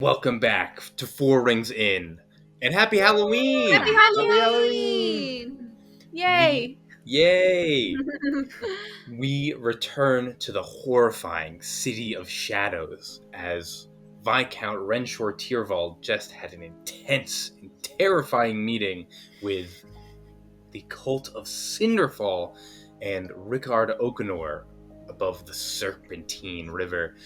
Welcome back to Four Rings Inn, and Happy Halloween! Happy Halloween! Yay! Yay! We return to the horrifying City of Shadows as Viscount Renshaw Tyrvald just had an intense and terrifying meeting with the cult of Cinderfall and Rickard Okenor above the Serpentine River.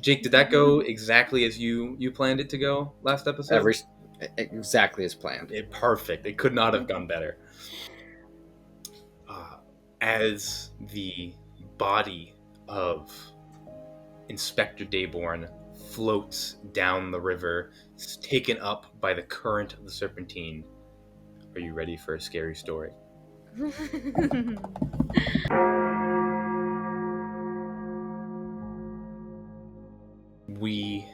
Jake, did that go exactly as you planned it to go last episode? Exactly as planned. Perfect. It could not have gone better. As the body of Inspector Dayborn floats down the river, it's taken up by the current of the Serpentine. Are you ready for a scary story? We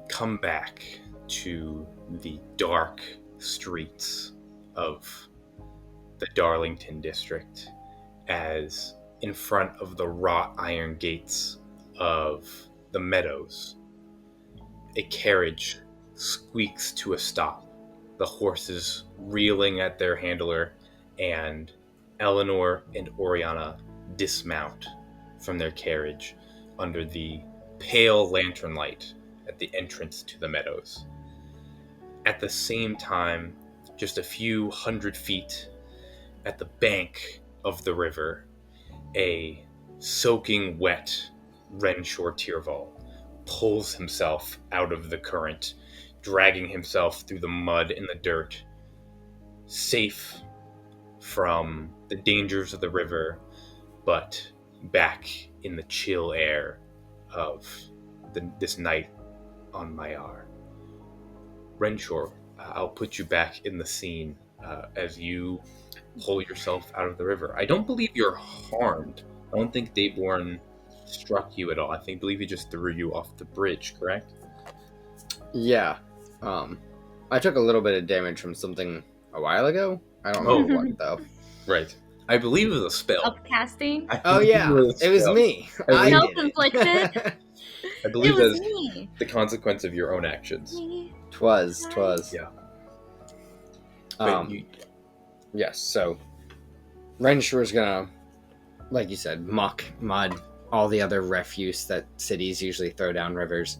come back to the dark streets of the Darlington district as in front of the wrought iron gates of the meadows, a carriage squeaks to a stop, the horses reeling at their handler, and Eleanor and Oriana dismount from their carriage under the pale lantern light at the entrance to the meadows. At the same time, just a few hundred feet at the bank of the river, a soaking wet Renshaw Tyrvald pulls himself out of the current, dragging himself through the mud and the dirt, safe from the dangers of the river, but back in the chill air of this night on Macabre. Renshaw, I'll put you back in the scene as you pull yourself out of the river. I don't believe you're harmed. I don't think Dayborn struck you at all. I believe he just threw you off the bridge, correct? Yeah. I took a little bit of damage from something a while ago. I don't know what, though. Right. I believe it was a spell. Upcasting? Oh, yeah. It was me. I did Self-inflicted? I believe It was that's me. the consequence of your own actions. Twas. Yeah. Yes, so Renshaw's gonna, like you said, muck, mud, all the other refuse that cities usually throw down rivers.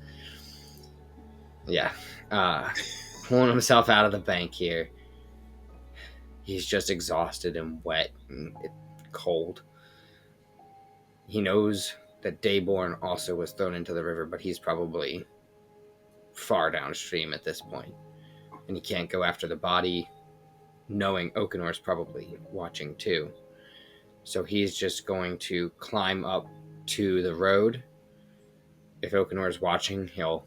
Yeah. Pulling himself out of the bank here. He's just exhausted and wet and cold. He knows that Dayborn also was thrown into the river, but he's probably far downstream at this point. And he can't go after the body, knowing Okenor's probably watching too. So he's just going to climb up to the road. If Okenor's watching, he'll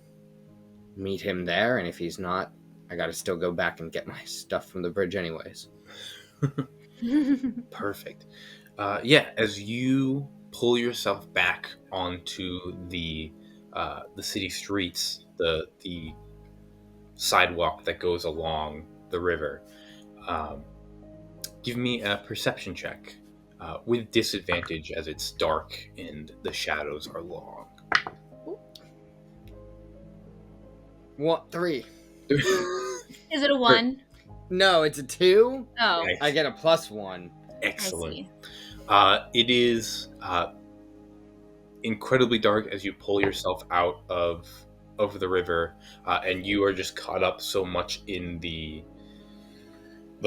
meet him there, and if he's not, I gotta still go back and get my stuff from the bridge anyways. Perfect. As you pull yourself back onto the city streets, the sidewalk that goes along the river, give me a perception check with disadvantage as it's dark and the shadows are long. What? 3. Is it a 1? No, it's a 2. Oh. Nice. I get a +1. Excellent. It is incredibly dark as you pull yourself out of the river, and you are just caught up so much in the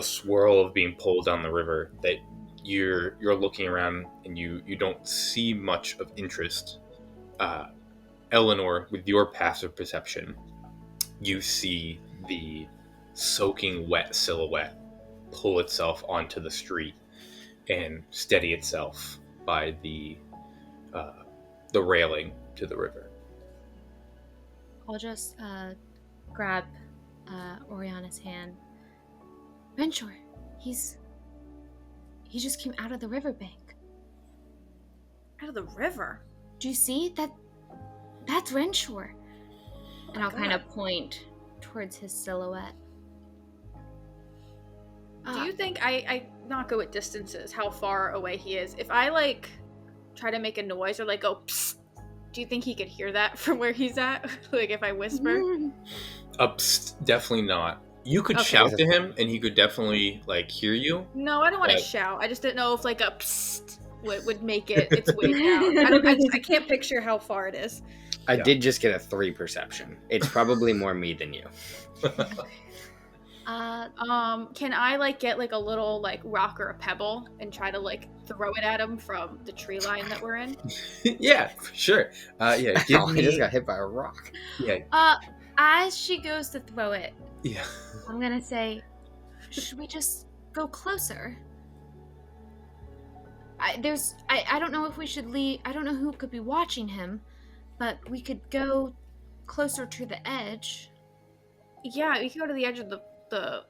swirl of being pulled down the river that you're looking around and you don't see much of interest. Eleanor, with your passive perception, you see the soaking wet silhouette pull itself onto the street and steady itself by the railing to the river. I'll just grab Oriana's hand. Renshaw, he just came out of the riverbank. Out of the river? Do you see? That's Renshaw. And I'll kind of point towards his silhouette. Do you think I not go at distances, how far away he is? If I try to make a noise or go psst, Do you think he could hear that from where he's at? Like if I whisper? Definitely not. You could Okay. shout to him, and he could definitely like hear you. No, I don't want to But- shout. I just didn't know if like a psst would make it its way down. I can't picture how far it is. I Yeah. did just get a 3 perception. It's probably more me than you. Can I like get like a little like rock or a pebble and try to like throw it at him from the tree line that we're in? Yeah, for sure. Yeah, give I me. just got hit by a rock. Yeah, As she goes to throw it, yeah. I'm gonna say, should we just go closer? I don't know if we should leave. I don't know who could be watching him, but we could go closer to the edge. Yeah, we can go to the edge of the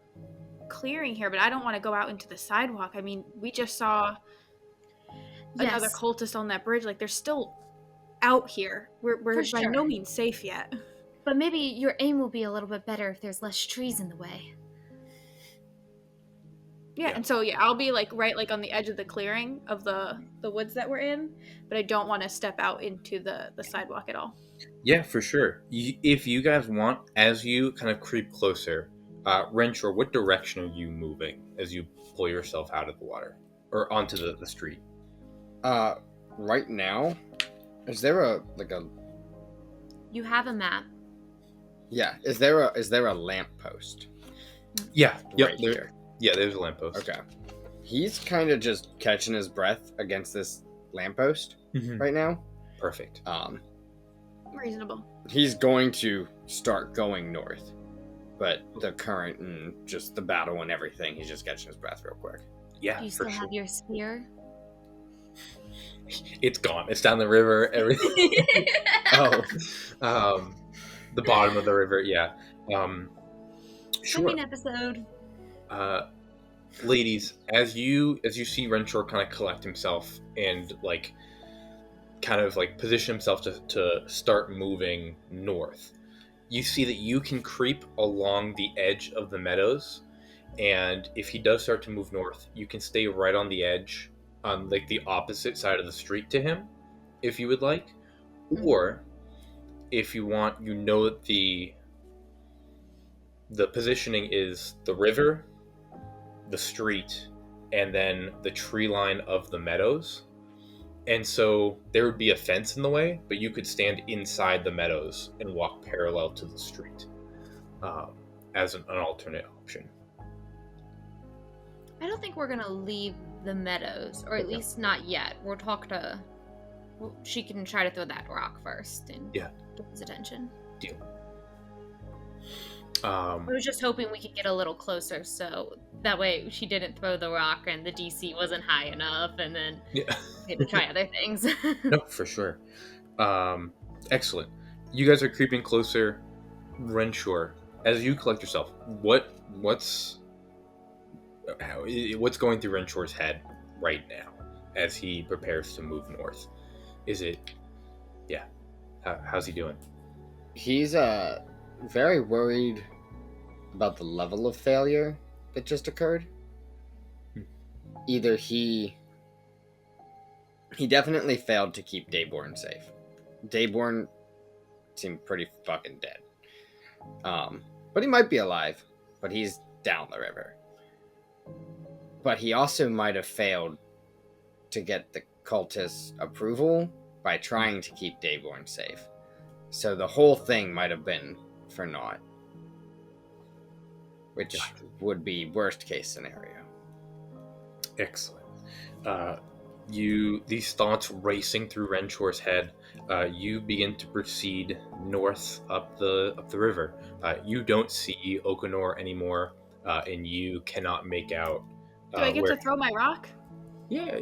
clearing here, but I don't want to go out into the sidewalk. I mean, we just saw another Yes, cultist on that bridge. Like, they're still out here. We're For by sure. no means safe yet. but maybe your aim will be a little bit better if there's less trees in the way. Yeah, Yeah. and so I'll be like right like on the edge of the clearing of the woods that we're in, but I don't want to step out into the sidewalk at all. Yeah, for sure. If you guys want, as you kind of creep closer, Renshaw, what direction are you moving as you pull yourself out of the water or onto the street? Right now, is there a You have a map. yeah? Is there a lamp post? Yeah, yep. Right There, here. yeah, there's a lamppost. Okay. He's kind of just catching his breath against this lamppost Mhm. right now. Perfect. Reasonable. He's going to start going north, but the current and just the battle and everything, he's just catching his breath real quick. Yeah, Do you for still sure. have your spear? It's gone. It's down the river. Everything. The bottom of the river. Yeah. Sure. Coming episode. Ladies, as you see Renshaw kind of collect himself and like kind of like position himself to start moving north, you see that you can creep along the edge of the meadows, and if he does start to move north, you can stay right on the edge on like the opposite side of the street to him if you would like, or if you want, you know that the positioning is the river, the street, and then the tree line of the meadows. And so there would be a fence in the way, but you could stand inside the meadows and walk parallel to the street as an alternate option. I don't think we're gonna leave the meadows, or at least not yet. We'll talk to. She can try to throw that rock first and Yeah. get his attention. Deal. I was just hoping we could get a little closer, so that way she didn't throw the rock and the DC wasn't high enough, and then Yeah. maybe try other things. No, for sure. Excellent. You guys are creeping closer. Renshaw, as you collect yourself, what's going through Renshaw's head right now as he prepares to move north? Is it, yeah? How's he doing? He's very worried about the level of failure that just occurred. Either he definitely failed to keep Dayborn safe. Dayborn seemed pretty fucking dead. But he might be alive, but he's down the river. But he also might have failed to get the cultists' approval by trying to keep Dayborn safe. So the whole thing might have been for naught. Which would be worst case scenario. Excellent. These thoughts racing through Renshaw's head, you begin to proceed north up the river. You don't see Okanor anymore, and you cannot make out. Do I get to throw my rock? Yeah,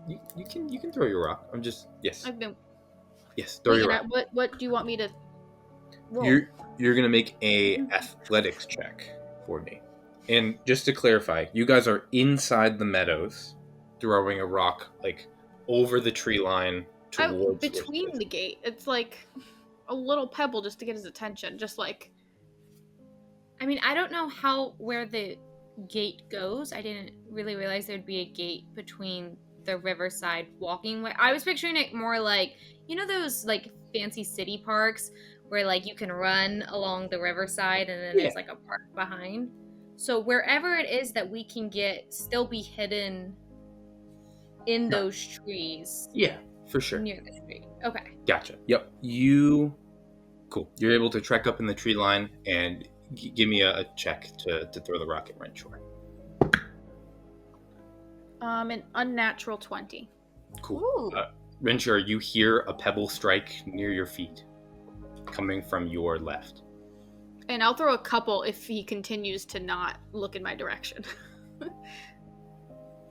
you can throw your rock. I'm just yes. I've been. Yes, throw your rock. What do you want me to roll? You're gonna make a athletics check for me. And just to clarify, you guys are inside the meadows, throwing a rock like over the tree line towards between the gate. It's like a little pebble just to get his attention. Just like I mean, I don't know where the gate goes. I didn't really realize there'd be a gate between the riverside walking way. I was picturing it more like, you know, those like fancy city parks where like you can run along the riverside and then there's like a park behind. So wherever it is that we can still be hidden in those trees. Yeah, for sure. Near the tree. Okay. Gotcha. Yep. Cool. You're able to trek up in the tree line and give me a check to throw the rock at Renshaw. An unnatural 20. Cool. Renshaw, you hear a pebble strike near your feet, coming from your left. And I'll throw a couple if he continues to not look in my direction.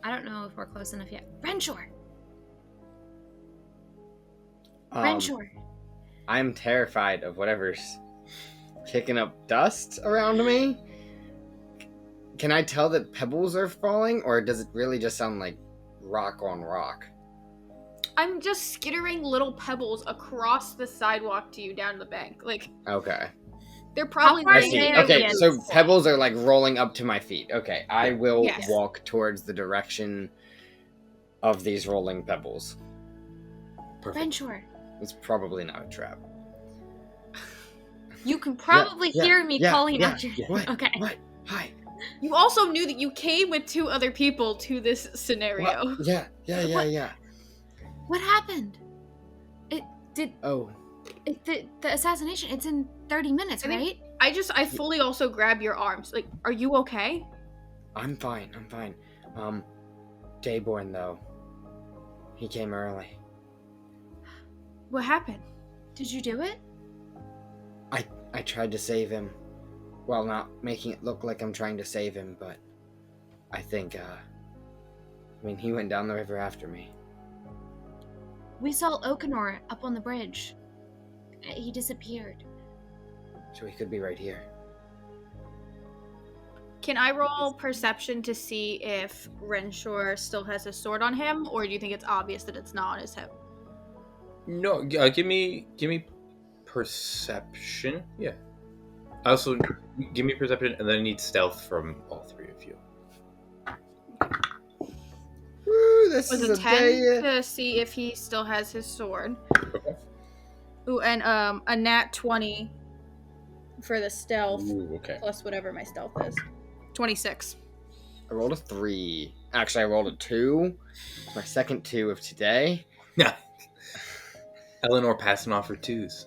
I don't know if we're close enough yet. Renshaw! Um, Renshaw! I'm terrified of whatever's kicking up dust around me. Can I tell that pebbles are falling, or does it really just sound like rock on rock? I'm just skittering little pebbles across the sidewalk to you down the bank. Like, Okay. they're probably How far I is see. it? Okay, Yes. so pebbles are like rolling up to my feet. Okay, I will Yes. walk towards the direction of these rolling pebbles. Perfect. Renshaw! It's probably not a trap. You can probably hear me calling out your... What? Okay. What? Hi. You also knew that you came with 2 other people to this scenario. What? Yeah. What happened? Oh, The assassination, it's in 30 minutes, I think- right? I fully also grab your arms. Like, are you okay? I'm fine. Dayborn though. He came early. What happened? Did you do it? I tried to save him. Well, not making it look like I'm trying to save him, but I think, he went down the river after me. We saw Okanor up on the bridge. He disappeared. So he could be right here. Can I roll perception to see if Renshaw still has his sword on him, or do you think it's obvious that it's not on his hip? No, give me perception. Yeah. Also, give me perception, and then I need stealth from all 3 of you. Woo, this Was is a a 10 day. to see if he still has his sword. Okay. Ooh, and a nat 20 for the stealth, Ooh, okay. plus whatever my stealth is. 26. I rolled a 3. Actually, I rolled a 2. It's my second 2 of today. Yeah. Eleanor passing off her 2s.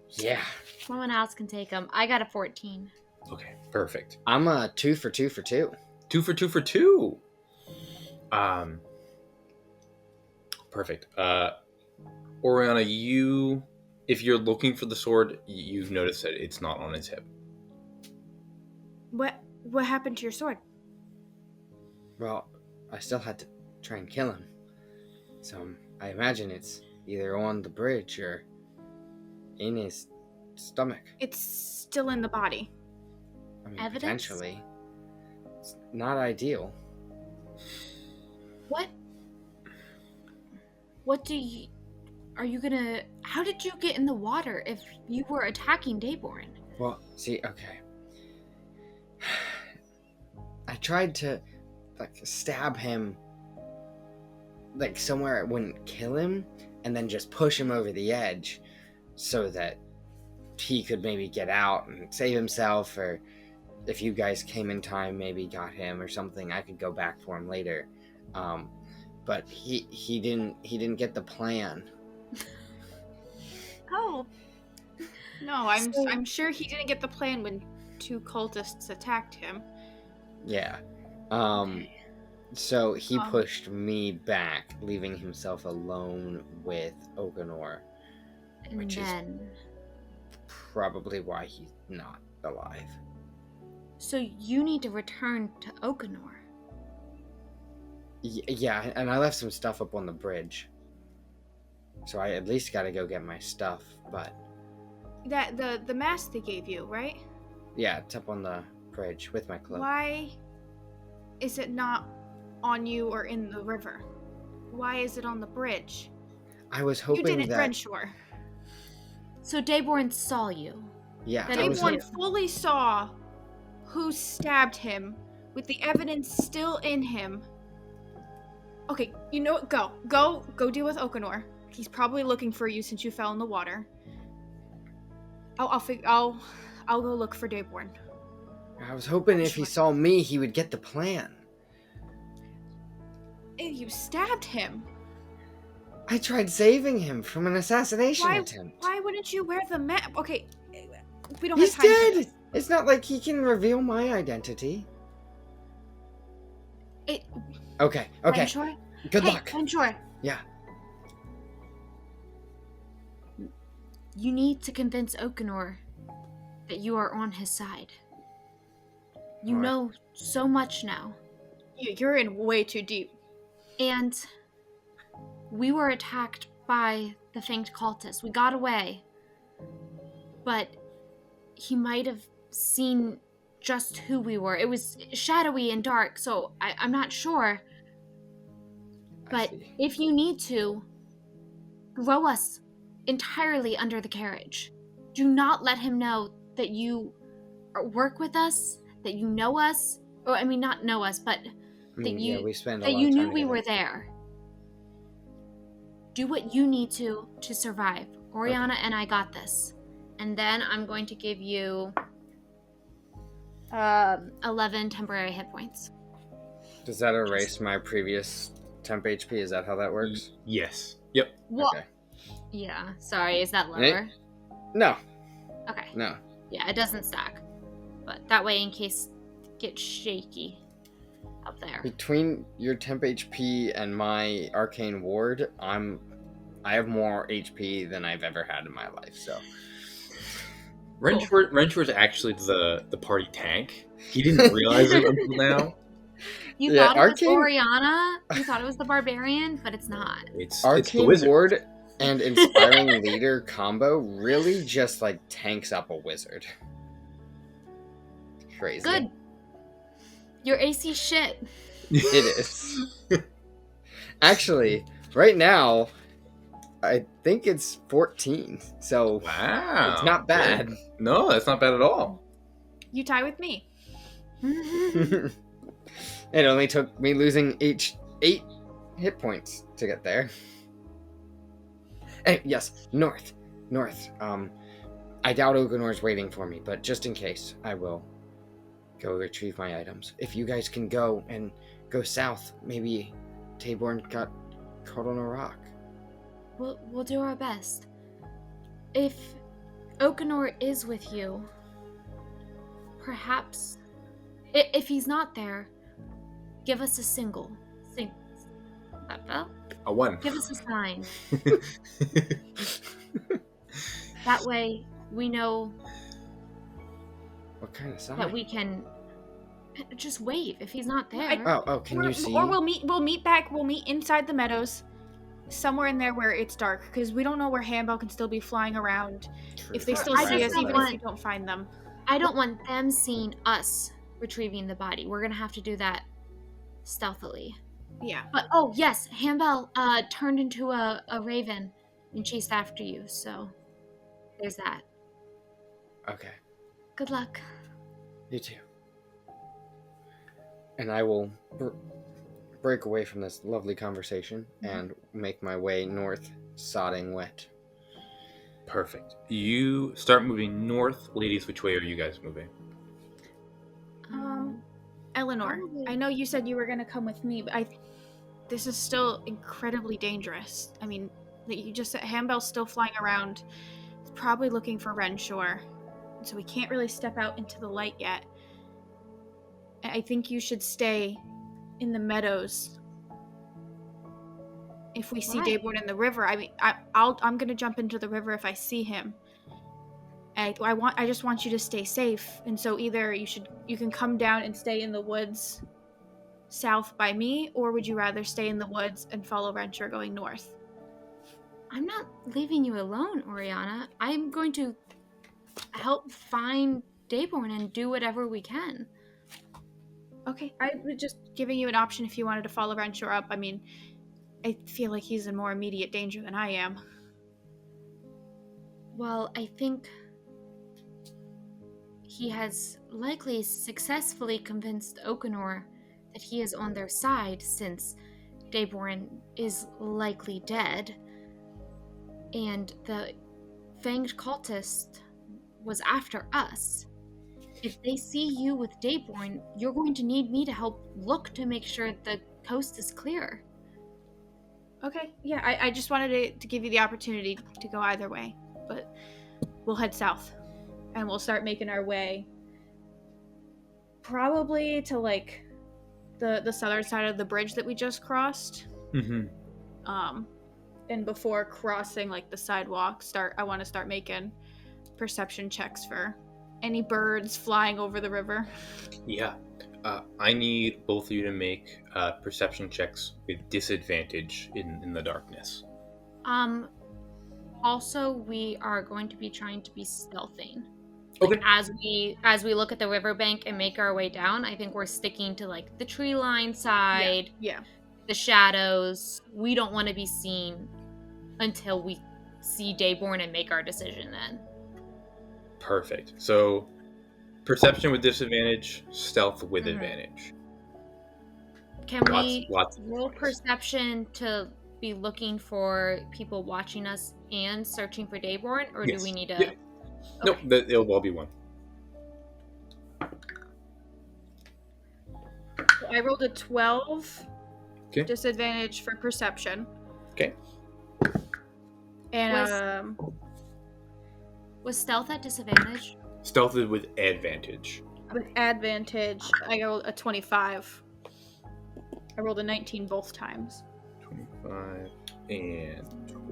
Yeah. Someone else can take them. I got a 14. Okay, perfect. I'm a 2 for 2 for 2. 2 for 2 for 2. Perfect. Oriana, if you're looking for the sword, you've noticed that it's not on his hip. What happened to your sword? Well, I still had to try and kill him. So I imagine it's either on the bridge or in his stomach. It's still in the body. I mean, Evidence? potentially. It's not ideal. What are you gonna... How did you get in the water if you were attacking Dayborn? Well, see, okay. I tried to, stab him, somewhere it wouldn't kill him, and then just push him over the edge so that he could maybe get out and save himself, or if you guys came in time, maybe got him or something, I could go back for him later. But he didn't get the plan. Oh. No, I'm sure he didn't get the plan when 2 cultists attacked him. Yeah. So he pushed me back, leaving himself alone with Okanor, And which is then... probably why he's not alive. So you need to return to Okanor. Yeah, and I left some stuff up on the bridge. So I at least gotta go get my stuff, but... That the mask they gave you, right? Yeah, it's up on the bridge with my cloak. Why is it not on you or in the river? Why is it on the bridge? I was hoping You didn't that... Renshaw. So Dayborn saw you. Yeah, that I was Everyone hoping... fully saw who stabbed him with the evidence still in him. Okay, you know what? Go deal with Okanor. He's probably looking for you since you fell in the water. I'll go look for Dayborn. I was hoping if he saw me, he would get the plan. You stabbed him. I tried saving him from an assassination attempt. Why wouldn't you wear the map? Okay, we don't He's have time dead! for this. It's not like he can reveal my identity. Okay. Renshaw? Good luck. Renshaw. Yeah. You need to convince Okanor that you are on his side. You Alright. know so much now. You're in way too deep. And we were attacked by the fanged cultists. We got away. But he might have seen just who we were. It was shadowy and dark, so I'm not sure. But if you need to, throw us entirely under the carriage. Do not let him know that you work with us, that you know us. Or, I mean, not know us, but we spend a that lot you of time knew we together. were there. Do what you need to survive. Oriana and I got this. And then I'm going to give you 11 temporary hit points. Does that erase my previous temp HP? Is that how that works? Yes. Yep. What? Okay. Yeah, sorry, is that lower? No. Okay. No. Yeah, it doesn't stack. But that way, in case it gets shaky up there. Between your temp HP and my arcane ward, I have more HP than I've ever had in my life, so. Renshor's actually the party tank. He didn't realize it until now. You thought it was Oriana, you thought it was the barbarian, but it's not. It's the Arcane wizard. ward and inspiring leader combo really just like tanks up a wizard. Crazy. Good. Your AC shit. It is. Actually, right now, I think it's 14, so Wow. it's not bad. No, that's not bad at all. You tie with me. It only took me losing 8 hit points to get there. And yes, north. I doubt Oganor's waiting for me, but just in case, I will go retrieve my items. If you guys can go south, maybe Taborn got caught on a rock. We'll do our best. If Okanor is with you, perhaps, if he's not there, give us a single. A 1. Give us a sign. That way, we know What kind of sign? that we can just wave if he's not there. Can you see? Or we'll meet inside the meadows, somewhere in there where it's dark, because we don't know where Hambell can still be flying around. True. If they still I see just us, even want- if we don't find them. I don't want them seeing us retrieving the body. We're gonna have to do that stealthily. Yeah. But oh yes, Hambell turned into a raven and chased after you. So there's that. Okay, Good luck. you too. And I will break away from this lovely conversation and make my way north, sodding wet. Perfect. You start moving north. Ladies, which way are you guys moving? Eleanor, Probably- I know you said you were gonna come with me, but this is still incredibly dangerous. I mean, that you just said Hambell's still flying around. He's probably looking for Renshaw, so we can't really step out into the light yet. I think you should stay in the meadows. If we see Why? Dayborn in the river, I mean, I'm gonna jump into the river if I see him. I just want you to stay safe, and so either you can come down and stay in the woods south by me, or would you rather stay in the woods and follow Renshaw going north? I'm not leaving you alone, Oriana. I'm going to help find Dayborn and do whatever we can. Okay, I was just giving you an option if you wanted to follow Renshaw up. I mean, I feel like he's in more immediate danger than I am. Well, I think he has likely successfully convinced Okanor that he is on their side, since Dayborn is likely dead, and the fanged cultist was after us. If they see you with Dayborn, you're going to need me to help look to make sure the coast is clear. Okay, yeah, I just wanted to give you the opportunity to go either way, but we'll head south, and we'll start making our way probably to, like, the southern side of the bridge that we just crossed. Mm-hmm. And before crossing, like, the sidewalk, I want to start making perception checks for any birds flying over the river. Yeah. I need both of you to make perception checks with disadvantage in the darkness. Also, we are going to be trying to be stealthing. Okay. Like, as we look at the riverbank and make our way down, I think we're sticking to, like, the tree line side, Yeah. the shadows. We don't want to be seen until we see Dayborn and make our decision then. Perfect. So, perception with disadvantage, stealth with advantage. Can we Lots of roll points. perception to be looking for people watching us and searching for Dayborn, or Yes. do we need to? Yeah. Nope, it'll all be one. I rolled a 12. Okay. Disadvantage for perception. Okay. And Was stealth at disadvantage? Stealth is with advantage. with advantage, I rolled a 25. I rolled a 19 both times. 25 and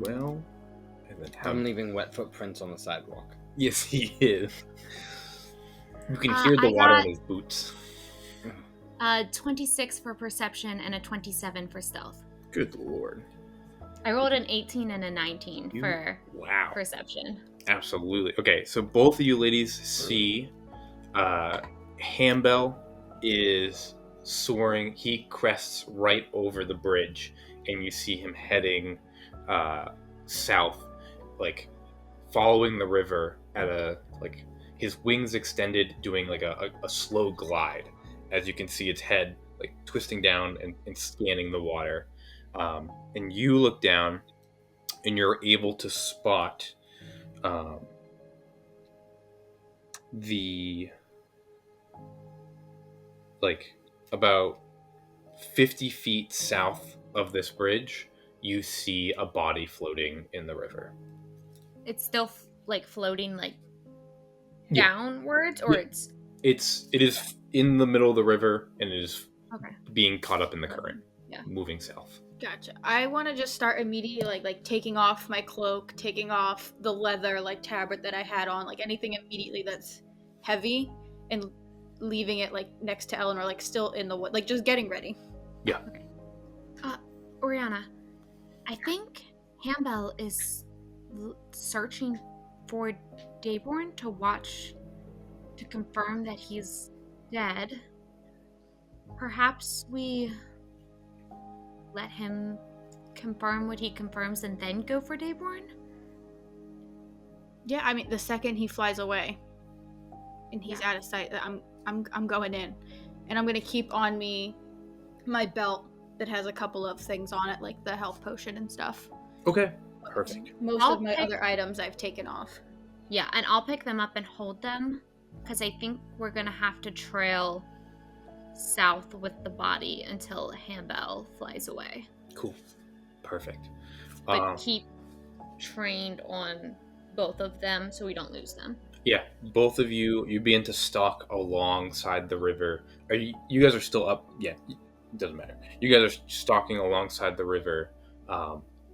12. And then how... I'm leaving wet footprints on the sidewalk. Yes, he is. You can hear the I water got- in his boots. 26 for perception and a 27 for stealth. Good lord. I rolled an 18 and a 19 for Wow. perception. Absolutely. Okay, so both of you ladies see Hambell is soaring. He crests right over the bridge, and you see him heading south, like following the river at his wings extended, doing like a slow glide. As you can see its head like twisting down and scanning the water. And you look down, and you're able to spot the about 50 feet south of this bridge, you see a body floating in the river. It's still floating Yeah. downwards, or Yeah. It is in the middle of the river, and it is Okay. being caught up in the current. Yeah. Moving south. Gotcha. I want to just start immediately, like taking off my cloak, taking off the leather, like, tabard that I had on, like, anything immediately that's heavy, and leaving it, like, next to Eleanor, like, still in the wood, like, just getting ready. Yeah. Okay. Oriana, I think Hambell is searching for Dayborn to watch to confirm that he's dead. Perhaps we let him confirm what he confirms and then go for Dayborn? Yeah, I mean, the second he flies away and he's out of sight, I'm going in, and I'm gonna keep on me my belt that has a couple of things on it, like the health potion and stuff. Okay. Perfect. Most I'll of my pick- other items I've taken off. Yeah, and I'll pick them up and hold them, because I think we're gonna have to trail south with the body until Hambell flies away. Cool. Perfect. But keep trained on both of them so we don't lose them. Yeah, both of you begin to stalk alongside the river. You guys are still up? Yeah, it doesn't matter. You guys are stalking alongside the river,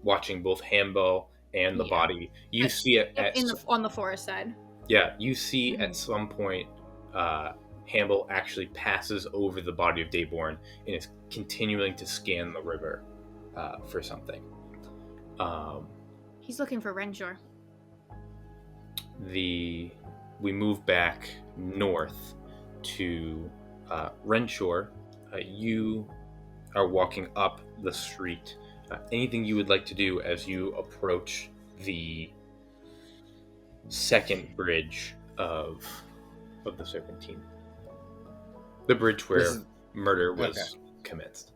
watching both Hambell and the body. You see it on the forest side. Yeah, you see at some point Hambell actually passes over the body of Dayborn and is continuing to scan the river for something. He's looking for Renjor. We move back north to Renshore. You are walking up the street. Anything you would like to do as you approach the second bridge of the Serpentine? The bridge where murder was commenced.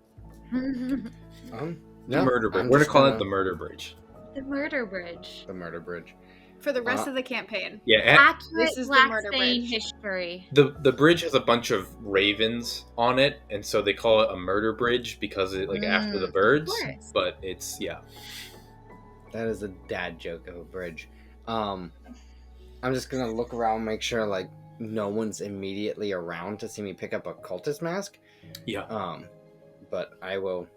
No, Murder bridge. I'm We're gonna just call it the murder bridge. The murder bridge. the murder bridge. For the rest of the campaign. Yeah. Accurate This is the Black murder Stain bridge. history. The bridge has a bunch of ravens on it, and so they call it a murder bridge because it after the birds. course. But it's That is a dad joke of a bridge. I'm just gonna look around, make sure like no one's immediately around to see me pick up a cultist mask. Yeah. But I will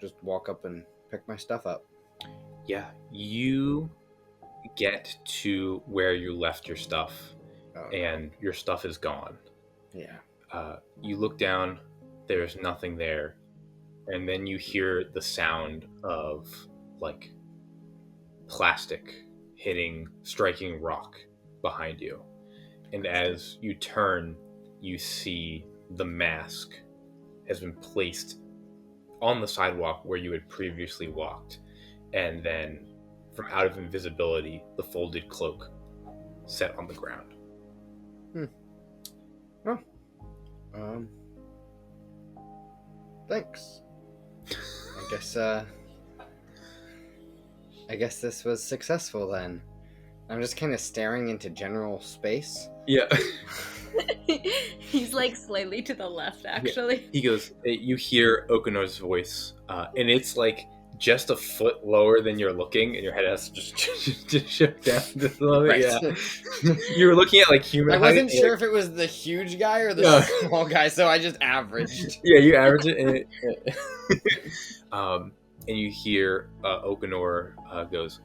just walk up and pick my stuff up. Yeah. You get to where you left your stuff, and your stuff is gone. Yeah. You look down, there's nothing there, and then you hear the sound of like plastic striking rock behind you. And as you turn, you see the mask has been placed on the sidewalk where you had previously walked, and then from out of invisibility, the folded cloak set on the ground. Well, thanks. I guess this was successful then. I'm just kind of staring into general space. Yeah. He's like slightly to the left, actually. He goes, you hear Okanor's voice, and it's like just a foot lower than you're looking, and your head has to just shift down just a little bit. Right. Yeah. You were looking at like human I wasn't height, sure if it was the huge guy or the Yeah. small guy, so I just averaged. Yeah, you average it, and and you hear Okanor goes,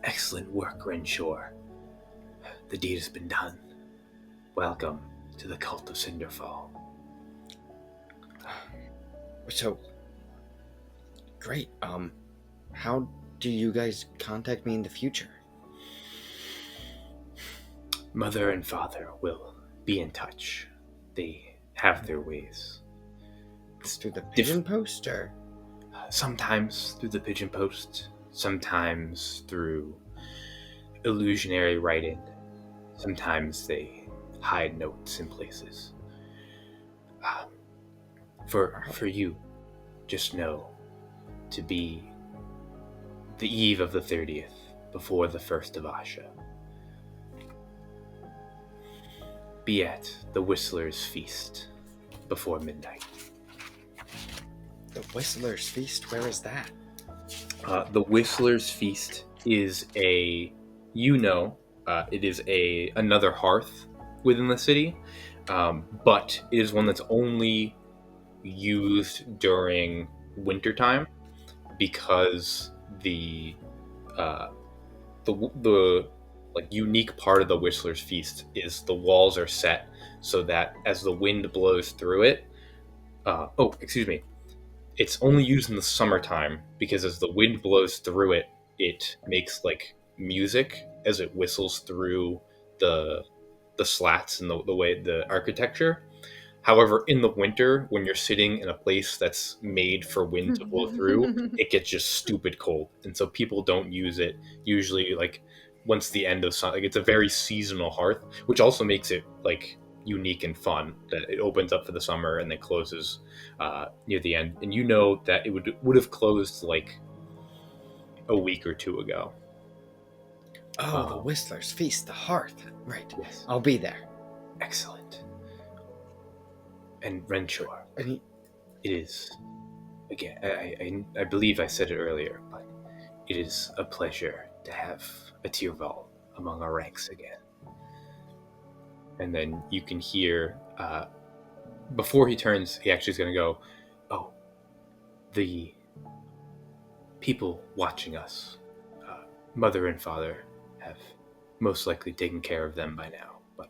"Excellent work, Renshaw. The deed has been done. Welcome to the cult of Cinderfall." So, great. How do you guys contact me in the future? Mother and father will be in touch. They have their ways. It's through the pigeon post, or? Sometimes through the pigeon post, sometimes through illusionary writing, sometimes they hide notes in places. For you, just know to be the eve of the 30th, before the 1st of Asha. Be at the Whistler's Feast before midnight. The Whistler's Feast? Where is that? The Whistler's Feast is it is another hearth within the city, but it is one that's only used during wintertime because the like unique part of the Whistler's Feast is the walls are set so that as the wind blows through it, it's only used in the summertime because as the wind blows through it, it makes like music as it whistles through the slats and the way the architecture. However, in the winter, when you're sitting in a place that's made for wind to blow through, it gets just stupid cold, and so people don't use it usually. Like once the end of summer, like it's a very seasonal hearth, which also makes it like unique and fun. That it opens up for the summer and then closes near the end, and you know that it would have closed like a week or two ago. Oh, the Whistler's Feast, the hearth. Right. Yes. I'll be there. Excellent. And Renshaw, it is, again, I believe I said it earlier, but it is a pleasure to have a Tyrval among our ranks again. And then you can hear, before he turns, he actually is going to go, "Oh, the people watching us, mother and father, have most likely taken care of them by now, but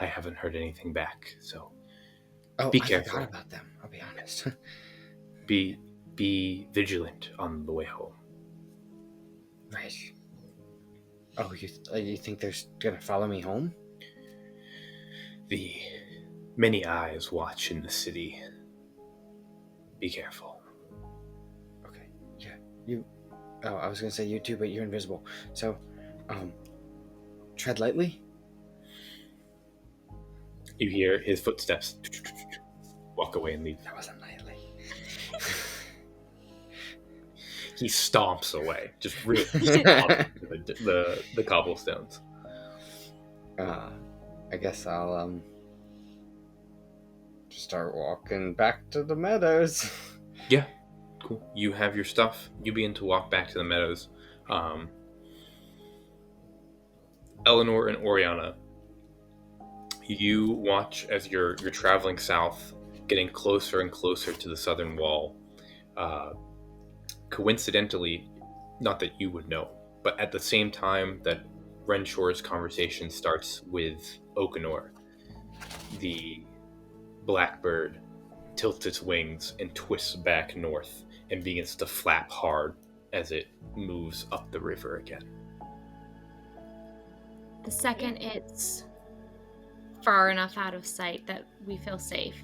I haven't heard anything back, so be careful. I forgot about them, I'll be honest. Be vigilant on the way home." Right. Oh, you think they're gonna follow me home? The many eyes watch in the city. Be careful. Okay. Yeah. I was gonna say you too, but you're invisible. So, tread lightly. You hear his footsteps walk away and leave. That wasn't lightly. he stomps away, just really stomps the cobblestones. I guess I'll start walking back to the meadows. Yeah, cool. You have your stuff. You begin to walk back to the meadows. Eleanor and Oriana, you watch as you're traveling south, getting closer and closer to the southern wall. Coincidentally, not that you would know, but at the same time that Renshore's conversation starts with Okanor, the blackbird tilts its wings and twists back north and begins to flap hard as it moves up the river again. The second it's far enough out of sight that we feel safe,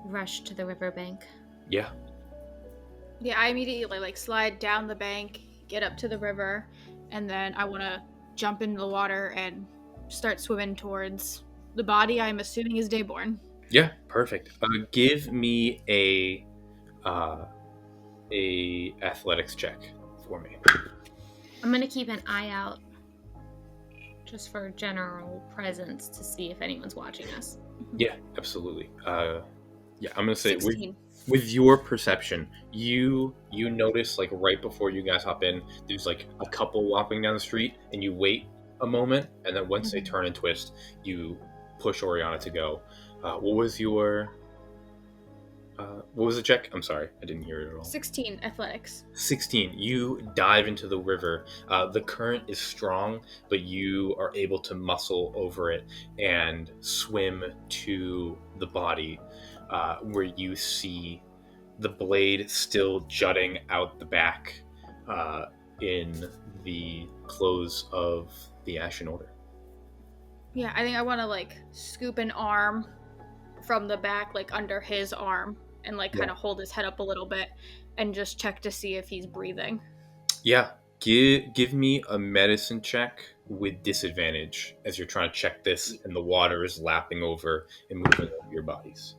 rush to the riverbank. Yeah. Yeah, I immediately like slide down the bank, get up to the river, and then I want to jump into the water and start swimming towards the body I'm assuming is Dayborn. Yeah, perfect. Give me a athletics check for me. I'm gonna keep an eye out just for general presence to see if anyone's watching us. Yeah, absolutely. Yeah, I'm gonna say 16. with your perception, you notice like right before you guys hop in, there's like a couple walking down the street, and you wait a moment, and then once they turn and twist, you push Oriana to go. What was the check? I'm sorry, I didn't hear it at all. 16 athletics. 16. You dive into the river. The current is strong, but you are able to muscle over it and swim to the body, where you see the blade still jutting out the back in the close of the Ashen Order. Yeah, I think I want to like scoop an arm from the back, like under his arm, and like kind of hold his head up a little bit and just check to see if he's breathing. Yeah, give me a medicine check with disadvantage as you're trying to check this and the water is lapping over and moving over your bodies.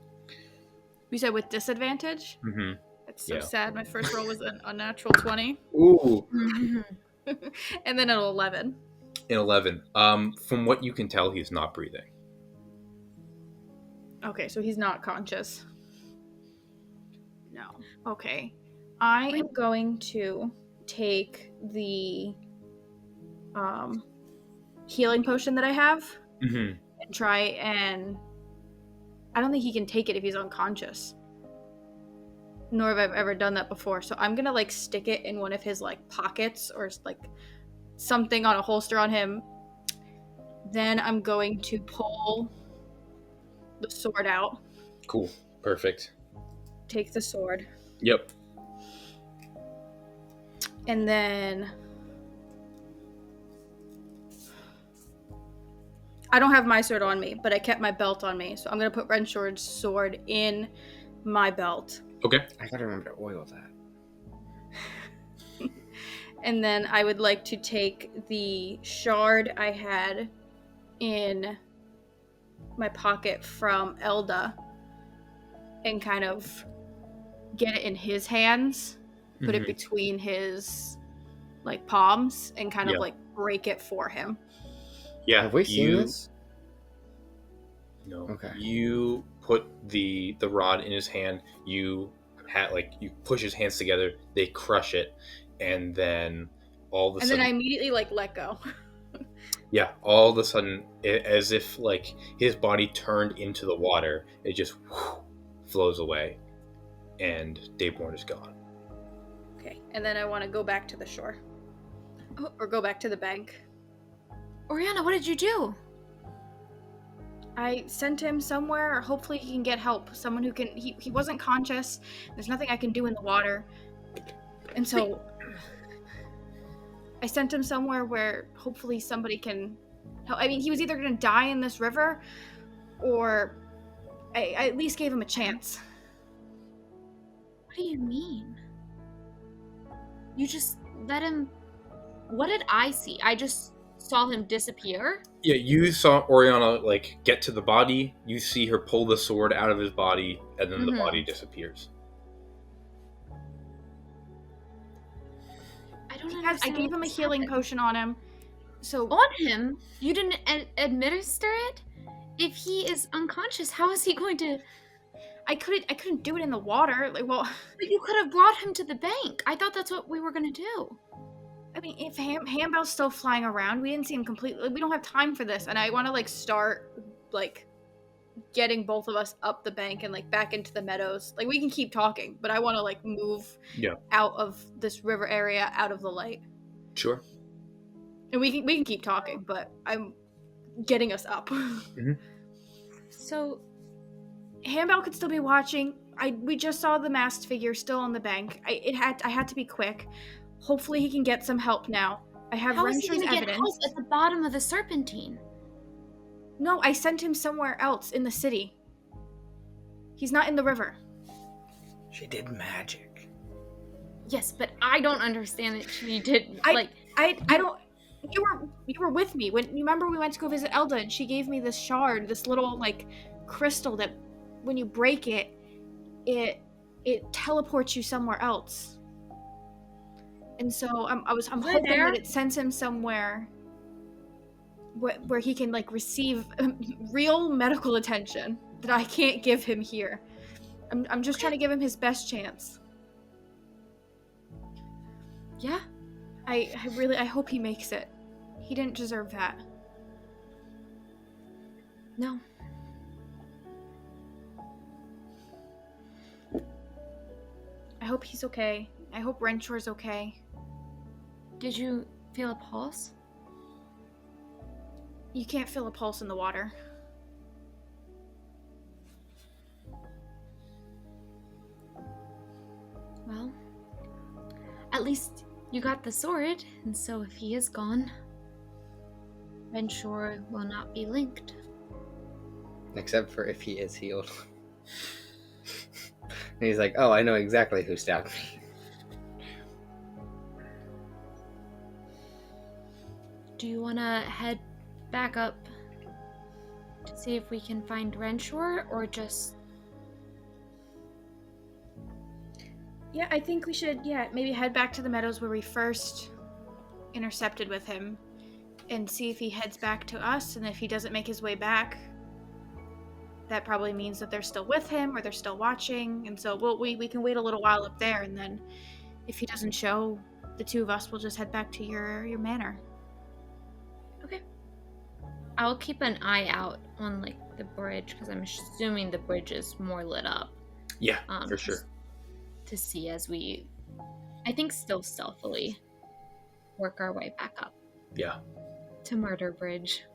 You said with disadvantage? Mm-hmm. That's so Yeah. sad. My first roll was an unnatural 20. Ooh. And then an 11. An 11. From what you can tell, he's not breathing. Okay, so he's not conscious. No. Okay. I am going to take the healing potion that I have Mm-hmm. and try and... I don't think he can take it if he's unconscious. Nor have I ever done that before. So I'm going to like stick it in one of his like pockets or like something on a holster on him. Then I'm going to pull the sword out. Cool. Perfect. Take the sword. Yep. And then I don't have my sword on me, but I kept my belt on me. So I'm going to put Renshore's sword in my belt. Okay. I gotta remember to oil that. And then I would like to take the shard I had in my pocket from Elda and kind of get it in his hands, put it between his like palms and kind of like break it for him. Yeah. Have we seen this? No. Okay. You put the rod in his hand. You push his hands together. They crush it, and then all of a sudden, then I immediately like let go. yeah, all of a sudden, as if like his body turned into the water, it just flows away, and Dayborn is gone. Okay, and then I want to go back to the shore, or go back to the bank. Oriana, what did you do? I sent him somewhere, or hopefully he can get help. Someone who can... He wasn't conscious. There's nothing I can do in the water. And so... I sent him somewhere where hopefully somebody can help. I mean, he was either going to die in this river, or I at least gave him a chance. What do you mean? You just let him... What did I see? I just saw him disappear? Yeah, you saw Oriana like get to the body. You see her pull the sword out of his body, and then the body disappears. Yes, I understand gave what him a just healing happened. potion on him. So On him? You didn't administer it? If he is unconscious, how is he going to? I couldn't do it in the water. Like, well, But you could have brought him to the bank. I thought that's what we were gonna do. I mean, if Hambell's still flying around, we didn't see him completely. We don't have time for this, and I want to like start like getting both of us up the bank and like back into the meadows. Like we can keep talking, but I want to like move out of this river area, out of the light. Sure. And we can keep talking, but I'm getting us up. Mm-hmm. So Hambell could still be watching. We just saw the masked figure still on the bank. I had to be quick. Hopefully he can get some help now. I have how is he Rensha's gonna get evidence. help at the bottom of the serpentine? No, I sent him somewhere else in the city. He's not in the river. She did magic. Yes, but I don't understand that she did. I don't. You were with me when you remember we went to go visit Elda and she gave me this shard, this little like crystal that when you break it, it teleports you somewhere else. And so I'm hoping that it sends him somewhere where he can like receive real medical attention that I can't give him here. I'm just trying to give him his best chance. Yeah. I hope he makes it. He didn't deserve that. No. I hope he's okay. I hope Renshore's okay. Did you feel a pulse? You can't feel a pulse in the water. Well, at least you got the sword, and so if he is gone, Renshaw will not be linked. Except for if he is healed. And he's like, oh, I know exactly who stabbed me. Do you want to head back up to see if we can find Renshaw, or just... Yeah, I think we should, maybe head back to the meadows where we first intercepted with him and see if he heads back to us, and if he doesn't make his way back, that probably means that they're still with him or they're still watching, and so we can wait a little while up there, and then if he doesn't show, the two of us will just head back to your manor. Okay. I'll keep an eye out on, like, the bridge, because I'm assuming the bridge is more lit up. Yeah, for sure. To see as we, I think, still stealthily work our way back up. Yeah. To Murder Bridge.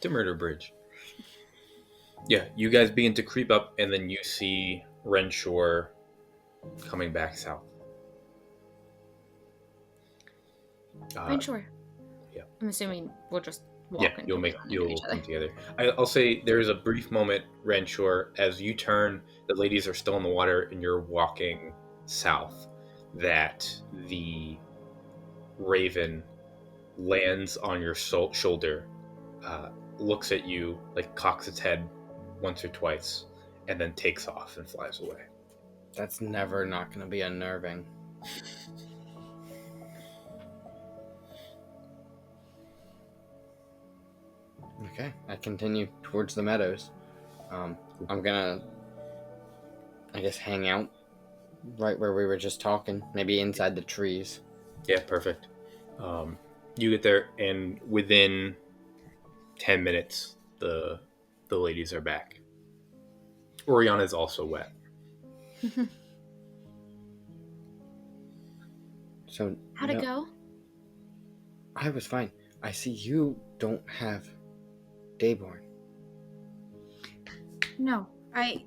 To Murder Bridge. Yeah, you guys begin to creep up, and then you see Renshaw coming back south. Renshaw. Yeah. I'm assuming we'll just walk. Yeah, you'll come together. I'll say there is a brief moment, Renshaw, as you turn, the ladies are still in the water, and you're walking south, that the raven lands on your shoulder, looks at you, like cocks its head once or twice, and then takes off and flies away. That's never not going to be unnerving. Okay, I continue towards the meadows. I'm gonna, I guess, hang out right where we were just talking, maybe inside the trees. Yeah, perfect. You get there, and within 10 minutes, the ladies are back. Oriana is also wet. So how'd it go? I was fine. I see you don't have Dayborn. No, I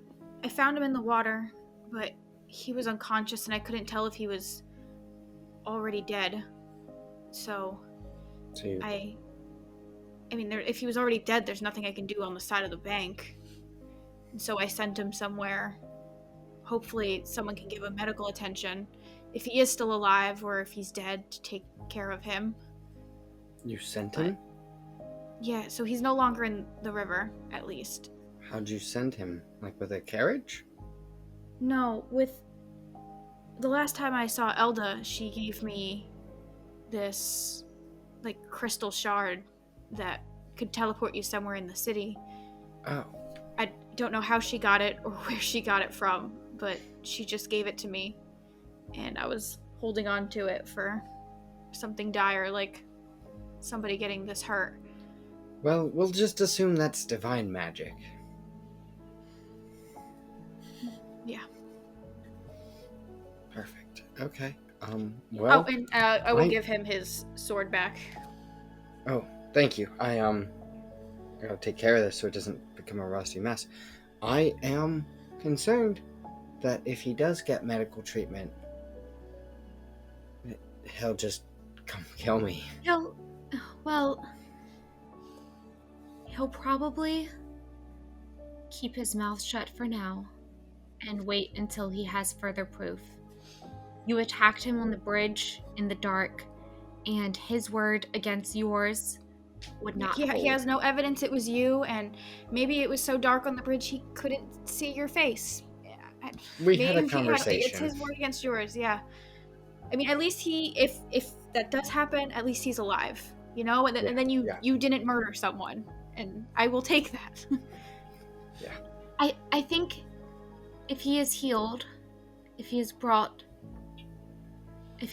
found him in the water, but he was unconscious and I couldn't tell if he was already dead. So I mean, if he was already dead, there's nothing I can do on the side of the bank. And so I sent him somewhere. Hopefully someone can give him medical attention. If he is still alive or if he's dead, to take care of him. You sent him? Yeah, so he's no longer in the river, at least. How'd you send him? Like with a carriage? No, with... The last time I saw Elda, she gave me this like crystal shard that could teleport you somewhere in the city. Oh. I don't know how she got it or where she got it from, but she just gave it to me, and I was holding on to it for something dire, like somebody getting this hurt. Well, we'll just assume that's divine magic. Yeah. Perfect. Okay. Well. Oh, and I will give him his sword back. Oh, thank you. I gotta take care of this so it doesn't become a rusty mess. I am concerned that if he does get medical treatment, he'll just come kill me. He'll probably keep his mouth shut for now and wait until he has further proof. You attacked him on the bridge in the dark, and his word against yours would not hold. He has no evidence it was you, and maybe it was so dark on the bridge he couldn't see your face. We had a conversation. It's his word against yours, yeah. I mean, at least if that does happen, at least he's alive, you know? And then you didn't murder someone, and I will take that. Yeah. I think if he is healed, if he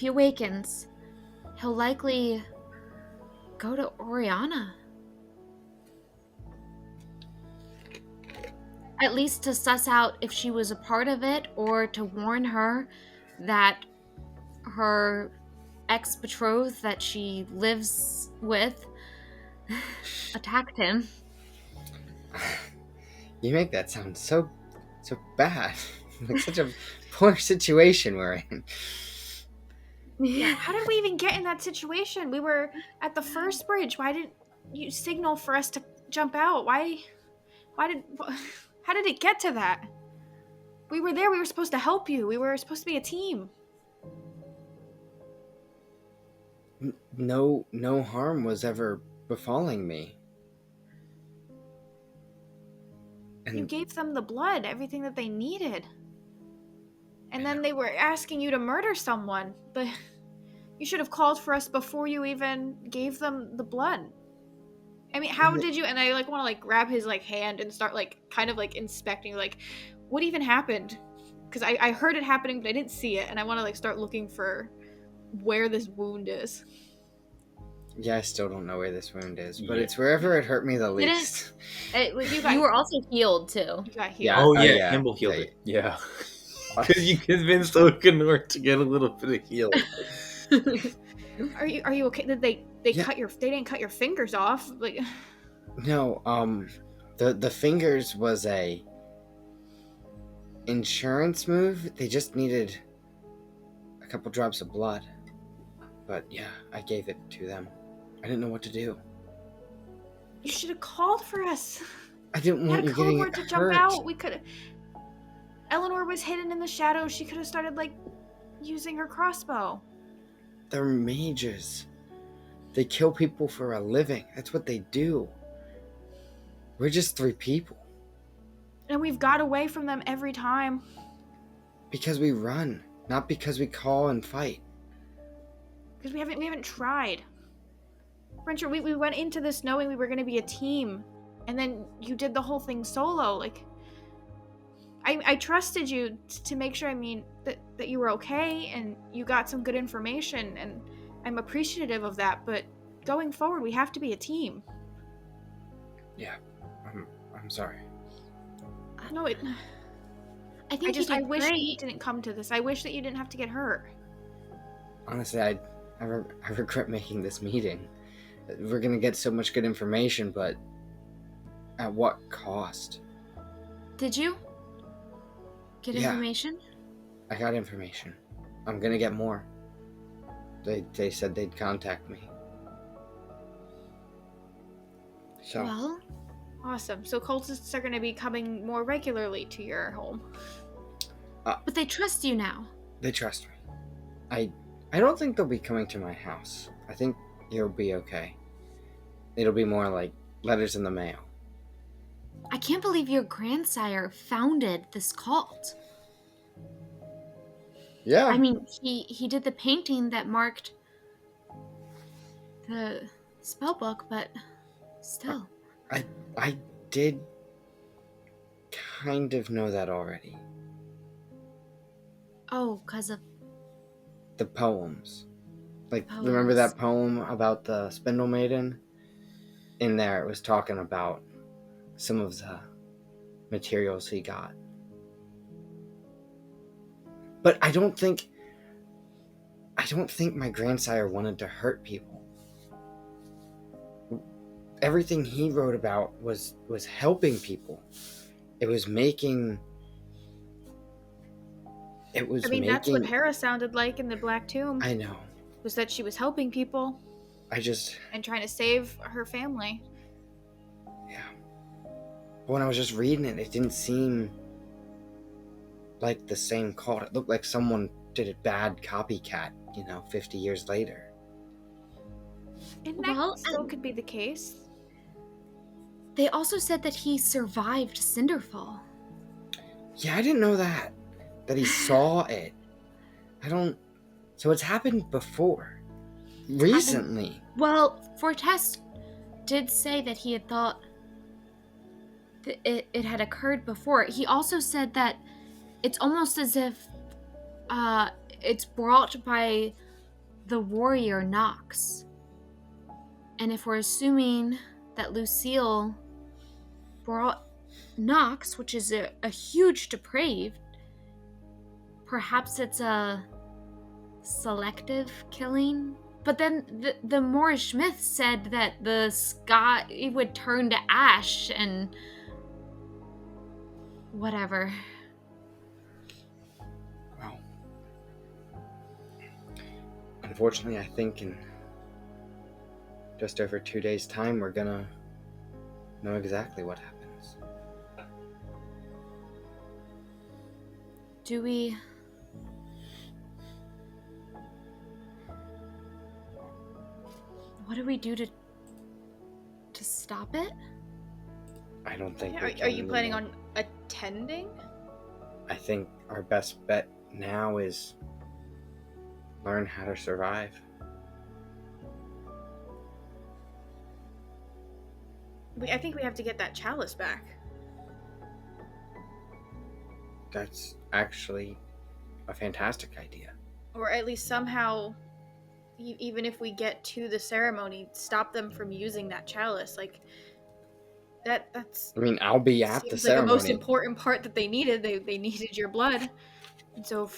awakens, he'll likely go to Oriana. At least to suss out if she was a part of it, or to warn her that her ex-betrothed that she lives with attacked him. You make that sound so bad. Like such a poor situation we're in. Yeah, how did we even get in that situation? We were at the first bridge. Why didn't you signal for us to jump out? How did it get to that? We were there. We were supposed to help you. We were supposed to be a team. No harm was ever befalling me. And you gave them the blood, everything that they needed. And then they were asking you to murder someone, but you should have called for us before you even gave them the blood. I mean, how did you? And I want to grab his hand and start kind of inspecting, what even happened? Because I heard it happening, but I didn't see it, and I want to start looking for where this wound is. Yeah, I still don't know where this wound is, but it's wherever it hurt me the least. You were also healed too. You got healed. Yeah. Oh yeah, Campbell healed it. Yeah. Because you convinced Oakenor to get a little bit of heal. Are you okay? Did they didn't cut your fingers off? No, the fingers was a insurance move. They just needed a couple drops of blood. But yeah, I gave it to them. I didn't know what to do. You should have called for us. I didn't want you getting hurt. To jump out. We could. Eleanor was hidden in the shadows. She could have started using her crossbow. They're mages. They kill people for a living. That's what they do. We're just 3 people. And we've got away from them every time. Because we run, not because we call and fight. Because we haven't tried. Rencher, we went into this knowing we were going to be a team, and then you did the whole thing solo. I trusted you to make sure. I mean that you were okay and you got some good information, and I'm appreciative of that. But going forward, we have to be a team. Yeah, I'm sorry. No, I think I wish it didn't come to this. I wish that you didn't have to get hurt. Honestly, I regret making this meeting. We're gonna get so much good information, but at what cost? Did you get information? I got information. I'm gonna get more. They said they'd contact me. So. Well, awesome. So cultists are gonna be coming more regularly to your home. But they trust you now. They trust me. I don't think they'll be coming to my house. I think you'll be okay. It'll be more like letters in the mail. I can't believe your grandsire founded this cult. Yeah. I mean, he did the painting that marked the spell book, but still. I did kind of know that already. Oh, because of The poems. Like, Poems. remember that poem about the Spindle Maiden? In there, it was talking about some of the materials he got. But I don't think my grandsire wanted to hurt people. Everything he wrote about was helping people. It was making. That's what Hera sounded like in the Black Tomb. I know. Was that she was helping people and trying to save her family. Yeah. But when I was just reading it, it didn't seem like the same cult. It looked like someone did a bad copycat, 50 years later. And that still could be the case. They also said that he survived Cinderfall. Yeah, I didn't know that he saw it. So it's happened before. Recently. Well, Fortes did say that he had thought that it had occurred before. He also said that it's almost as if it's brought by the warrior Nox. And if we're assuming that Lucille brought Nox, which is a huge depraved, perhaps it's a selective killing. But then the Moorish myth said that the sky would turn to ash and whatever. Well, unfortunately, I think in just over 2 days' time, we're gonna know exactly what happens. Do we... What do we do to stop it? I don't think. Yeah, are you planning on attending? I think our best bet now is learn how to survive. I think we have to get that chalice back. That's actually a fantastic idea. Or at least somehow, even if we get to the ceremony, stop them from using that chalice. Like, that's... I mean, I'll be at the ceremony. Seems like the most important part that they needed. They needed your blood. And so...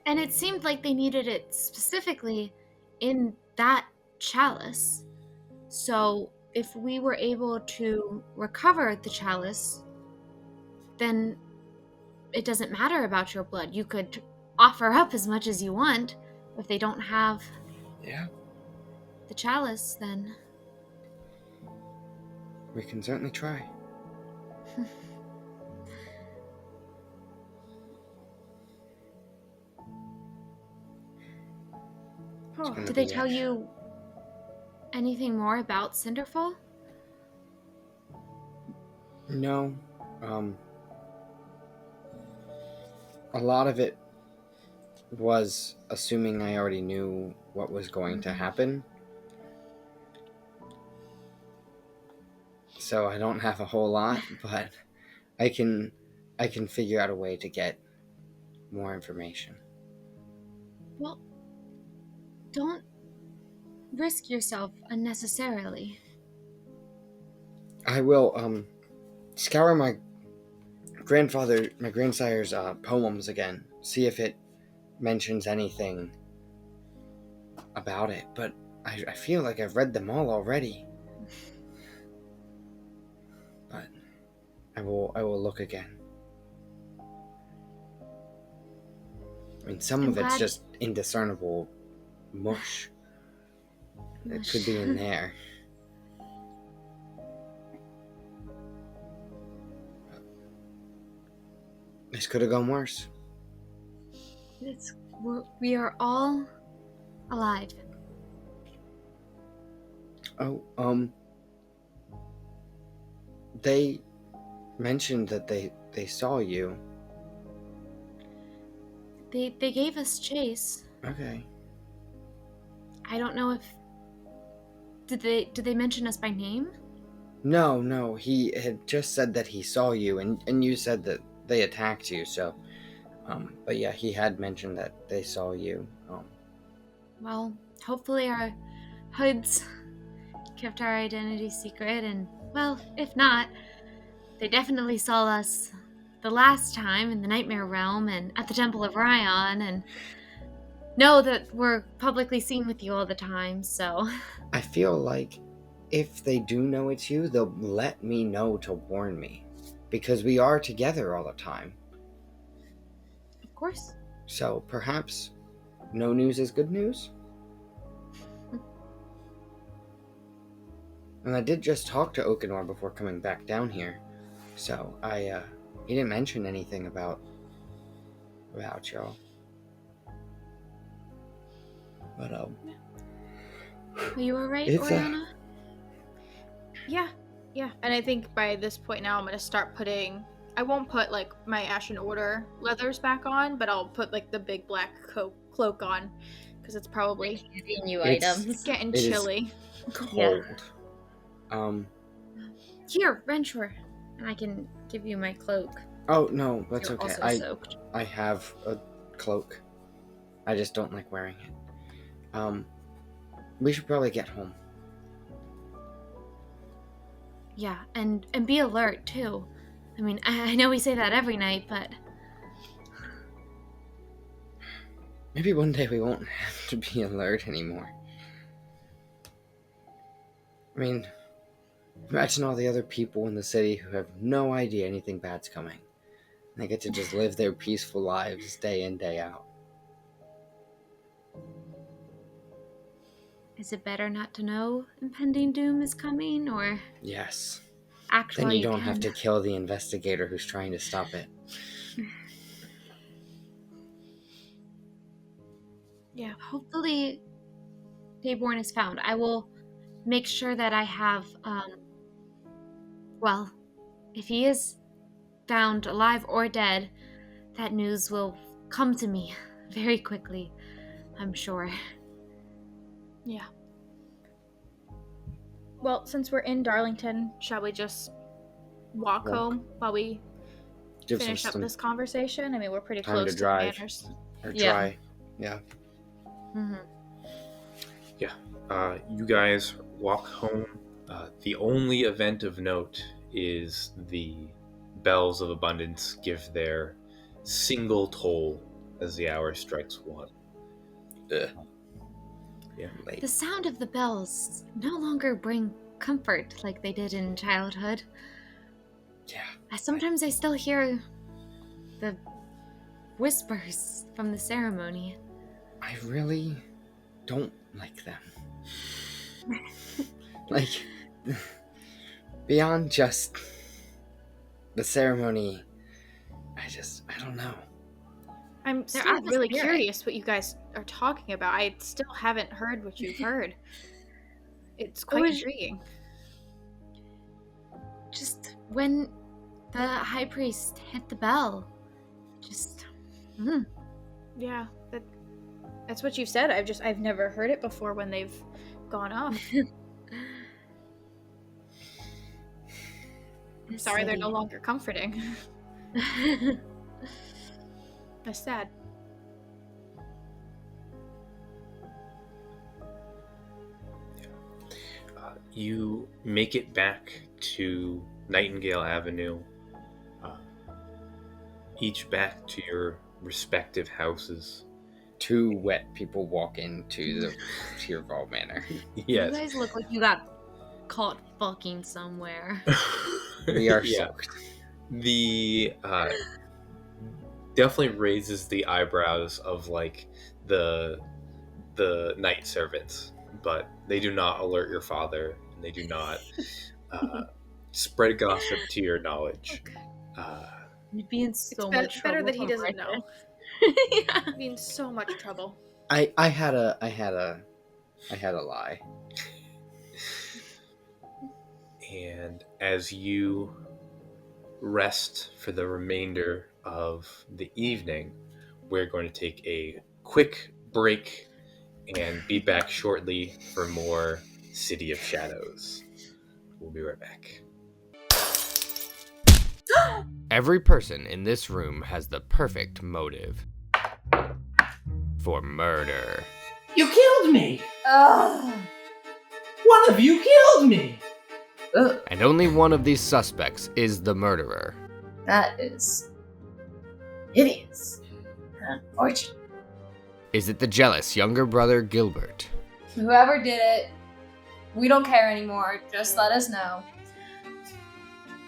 And it seemed like they needed it specifically in that chalice. So if we were able to recover the chalice, then it doesn't matter about your blood. You could offer up as much as you want. If they don't have the chalice, then... We can certainly try. Did they tell you anything more about Cinderfall? No. A lot of it was assuming I already knew what was going to happen. So I don't have a whole lot, but I can figure out a way to get more information. Well, don't risk yourself unnecessarily. I will scour my grandsire's poems again, see if it mentions anything about it, but I feel like I've read them all already. But I will look again. I mean, some of it's just indiscernible mush. It could be in there. This could have gone worse. We are all alive. Oh, they mentioned that they saw you. They gave us chase. Okay. I don't know if Did they mention us by name? No, he had just said that he saw you, and you said that they attacked you, so, but yeah, he had mentioned that they saw you, Well, hopefully our hoods kept our identity secret, and, well, if not, they definitely saw us the last time in the Nightmare Realm and at the Temple of Ryan, and know that we're publicly seen with you all the time, so... I feel like if they do know it's you, they'll let me know to warn me, because we are together all the time. Of course. So perhaps no news is good news? And I did just talk to Okanor before coming back down here, so he didn't mention anything about y'all. But, Are you alright, It's, Oriana? Yeah. And I think by this point now, I'm gonna start putting. I won't put like my Ashen Order leathers back on, but I'll put like the big black cloak on because it's probably Getting you It's- items. getting It is- chilly. cold. Here, Renshore, and I can give you my cloak. Oh no, that's You're okay. also soaked. I have a cloak. I just don't like wearing it. We should probably get home. Yeah, and be alert too. I mean, I know we say that every night, but Maybe one day we won't have to be alert anymore. I mean, imagine all the other people in the city who have no idea anything bad's coming. They get to just live their peaceful lives day in, day out. is it better not to know impending doom is coming, or Yes. actually Then you don't have to kill the investigator who's trying to stop it. Yeah. Hopefully, Dayborn is found. I will make sure that I have, well, if he is found alive or dead, that news will come to me very quickly, I'm sure. Yeah. Well, since we're in Darlington, shall we just walk home while we Give finish up some this conversation? I mean, we're pretty time close to to the drive. manors. or Yeah. try. Yeah. Mm-hmm. You guys walk home. The only event of note is the bells of abundance give their single toll as the hour strikes 1. Late. The sound of the bells no longer bring comfort like they did in childhood. Yeah. Sometimes I still hear the whispers from the ceremony. I really don't like them. Like, beyond just the ceremony, I don't know. I'm They're still really atmospheric. curious what you guys are talking about. I still haven't heard what you've heard. It's quite was- intriguing. Just when the high priest hit the bell, just Yeah, that's what you've said. I've never heard it before when they've gone off. Sorry, they're no longer comforting. That's sad. You make it back to Nightingale Avenue, each back to your respective houses. 2 wet people walk into the Tierval Manor. You Yes. guys look like you got caught fucking somewhere. We are Yeah. soaked. The definitely raises the eyebrows of like the night servants, but they do not alert your father, and they do not spread gossip to your knowledge. You'd be in so It's much better trouble. that he from doesn't Bridget. know. Yeah. I'd be in so much trouble. I had a lie. And as you rest for the remainder of the evening, we're going to take a quick break and be back shortly for more City of Shadows. We'll be right back. Every person in this room has the perfect motive for murder. You killed me! Ugh. One of you killed me! Ugh. And only one of these suspects is the murderer. That is hideous and unfortunate. Is it the jealous younger brother Gilbert? Whoever did it, we don't care anymore. Just let us know.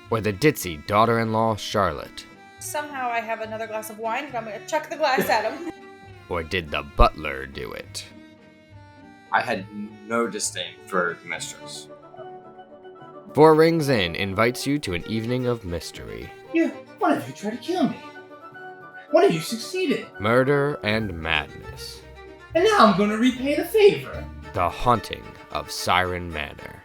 Or the ditzy daughter-in-law Charlotte? Somehow I have another glass of wine and I'm gonna chuck the glass at him. Or did the butler do it? I had no disdain for the mistress. Four Rings Inn invites you to an evening of mystery, One of you tried to kill me. One of you succeeded. murder, and madness. And now I'm going to repay the favor. The haunting of Siren Manor.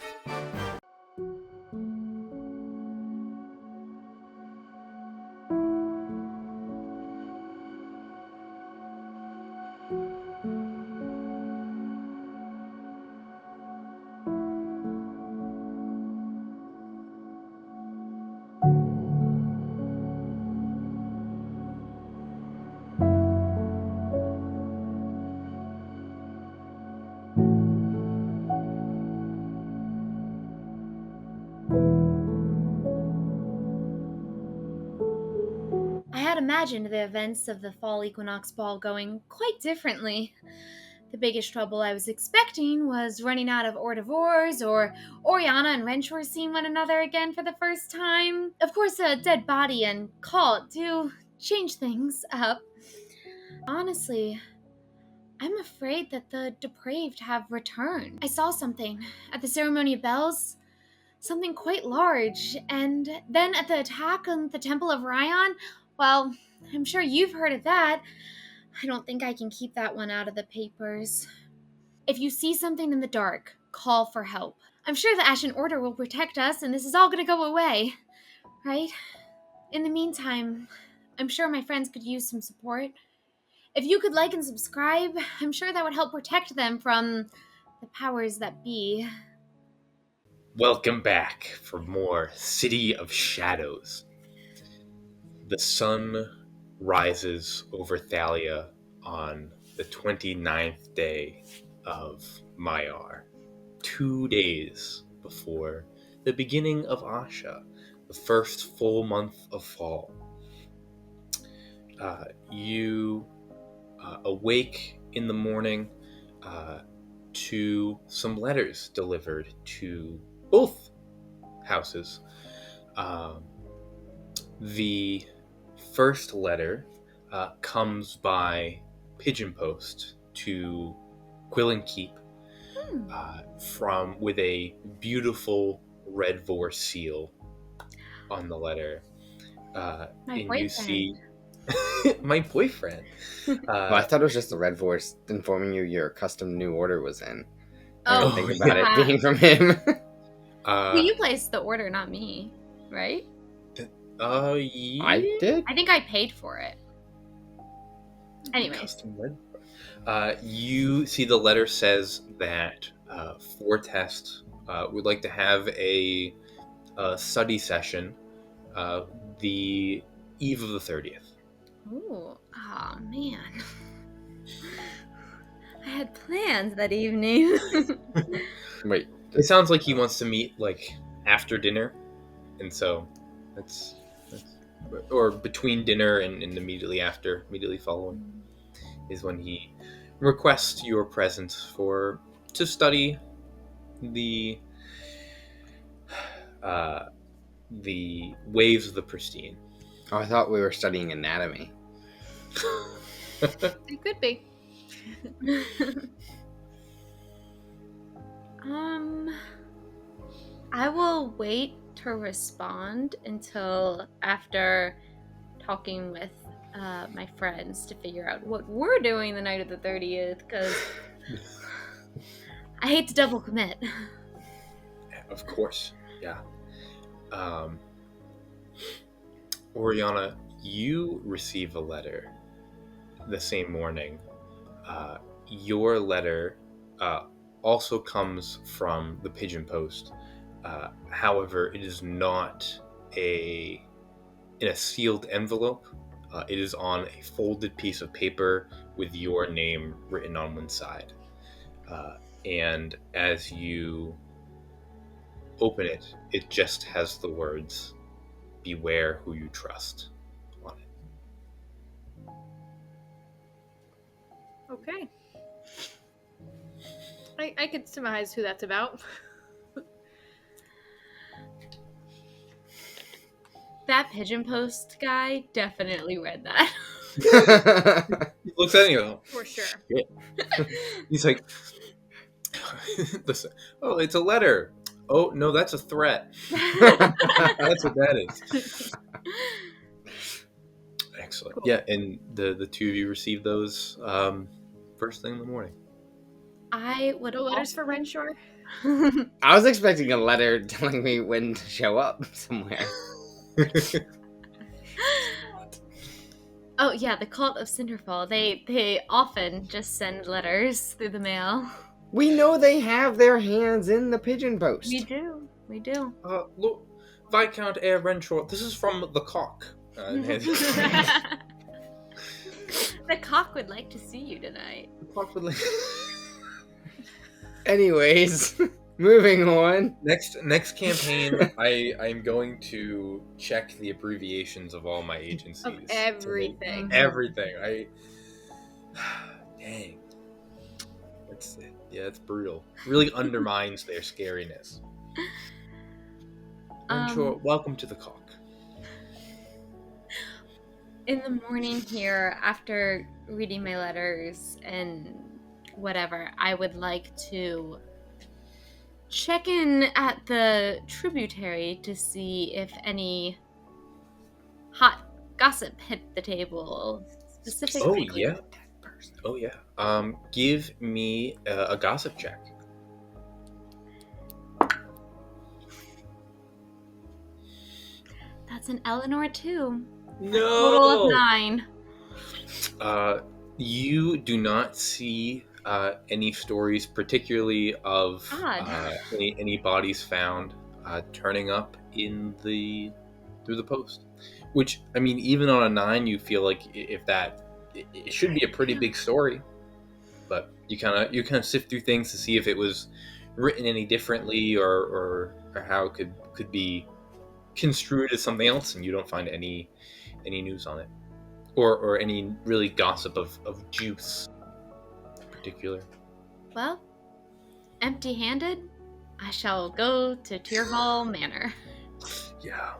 I had imagined the events of the Fall Equinox Ball going quite differently. The biggest trouble I was expecting was running out of hors d'oeuvres, or Oriana and Renshore seeing one another again for the first time. Of course, a dead body and cult do change things up. Honestly, I'm afraid that the depraved have returned. I saw something at the Ceremony of Bells, something quite large, and then at the attack on the Temple of Ryan, well, I'm sure you've heard of that. I don't think I can keep that one out of the papers. If you see something in the dark, call for help. I'm sure the Ashen Order will protect us and this is all gonna go away, right? In the meantime, I'm sure my friends could use some support. If you could like and subscribe, I'm sure that would help protect them from the powers that be. Welcome back for more City of Shadows. The sun rises over Thalia on the 29th day of Maiar, 2 days before the beginning of Asha, the first full month of fall. You awake in the morning to some letters delivered to both houses. The first letter comes by pigeon post to Quillen Keep with a beautiful red vor seal on the letter. My and boyfriend. you see my boyfriend. Well, I thought it was just the Red Voice informing you your custom new order was in. I Oh, didn't think about yeah. it being from him. Well, you placed the order, not me, right? Yeah. I did? I think I paid for it. Anyways. Custom red. You see the letter says that Fortest would like to have a study session the eve of the 30th. Ooh, oh man. I had plans that evening. Wait, It sounds like he wants to meet like after dinner, and so that's or between dinner and immediately following is when he requests your presence to study the waves of the pristine. oh, I thought we were studying anatomy. It could be. I will wait to respond until after talking with my friends to figure out what we're doing the night of the 30th, because I hate to double commit. Of course, yeah. Oriana, you receive a letter the same morning. Your letter also comes from the pigeon post. However, it is not in a sealed envelope. It is on a folded piece of paper with your name written on one side. And as you open it, it just has the words, "Beware who you trust," on it. Okay. I could surmise who that's about. That pigeon post guy definitely read that. He looks at you. For sure. Shit. He's like, listen, oh, it's a letter. Oh, no, that's a threat. That's what that is. Excellent. Cool. Yeah, and the two of you received those first thing in the morning. I would No letters for Renshaw? I was expecting a letter telling me when to show up somewhere. Oh yeah, the cult of Cinderfall. They often just send letters through the mail. We know they have their hands in the pigeon post. We do. We do. Look, Viscount Air Renshaw, this is from the cock. The cock would like to see you tonight. The cock would like... Anyways, moving on. Next campaign, I'm going to check the abbreviations of all my agencies. Of everything. Everything. Dang. It's brutal. Really undermines their scariness. Renshaw, welcome to the cock. In the morning here, after reading my letters and whatever, I would like to check in at the tributary to see if any hot gossip hit the table. Specifically. Oh yeah. Give me a gossip check. That's an Eleanor too. No. Total of 9. You do not see any stories, particularly of any bodies found turning up through the post. Which, I mean, even on a 9, you feel like it should be a pretty big story. But you kind of sift through things to see if it was written any differently or how it could be construed as something else, and you don't find any news on it. Or any really gossip of juice in particular. Well, empty-handed, I shall go to Tyrhall Manor. Yeah.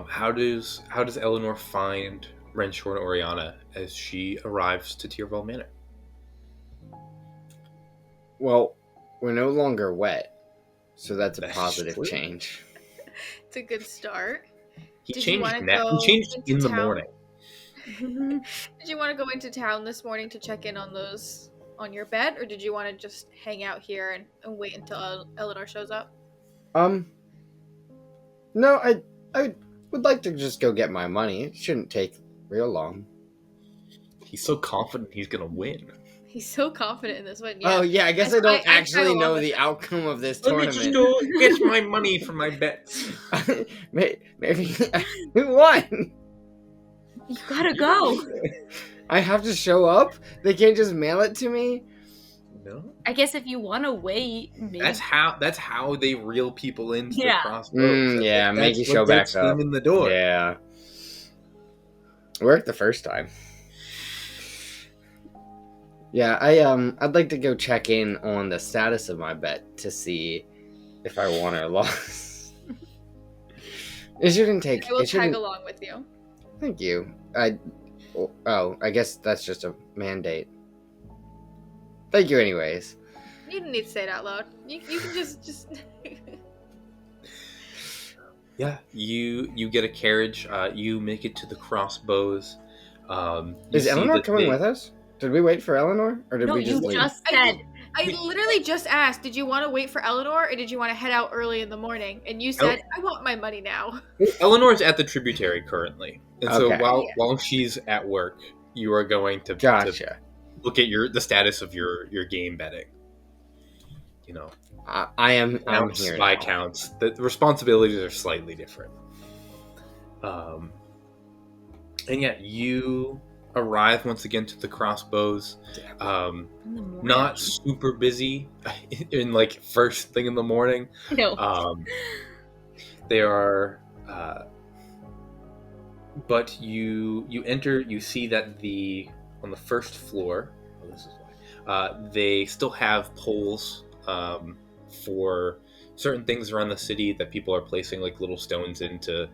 How does Eleanor find Renshaw and Oriana as she arrives to Tyrhall Manor? Well, we're no longer wet, so that's a That's positive true. change. It's a good start. He Did you changed wanna now. go He changed into in the town? morning. Did you want to go into town this morning to check in on those on your bed, or did you want to just hang out here and wait until Eleanor shows up? No, I would like to just go get my money. It shouldn't take real long. He's so confident he's gonna win. He's so confident in this one. Oh yeah, I guess I I don't tag actually along know with the it. outcome of this Let me just tournament. go get my money from my bets. Maybe who won? You gotta go. I have to show up. They can't just mail it to me. No, I guess if you want to wait, maybe. that's how they reel people into the Yeah. crossroads. Yeah, make you That's show what back gets them up. in the door. Yeah, worked the first time. Yeah, I'd like to go check in on the status of my bet to see if I won or lost. It shouldn't take. I will It tag shouldn't. along with you. Thank you. I guess that's just a mandate. Thank you, anyways. You didn't need to say it out loud. You can just. Yeah, you get a carriage. You make it to the crossbows. You Is see Eleanor that coming they- with us? Did we wait for Eleanor, or did No, we you just leave? just said. I literally just asked, did you want to wait for Eleanor, or did you want to head out early in the morning? And you said, I want my money now. Eleanor's at the tributary currently, and so Okay. while she's at work, you are going to Gotcha. look at the status of your game betting. You know, I'm counts here by now. counts. The responsibilities are slightly different. And yeah, you arrive once again to the crossbows. In the morning. Not super busy in like first thing in the morning. No. They are, but you enter. You see that on the first floor. Oh, this is why. They still have poles for certain things around the city that people are placing like little stones in to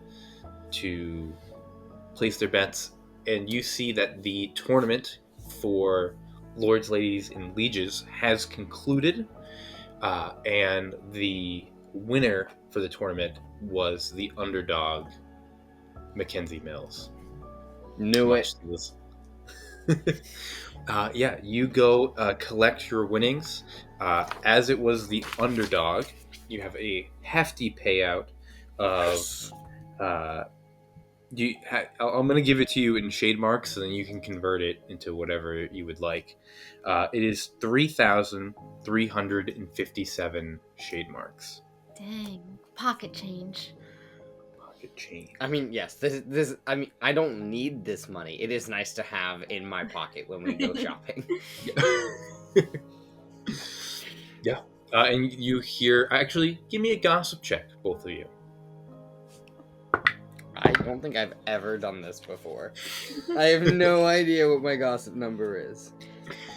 place their bets, and you see that the tournament for lords, ladies, and lieges has concluded, and the winner for the tournament was the underdog, Mackenzie Mills. Knew it. Yeah, you go collect your winnings. As it was the underdog, you have a hefty payout of. I'm going to give it to you in shade marks, and then you can convert it into whatever you would like. It is 3,357 shade marks. Dang. Pocket change. Pocket change. I mean, yes. This. I mean, I don't need this money. It is nice to have in my pocket when we go shopping. Yeah. And you hear. Actually, give me a gossip check, both of you. I don't think I've ever done this before. I have no idea what my gossip number is.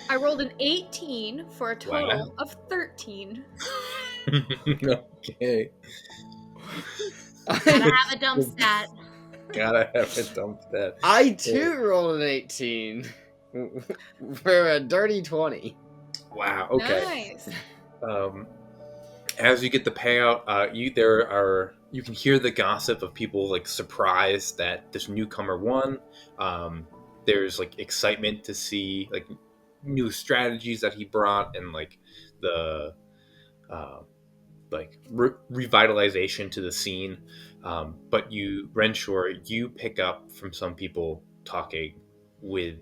I rolled an 18 for a total Wow. of 13. Okay. Gotta have a dump stat. Gotta have a dump stat. I too rolled an 18 for a dirty 20. Wow. Okay. Nice. As you get the payout, you can hear the gossip of people like surprised that this newcomer won. There's like excitement to see like new strategies that he brought, and like the revitalization to the scene. But Renshaw, you pick up from some people talking with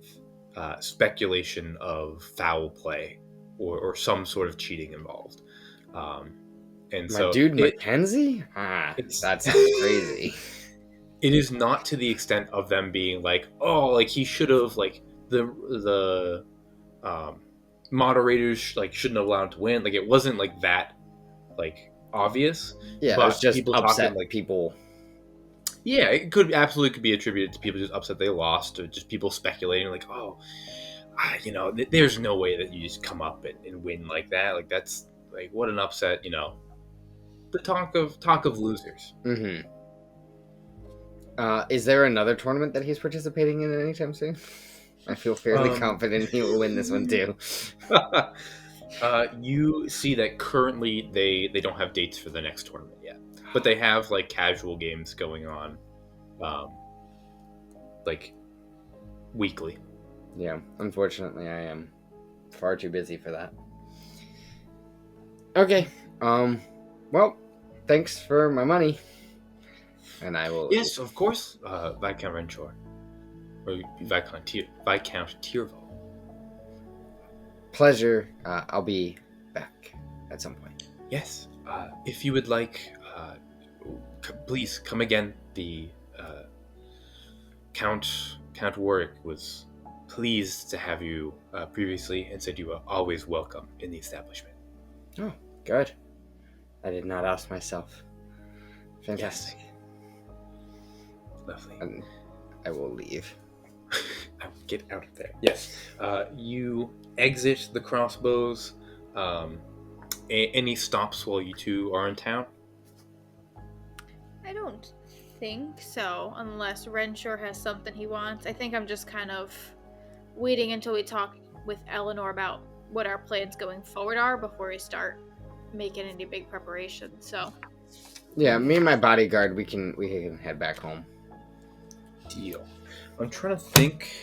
speculation of foul play or some sort of cheating involved. And My so dude Mackenzie? That sounds crazy. It is not to the extent of them being like, oh, like he should have, like the moderators like shouldn't have allowed him to win. Like it wasn't like that, like obvious. Yeah, but it was just people upset talking, like people. Yeah, it absolutely could be attributed to people just upset they lost, or just people speculating like, oh, there's no way that you just come up and win like that. Like that's like what an upset, the talk of losers. Mm-hmm. Is there another tournament that he's participating in anytime soon? I feel fairly confident he will win this one too. You see that currently they don't have dates for the next tournament yet, but they have like casual games going on, like weekly. Yeah, unfortunately, I am far too busy for that. Okay, well, thanks for my money. And I will... Yes, of course, Viscount Renshaw. Or Viscount Tierval. Pleasure. I'll be back at some point. Yes. If you would like, please come again. The Count Warwick was pleased to have you previously and said you were always welcome in the establishment. Oh, good. I did not ask myself. Fantastic. Yes. Lovely. And I will leave. I will get out of there. Yes. You exit the crossbows. Any stops while you two are in town? I don't think so, unless Renshaw has something he wants. I think I'm just kind of waiting until we talk with Eleanor about what our plans going forward are before we start making any big preparations. So yeah, me and my bodyguard, we can head back home. Deal. I'm trying to think.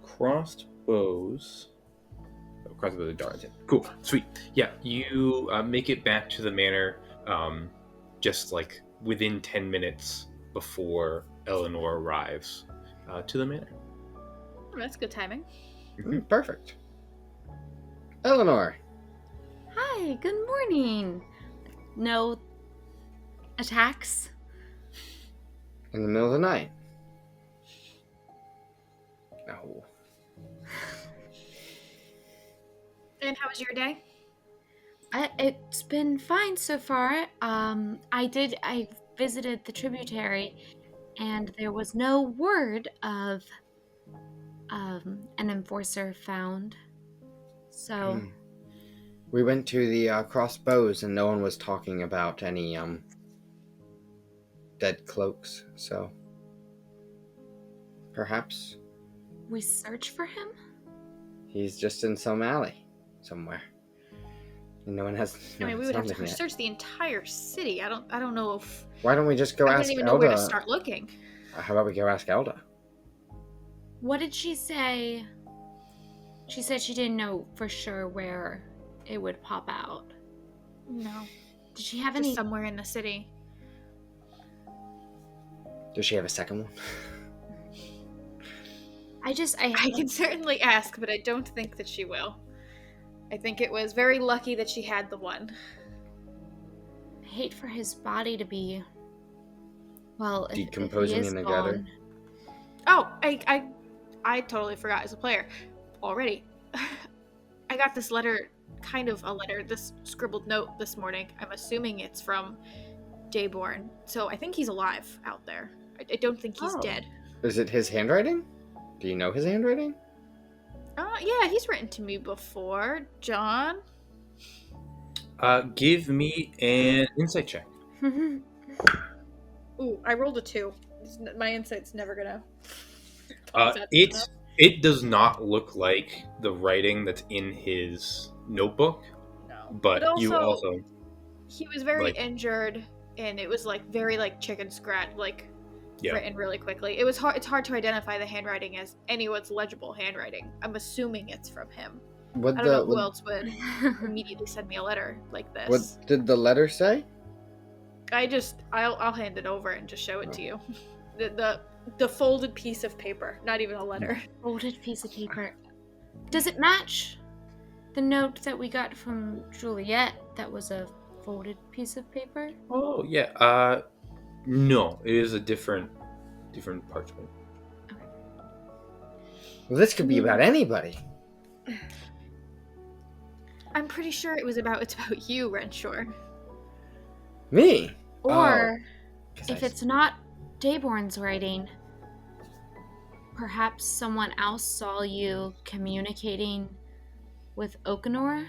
Crossbows of Darlington. Cool. Sweet. Yeah, you make it back to the manor just like within 10 minutes before Eleanor arrives to the manor. That's good timing. Perfect. Eleanor. Hi, good morning. No attacks? In the middle of the night. No. And how was your day? It's been fine so far. I visited the tributary, and there was no word of an enforcer found. So We went to the crossbows, and no one was talking about any dead cloaks. So perhaps we search for him? he's just in some alley somewhere. And no one has. I mean, we would have to yet. search the entire city. I don't know if. Why don't we just go I ask don't even know where to Elda? start looking. How about we go ask Elda? What did she say? She said she didn't know for sure where it would pop out. No. Did she have Just any? somewhere in the city. Does she have a second one? I can certainly ask, but I don't think that she will. I think it was very lucky that she had the one. hate for his body to be, well, Decomposing if he is in the gutter. gone. Oh, I totally forgot as a player already. I got this letter, kind of a letter, this scribbled note this morning. I'm assuming it's from Dayborn. So I think he's alive out there. I don't think he's dead. Is it his handwriting? Do you know his handwriting? Yeah, he's written to me before. John? Give me an insight check. Ooh, I rolled a 2. My insight's never gonna... It does not look like the writing that's in his notebook. No. But you also... He was very injured, and it was very chicken scratch, written really quickly. It's hard to identify the handwriting as anyone's legible handwriting. I'm assuming it's from him. I don't know who else would immediately send me a letter like this. What did the letter say? I'll hand it over and just show it to you. The folded piece of paper, not even a letter. Folded piece of paper. Does it match the note that we got from Juliet that was a folded piece of paper? Oh, yeah. No, it is a different parchment. Okay. Well, this could be about anybody. I'm pretty sure it's about you, Renshaw. Me? Or, if it's not Dayborn's writing, perhaps someone else saw you communicating with Okanor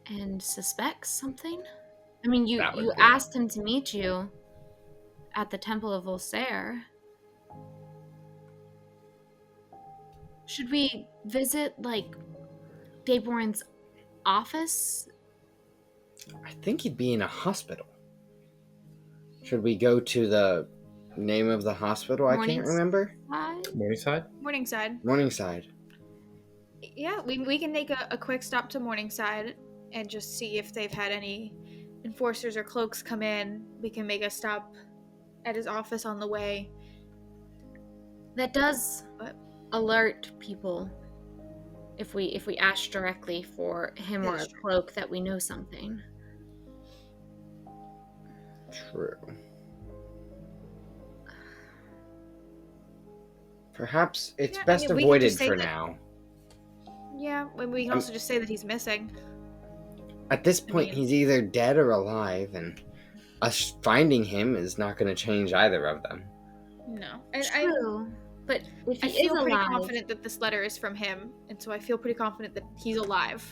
and suspects something? I mean, you asked him to meet you at the Temple of Volsair. Should we visit, Dayborn's office? I think he'd be in a hospital. Should we go to the name of the hospital? I can't remember. Morningside? Morningside. Yeah, we can make a quick stop to Morningside and just see if they've had any enforcers or cloaks come in. We can make a stop at his office on the way. That does alert people if we ask directly for him or a cloak that we know something. True. Perhaps it's best avoided for now. Yeah, we can also just say that he's missing. At this point, he's either dead or alive, and us finding him is not going to change either of them. No. And True. But if I he feel is pretty alive, confident that this letter is from him, and so I feel pretty confident that he's alive.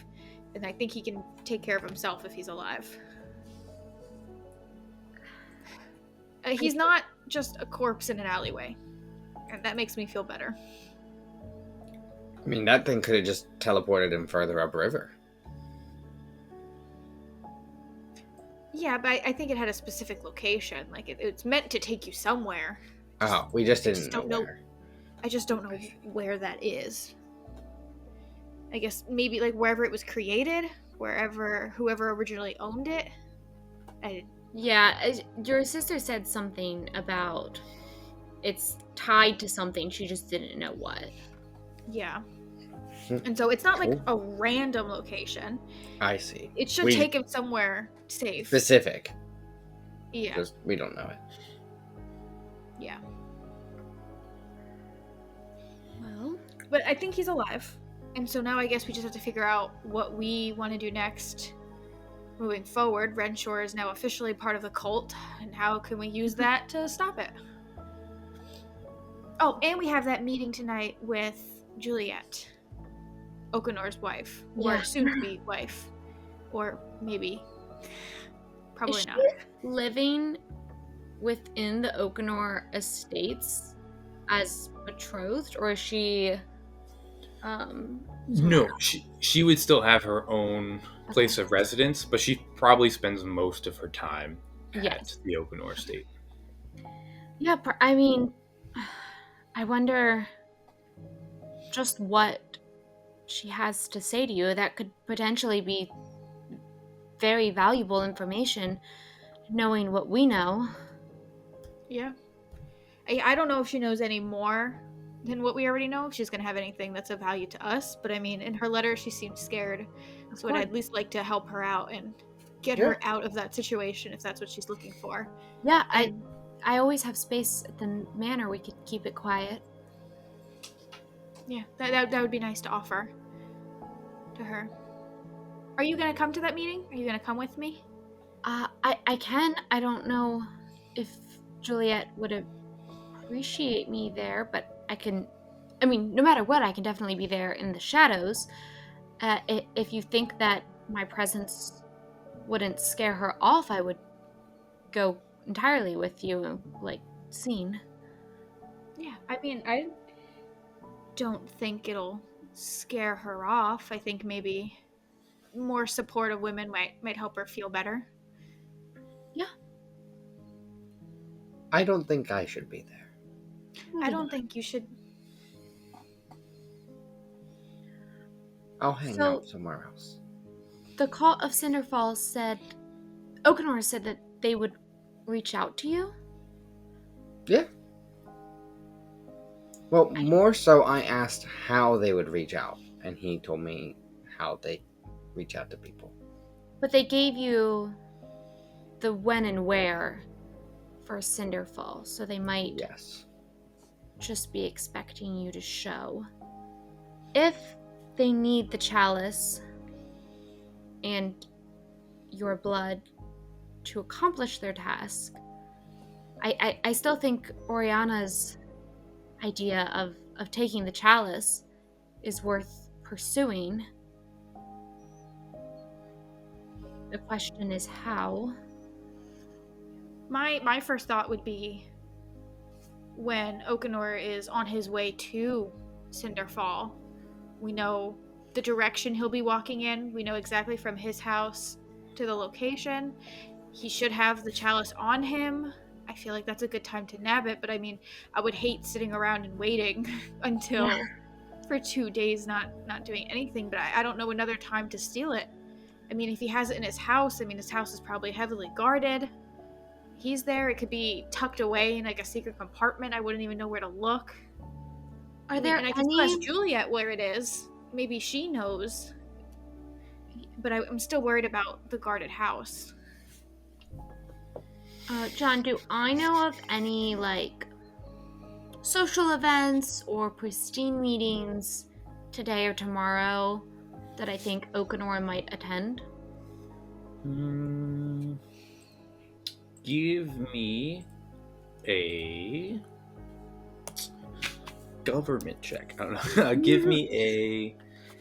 And I think he can take care of himself if he's alive. He's not just a corpse in an alleyway. And that makes me feel better. I mean, that thing could have just teleported him further upriver. Yeah, but I think it had a specific location. It's meant to take you somewhere. Oh, we just didn't know where. I just don't know where that is. I guess maybe wherever it was created, whoever originally owned it. Yeah, your sister said something about it's tied to something. She just didn't know what. Yeah. Hmm. And so it's not like Cool. a random location. I see. It should We- take him somewhere safe. Specific. Yeah. Because we don't know it. Yeah. Well, But I think he's alive. And so now I guess we just have to figure out what we want to do next. Moving forward, Renshaw is now officially part of the cult, and how can we use that to stop it? Oh, and we have that meeting tonight with Juliet, Okanor's wife, or Yeah. soon-to-be wife, or maybe, probably is not. she living within the Okanor estates as betrothed, or is she? No, she would still have her own place of residence, but she probably spends most of her time at Yes. the Okanor State. Yeah, I mean, I wonder just what she has to say to you. That could potentially be very valuable information, knowing what we know. Yeah. I don't know if she knows any more than what we already know, if she's going to have anything that's of value to us. But I mean, in her letter, she seemed scared. So I'd at least like to help her out and get her out of that situation if that's what she's looking for. Yeah, I always have space at the manor. We could keep it quiet. Yeah, that would be nice to offer to her. Are you going to come to that meeting? Are you going to come with me? I can. I don't know if Juliet would appreciate me there, but I can. I mean, no matter what, I can definitely be there in the shadows. If you think that my presence wouldn't scare her off, I would go entirely with you, like, seen. Yeah, I mean, I don't think it'll scare her off. I think maybe more support of women might help her feel better. Yeah. I don't think I should be there. I don't think you should. I'll hang out somewhere else. The Call of Cinderfall said, Okanor said that they would reach out to you? Yeah. Well, more so I asked how they would reach out, and he told me how they reach out to people. But they gave you the when and where for Cinderfall, so they might Yes. just be expecting you to show. If they need the chalice and your blood to accomplish their task, I still think Oriana's idea of taking the chalice is worth pursuing. The question is how. My first thought would be when Okanor is on his way to Cinderfall, we know the direction he'll be walking in. We know exactly from his house to the location. He should have the chalice on him. I feel like that's a good time to nab it, but I mean, I would hate sitting around and waiting until for 2 days not doing anything, but I don't know another time to steal it. I mean, if he has it in his house, I mean, his house is probably heavily guarded. He's there. It could be tucked away in like a secret compartment. I wouldn't even know where to look. Are there and I can still ask Juliet where it is. Maybe she knows. But I'm still worried about the guarded house. John, do I know of any, like, social events or pristine meetings today or tomorrow that I think Okanor might attend? Give me a government check. I don't know. Give me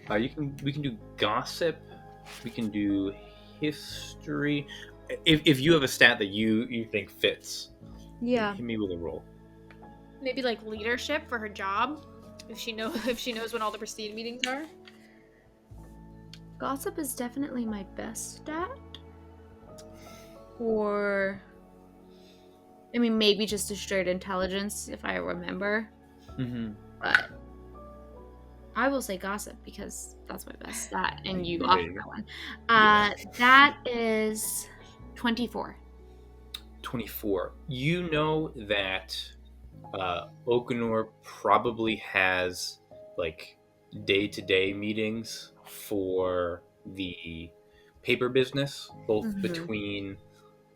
a. We can do gossip. We can do history. If you have a stat that you think fits, hit me with a roll. Maybe like leadership for her job, if she knows when all the pristine meetings are. Gossip is definitely my best stat. Or, I mean, maybe just a straight intelligence if I remember. Mm-hmm. But I will say gossip because that's my best stat, and you There offered you go. that one. Yeah. That is 24. 24. You know that Okanor probably has like day-to-day meetings for the paper business, both Mhm. between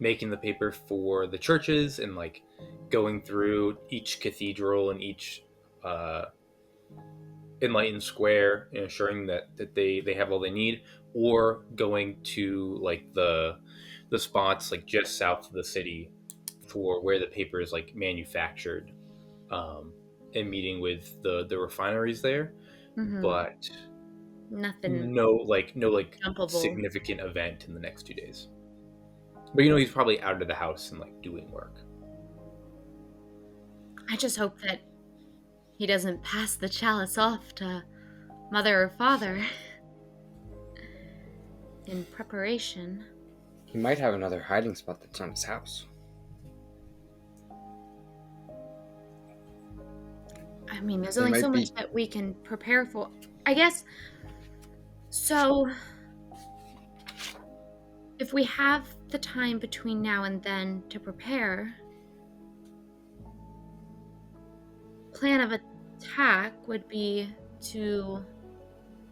making the paper for the churches and like going through each cathedral and each enlightened square and ensuring that they have all they need, or going to like the spots like just south of the city for where the paper is like manufactured, and meeting with the refineries there. Mhm. But Nothing no like jumpable. significant event in the next 2 days. But he's probably out of the house and like doing work. I just hope that he doesn't pass the chalice off to mother or father in preparation. He might have another hiding spot that's not his house. I mean, there's It only might so be- much that we can prepare for. I guess. So, if we have the time between now and then to prepare, plan of attack would be to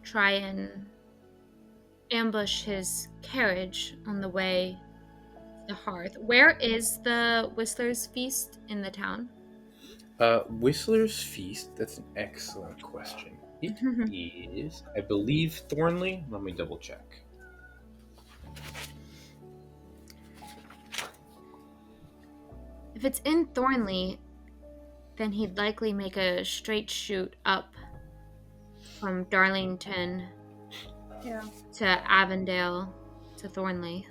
try and ambush his carriage on the way to the hearth. Where is the Whistler's Feast in the town? Whistler's Feast, that's an excellent question. It is, I believe, Thornley. Let me double check. If it's in Thornley, then he'd likely make a straight shoot up from Darlington to Avondale to Thornley.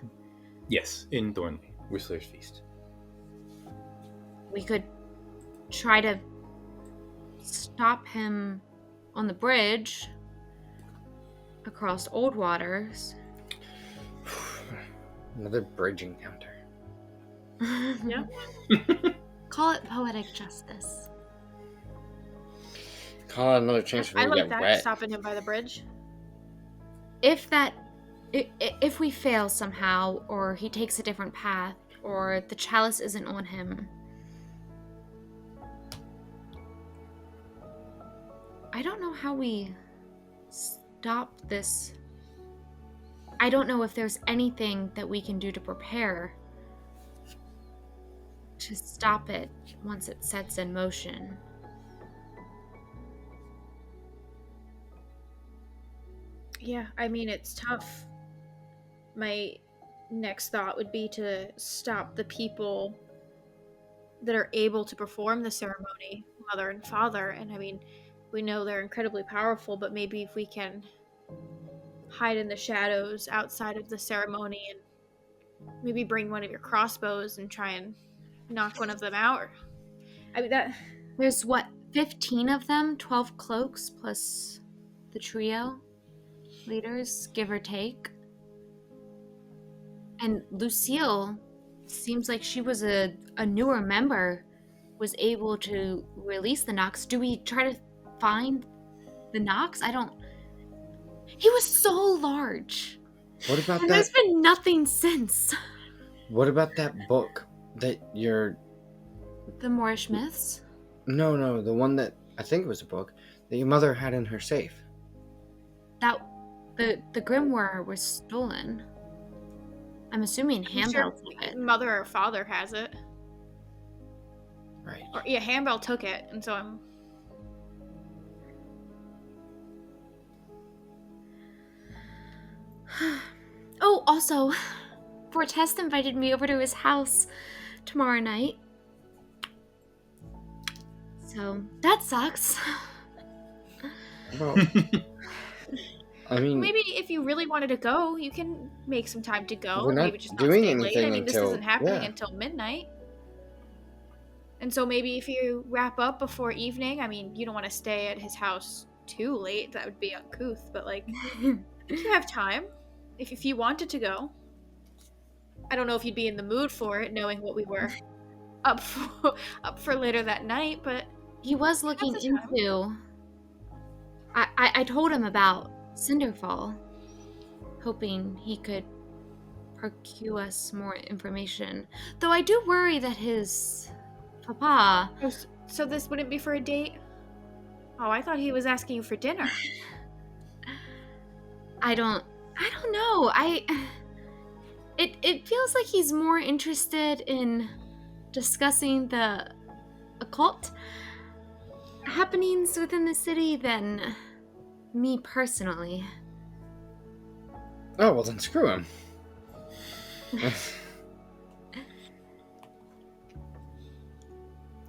Yes, in Thornley, Whistler's Feast. We could try to stop him on the bridge across Old Waters. Another bridge encounter. Yeah. Call it poetic justice. Call it another chance for I me to like get that, wet. stopping him by the bridge. If we fail somehow, or he takes a different path, or the chalice isn't on him, I don't know how we stop this. I don't know if there's anything that we can do to prepare to stop it once it sets in motion. Yeah, I mean, it's tough. My next thought would be to stop the people that are able to perform the ceremony, mother and father. And I mean, we know they're incredibly powerful, but maybe if we can hide in the shadows outside of the ceremony and maybe bring one of your crossbows and try and knock one of them out. I mean, that. There's 15 of them, 12 cloaks plus the trio leaders, give or take. And Lucille seems like she was a newer member, was able to release the Nox. Do we try to find the Nox? He was so large. What about And that? there's been nothing since. What about that book that you're... The Moorish Myths? No, the one that I think it was a book that your mother had in her safe. That the grimoire was stolen. I'm assuming Hambell took it. Mother or father has it. Right. Or, yeah, Hambell took it, and so I'm... Oh, also, Fortest invited me over to his house tomorrow night. So, that sucks. Well, I mean, Maybe if you really wanted to go, you can make some time to go. We're not Maybe just doing not stay late. I anything mean, this until- isn't happening yeah. until midnight. And so maybe if you wrap up before evening, I mean, you don't want to stay at his house too late. That would be uncouth. But, like, you have time if you wanted to go. I don't know if you'd be in the mood for it, knowing what we were up for later that night, but... He was looking the time. into... I told him about Cinderfall, hoping he could procure us more information. Though I do worry that his papa... So this wouldn't be for a date? Oh, I thought he was asking you for dinner. I don't know. It feels like he's more interested in discussing the occult happenings within the city than me personally. Oh, well then screw him. I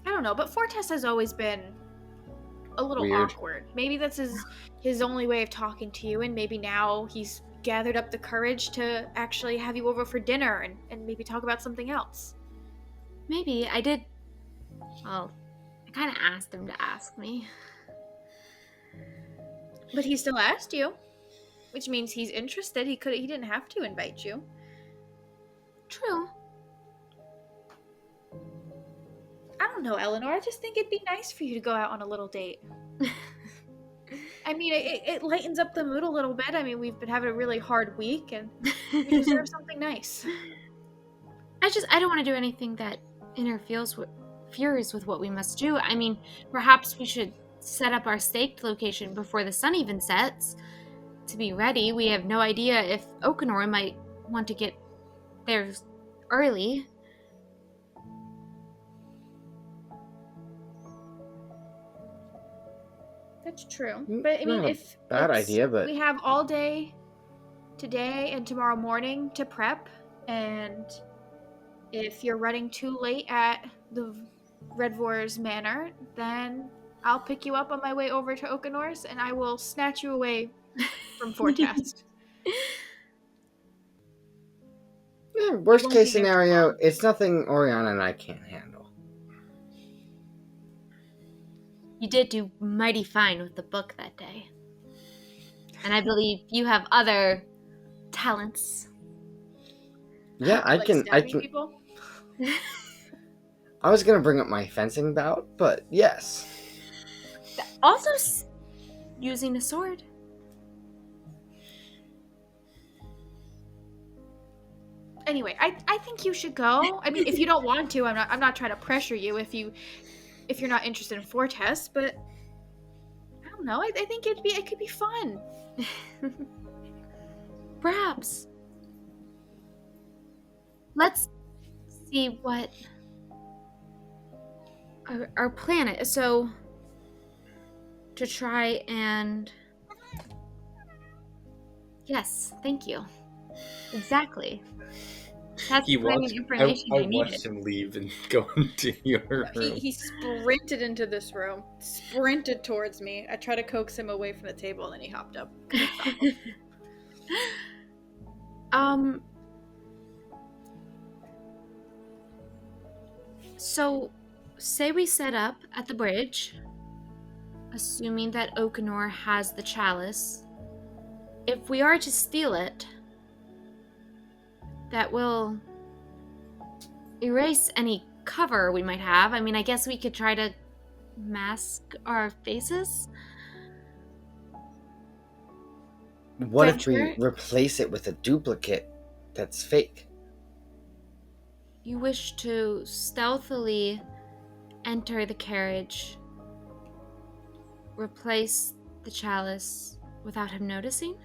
don't know, but Fortes has always been a little Weird. awkward. Maybe that's his only way of talking to you, and maybe now he's gathered up the courage to actually have you over for dinner and maybe talk about something else. Maybe I did. Well, I kind of asked him to ask me. But he still asked you, which means he's interested. He didn't have to invite you. True. I don't know, Eleanor. I just think it'd be nice for you to go out on a little date. I mean, it lightens up the mood a little bit. I mean, we've been having a really hard week, and we deserve something nice. I don't want to do anything that interferes with what we must do. I mean, perhaps we should set up our staked location before the sun even sets to be ready. We have no idea if Okanor might want to get there early. That's true. But I mean, Not a if bad idea, but we have all day today and tomorrow morning to prep, and if you're running too late at the Redvor's Manor, then I'll pick you up on my way over to Okanor's, and I will snatch you away from Fortest. worst won't case be there too scenario, long. it's nothing Oriana and I can't handle. You did do mighty fine with the book that day. And I believe you have other talents. Yeah, I Like can. stabbing people? I was gonna bring up my fencing bout, but yes. Also, using a sword. Anyway, I think you should go. I mean, if you don't want to, I'm not trying to pressure you if you're not interested in Fortest, but I don't know. I think it could be fun. Perhaps. Let's see what our plan is. So, to try and... Yes, thank you. Exactly. That's the kind of information I needed. watched him leave and go into your room. He sprinted into this room, sprinted towards me. I tried to coax him away from the table, and then he hopped up. So, say we set up at the bridge, assuming that Okanor has the chalice. If we are to steal it, that will erase any cover we might have. I mean, I guess we could try to mask our faces. What if we Venture? replace it with a duplicate that's fake? You wish to stealthily enter the carriage, replace the chalice without him noticing?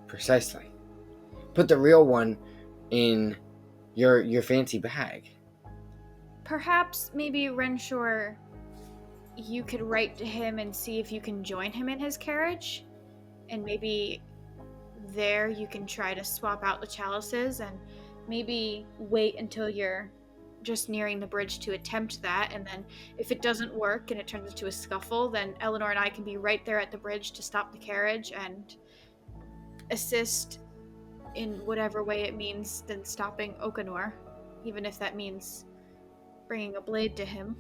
Precisely. Put the real one in your fancy bag. Perhaps maybe Renshaw, you could write to him and see if you can join him in his carriage, and maybe there you can try to swap out the chalices, and maybe wait until you're just nearing the bridge to attempt that, and then if it doesn't work and it turns into a scuffle, then Eleanor and I can be right there at the bridge to stop the carriage and assist in whatever way it means than stopping Okanor, even if that means bringing a blade to him.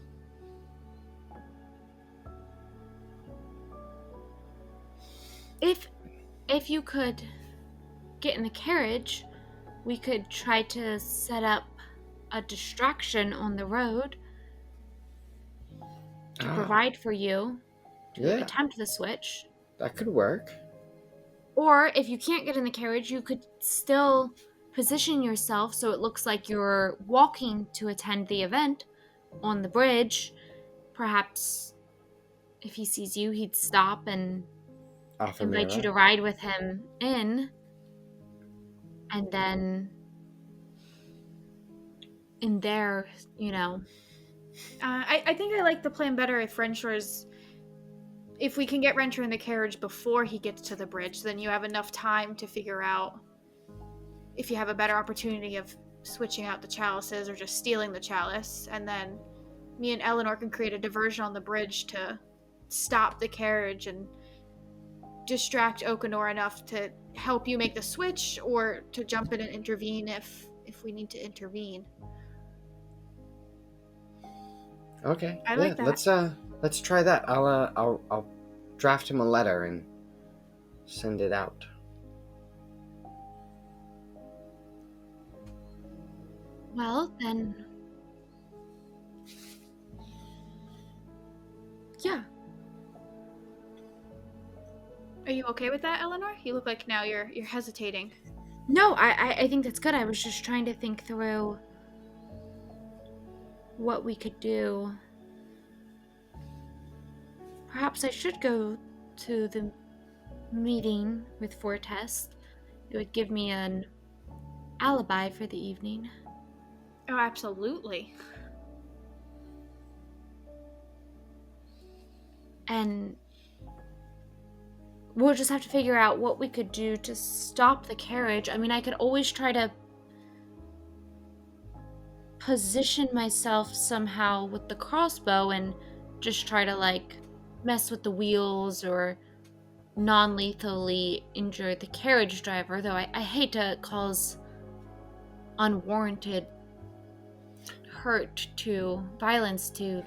If you could get in the carriage, we could try to set up a distraction on the road to provide for you to attempt the switch. That could work. Or if you can't get in the carriage, you could still position yourself so it looks like you're walking to attend the event on the bridge. Perhaps if he sees you, he'd stop and Offer me a invite you to ride. ride with him in. And then in there, I think I like the plan better if Renshore's. If we can get Renshaw in the carriage before he gets to the bridge, then you have enough time to figure out if you have a better opportunity of switching out the chalices or just stealing the chalice. And then me and Eleanor can create a diversion on the bridge to stop the carriage and distract Okanor enough to help you make the switch, or to jump in and intervene if we need to intervene. Okay. I like that. Let's try that. I'll draft him a letter and send it out. well, then, yeah. Are you okay with that, Eleanor? You look like now you're hesitating. No, I think that's good. I was just trying to think through what we could do. Perhaps I should go to the meeting with Fortest. It would give me an alibi for the evening. Oh, absolutely. And we'll just have to figure out what we could do to stop the carriage. I mean, I could always try to position myself somehow with the crossbow and just try to, mess with the wheels or non-lethally injure the carriage driver, though I hate to cause unwarranted violence to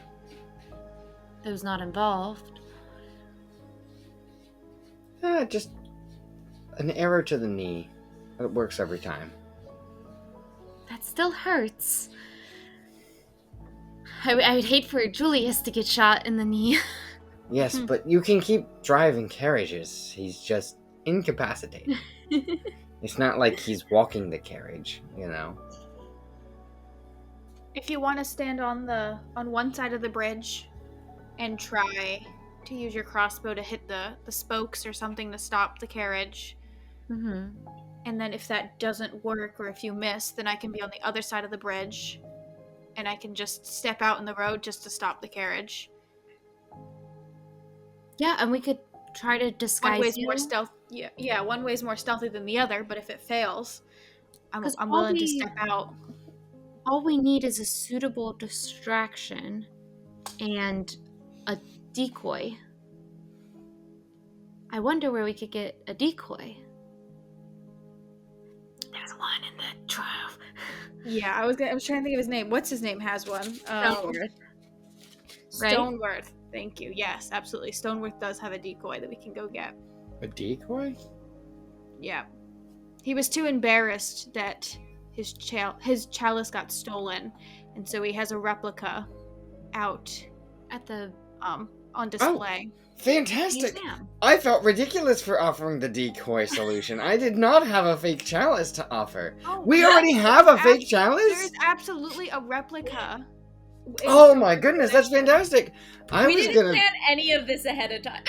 those not involved. Just an arrow to the knee. It works every time. That still hurts. I would hate for Julius to get shot in the knee. Yes, but you can keep driving carriages. He's just incapacitated. It's not like he's walking the carriage, If you want to stand on one side of the bridge and try to use your crossbow to hit the spokes or something to stop the carriage, Mm-hmm. and then if that doesn't work or if you miss, then I can be on the other side of the bridge and I can just step out in the road just to stop the carriage. Yeah, and we could try to disguise One way's you. more stealth. Yeah, one way's more stealthy than the other, but if it fails, I'm 'Cause willing to step out. All we need is a suitable distraction and a decoy. I wonder where we could get a decoy. There's one in the trove. Yeah, I was trying to think of his name. What's his name has one? Stoneworth. Right? Stoneworth. Thank you. Yes, absolutely. Stoneworth does have a decoy that we can go get. A decoy? Yeah. He was too embarrassed that his chalice got stolen, and so he has a replica out At the on display. Fantastic! museum. I felt ridiculous for offering the decoy solution. I did not have a fake chalice to offer. We yes, already have a there's fake chalice? There's absolutely a replica. Oh my goodness, that's fantastic! We didn't plan any of this ahead of time.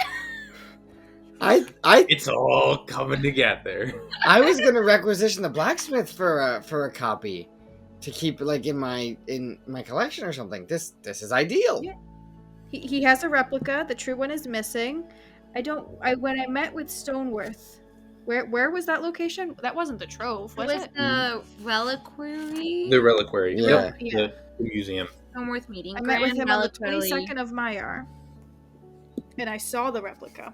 I It's all coming together. I was gonna requisition the blacksmith for a copy to keep in my collection or something. This is ideal. Yeah. He has a replica. The true one is missing. When I met with Stoneworth, where was that location? That wasn't the Trove, was it? the reliquary. The reliquary. Yeah. The museum. Stoneworth meeting. I met with him on the Reliquary. 22nd of Maiar, and I saw the replica.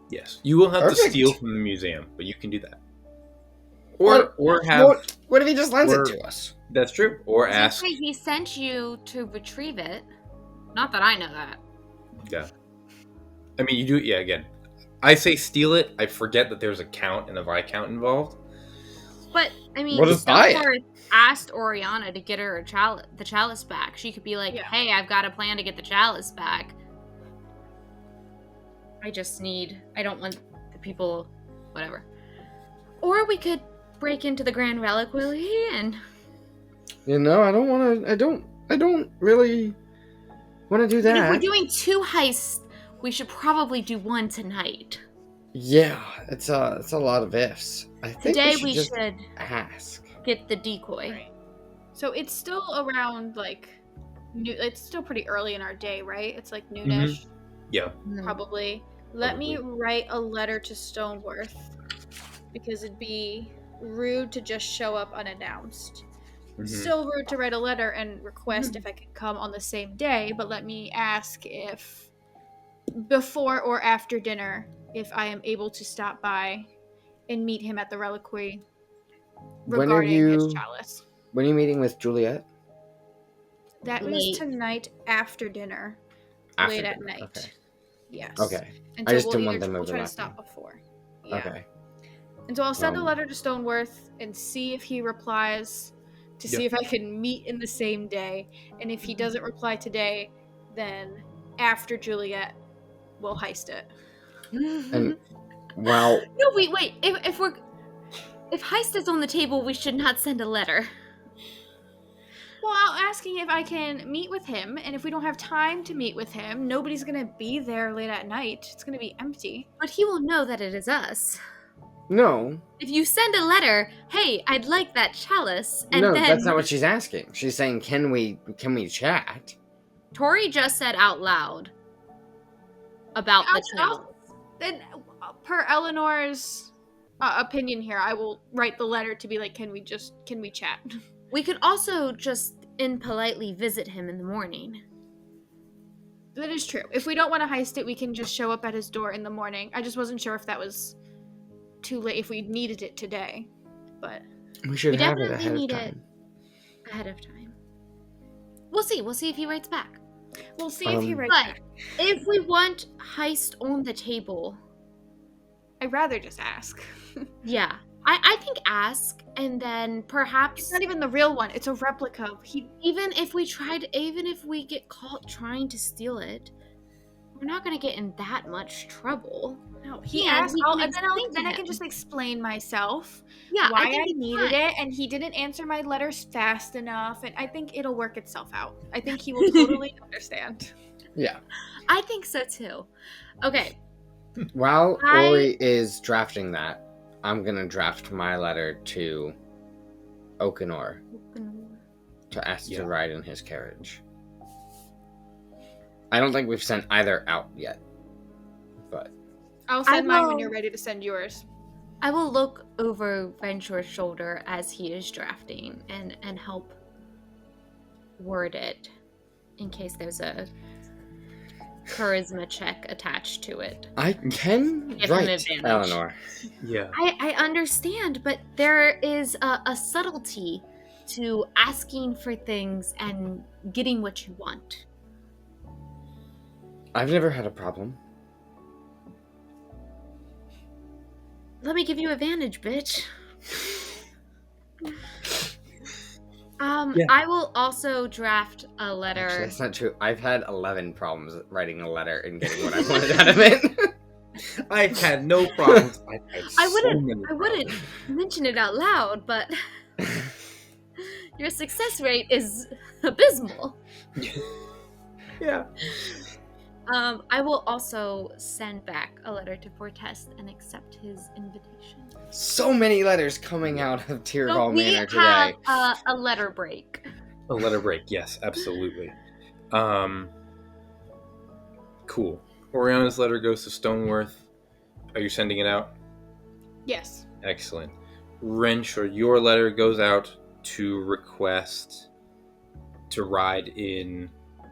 Yes. You will have Perfect. to steal from the museum, but you can do that. Or have What if he just lends or- it to us? that's true. Or ask. Wait, he sent you to retrieve it. Not that I know that. Yeah. I mean, you do. Yeah. Again, I say steal it. I forget that there's a count and a viscount involved. But I mean, Well, just buy it. Stoneworth asked Oriana to get her the chalice back. She could be like, Yeah. "Hey, I've got a plan to get the chalice back. I don't want the people, whatever." Or we could break into the Grand Reliquary and I don't want to. I don't really want to do But if we're that. doing two heists, we should probably do one tonight. Yeah, it's a lot of ifs. I think Today we should we should ask. get the decoy. Right. So it's still around like it's still pretty early in our day, right? It's like noonish, Yeah. probably. Let me write a letter to Stoneworth because it'd be rude to just show up unannounced. Still rude to write a letter and request if I could come on the same day, but let me ask if before or after dinner if I am able to stop by and meet him at the reliquary regarding his chalice. When are you meeting with Juliet? That Late. was tonight after dinner. After late at dinner, night. okay. Yes. Okay. And I so just didn't want them we'll try to overlapping. stop before. Yeah. Okay. And so I'll send a letter to Stoneworth and see if he replies to see if I can meet in the same day. And if he doesn't reply today, then after Juliet, we'll heist it. And well, No, wait. If heist is on the table, we should not send a letter. Well, I'm asking if I can meet with him, and if we don't have time to meet with him, nobody's gonna be there late at night. It's gonna be empty. But he will know that it is us. no. If you send a letter, hey, I'd like that chalice, and No, then that's not what she's asking. She's saying, can we chat? Tori just said out loud about the chalice. Then, per Eleanor's opinion here, I will write the letter to be like, can we chat? We could also just impolitely visit him in the morning. That is true. If we don't want to heist it, we can just show up at his door in the morning. I just wasn't sure if that was too late, if we needed it today. But We should We have it definitely ahead of need it. time. Ahead of time. We'll see if he writes back. we'll see if he writes But back. if we want heist on the table, I'd rather just ask. yeah. I think ask, and then perhaps It's not even the real one. It's a replica. even if we get caught trying to steal it, we're not gonna get in that much trouble. No, he Yeah, asked, we can and explain to then I him. can just explain myself Yeah, why I think I it's needed fine. it, and he didn't answer my letters fast enough, and I think it'll work itself out. I think he will totally understand. Yeah. I think so too. Okay. While I- Ori is drafting that, I'm gonna draft my letter to Okanor to ask Yeah. to ride in his carriage. I don't think we've sent either out yet, but I'll send mine when will- you're ready to send yours. I will look over Venture's shoulder as he is drafting and help word it in case there's a charisma check attached to it. I can Give him write, advantage. Eleanor. Yeah. I understand, but there is a subtlety to asking for things and getting what you want. I've never had a problem. Let me give you advantage, bitch. Yeah. I will also draft a letter. Actually, that's not true. I've had 11 problems writing a letter and getting what I wanted out of it. I've had no problems. I've had I so many I wouldn't mention it out loud, but your success rate is abysmal. Yeah. I will also send back a letter to Fortest and accept his invitation. So many letters coming out of So Tyrhall we Manor have today. a letter break. A letter break. Yes, absolutely. Cool. Oriana's letter goes to Stoneworth. Are you sending it out? Yes. Excellent. Wrench, or your letter goes out to request to ride in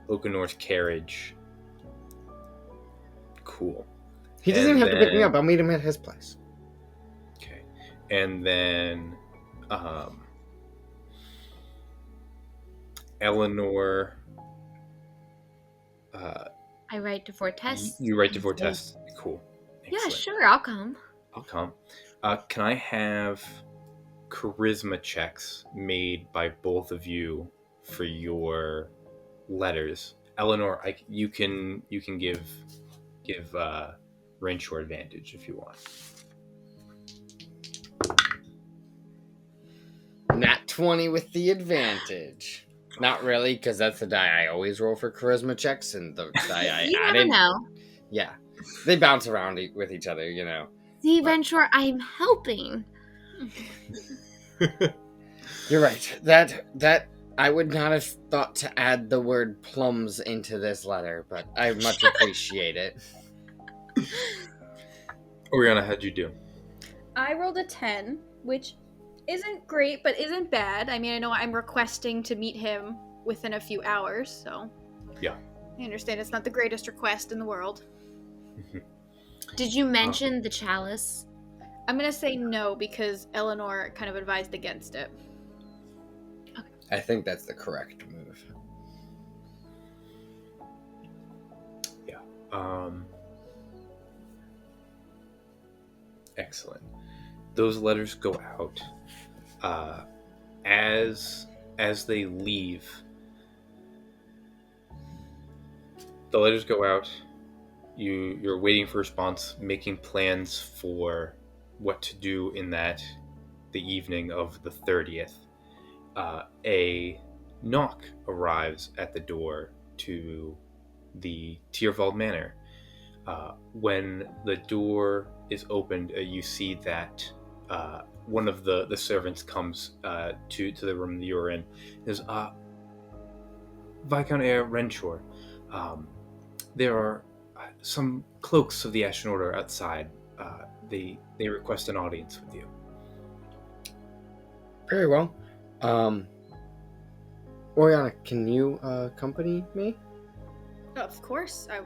Okanor's carriage. Cool. He doesn't even have to pick me then- up. I'll meet him at his place. Okay. And then Eleanor, I write to Fortest. you write to Fortest. Cool. Yeah, Excellent. sure, I'll come. I'll come. Can I have charisma checks made by both of you for your letters? Eleanor, you can give Renshaw advantage if you want. Nat 20 with the advantage. Not really, because that's the die I always roll for charisma checks, and the die I You added. never know. Yeah. They bounce around with each other, you know. See, Renshaw, I'm helping. You're right. That I would not have thought to add the word plums into this letter, but I much appreciate it. Oriana, how'd you do? I rolled a 10, which isn't great, but isn't bad. I mean, I know I'm requesting to meet him within a few hours, so. Yeah. I understand it's not the greatest request in the world. Did you mention the chalice? I'm gonna say no because Eleanor kind of advised against it. I think that's the correct move. Yeah. Excellent. Those letters go out. As they leave, the letters go out. You're waiting for a response, making plans for what to do in the evening of the 30th. A knock arrives at the door to the Tierwald Manor. When the door is opened, you see that one of the servants comes to the room that you're in. There's Viscount Eyre Renshaw. There are some cloaks of the Ashen Order outside. They request an audience with you. Very well. Oriana, can you accompany me? Oh, of course. I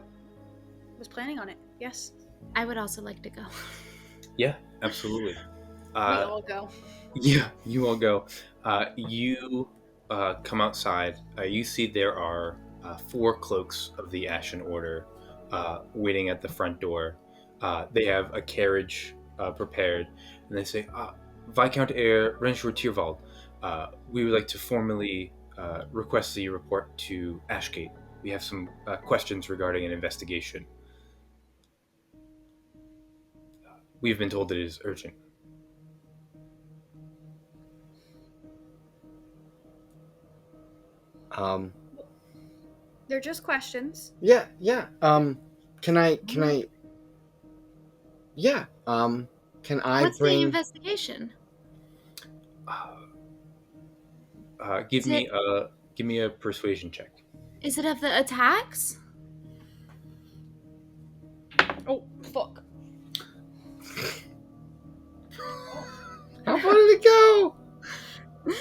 was planning on it. Yes. I would also like to go. Yeah, absolutely. We all go. Yeah, you all go. You come outside. You see there are 4 cloaks of the Ashen Order waiting at the front door. They have a carriage prepared, and they say, Viscount Eyre Renshaw Tierwald, we would like to formally request that you report to Ashgate. We have some questions regarding an investigation. We've been told that it is urgent. They're just questions. Yeah. Can I Yeah. Can I What's the bring investigation? Give me a persuasion check. Is it of the attacks? Oh, fuck. How far did it go?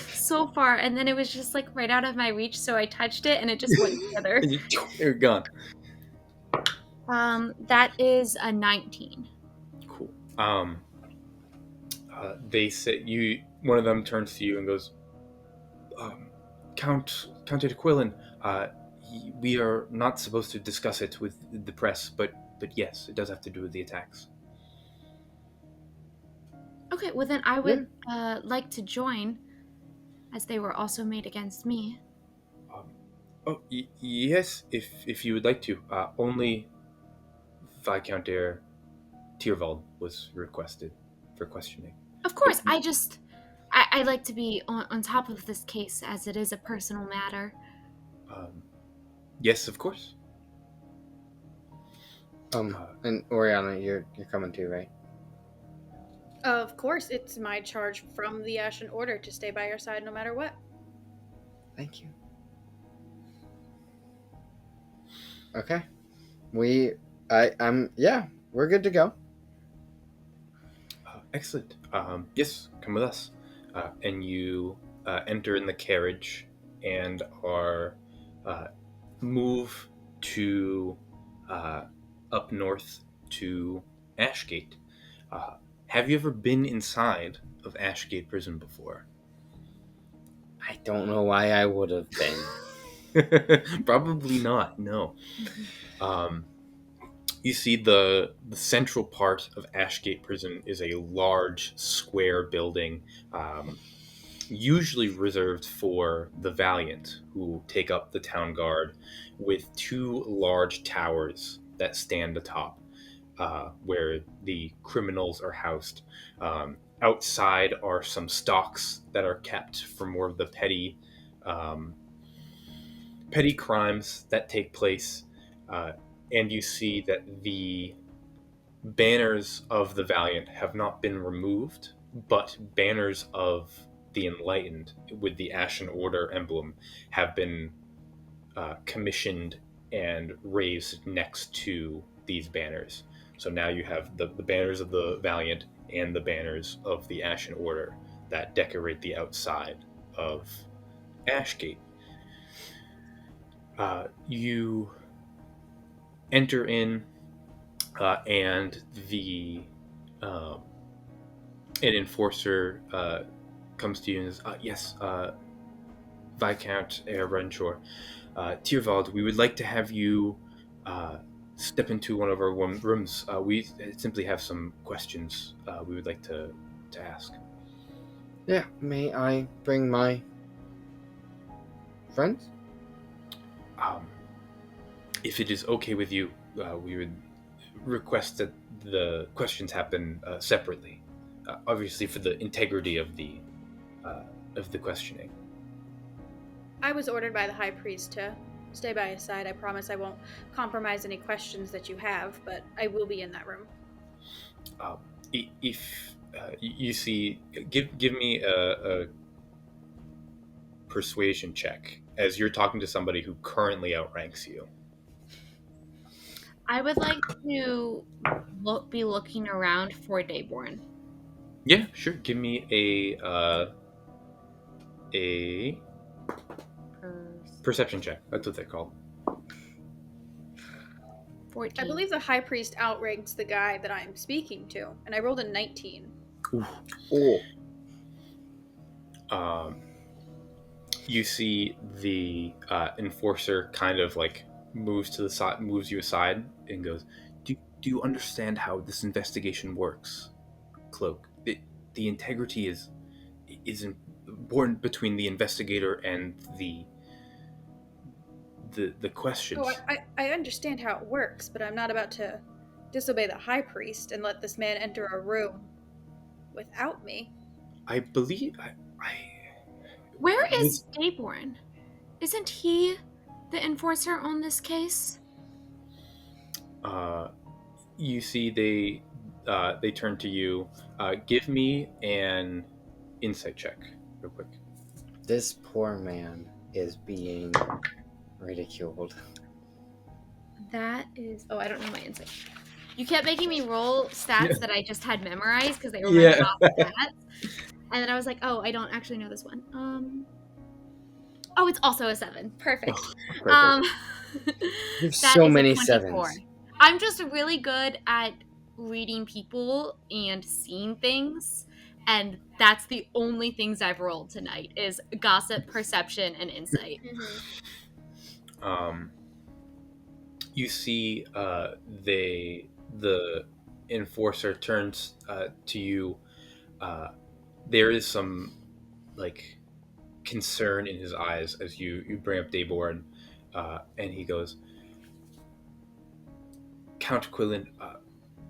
So far, and then it was just like right out of my reach, so I touched it and it just went together. You're gone. That is a 19. Cool. They say one of them turns to you and goes, Count Quillen, we are not supposed to discuss it with the press, but yes, it does have to do with the attacks. Okay, well then I would like to join, as they were also made against me. Yes, if you would like to. Only Viscount Eyre Tierwald was requested for questioning. Of course, I like to be on top of this case, as it is a personal matter. Yes, of course. And Oriana, you're coming too, right? Of course, it's my charge from the Ashen Order to stay by your side no matter what. Thank you. Okay. We're good to go. Excellent. Yes, come with us. And you enter in the carriage and are move to up north to Ashgate. Have you ever been inside of Ashgate prison before? I don't know why I would have been. Probably not, no. You see the central part of Ashgate prison is a large square building, usually reserved for the valiant who take up the town guard, with 2 large towers that stand atop, where the criminals are housed. Outside are some stocks that are kept for more of the petty crimes that take place. and you see that the banners of the Valiant have not been removed, but banners of the Enlightened with the Ashen Order emblem have been commissioned and raised next to these banners. So now you have the banners of the Valiant and the banners of the Ashen Order that decorate the outside of Ashgate. You enter in, and an enforcer comes to you and says, "Yes, Viscount Renshaw, Tyrvald, we would like to have you step into one of our rooms. We simply have some questions we would like to ask." Yeah, may I bring my friends? If it is okay with you, we would request that the questions happen separately, obviously for the integrity of the questioning. I was ordered by the High Priest to stay by his side. I promise I won't compromise any questions that you have, but I will be in that room. If you see, give me a persuasion check as you're talking to somebody who currently outranks you. I would like to be looking around for Dayborn. Yeah, sure. Give me a perception check. That's what they're called. 14. I believe the High Priest outranks the guy that I'm speaking to, and I rolled a 19. Oh. You see the enforcer kind of like moves to the side, moves you aside, and goes, "Do you understand how this investigation works, Cloak? The integrity is important between the investigator and the questions." Oh, I understand how it works, but I'm not about to disobey the High Priest and let this man enter a room without me. I believe Where is Dayborn? Isn't he the enforcer on this case? You see they turn to you. Give me an insight check real quick. This poor man is being ridiculed. That is... Oh, I don't know my insight. You kept making me roll stats that I just had memorized because they were my top stats. And then I was like, oh, I don't actually know this one. Oh, it's also a 7. Perfect. There's That so is a many 24. 7s. I'm just really good at reading people and seeing things, and that's the only things I've rolled tonight is gossip, perception, and insight. You see the enforcer turns to you. There is some like concern in his eyes as you bring up Dayborn, and he goes, "Count Quillen,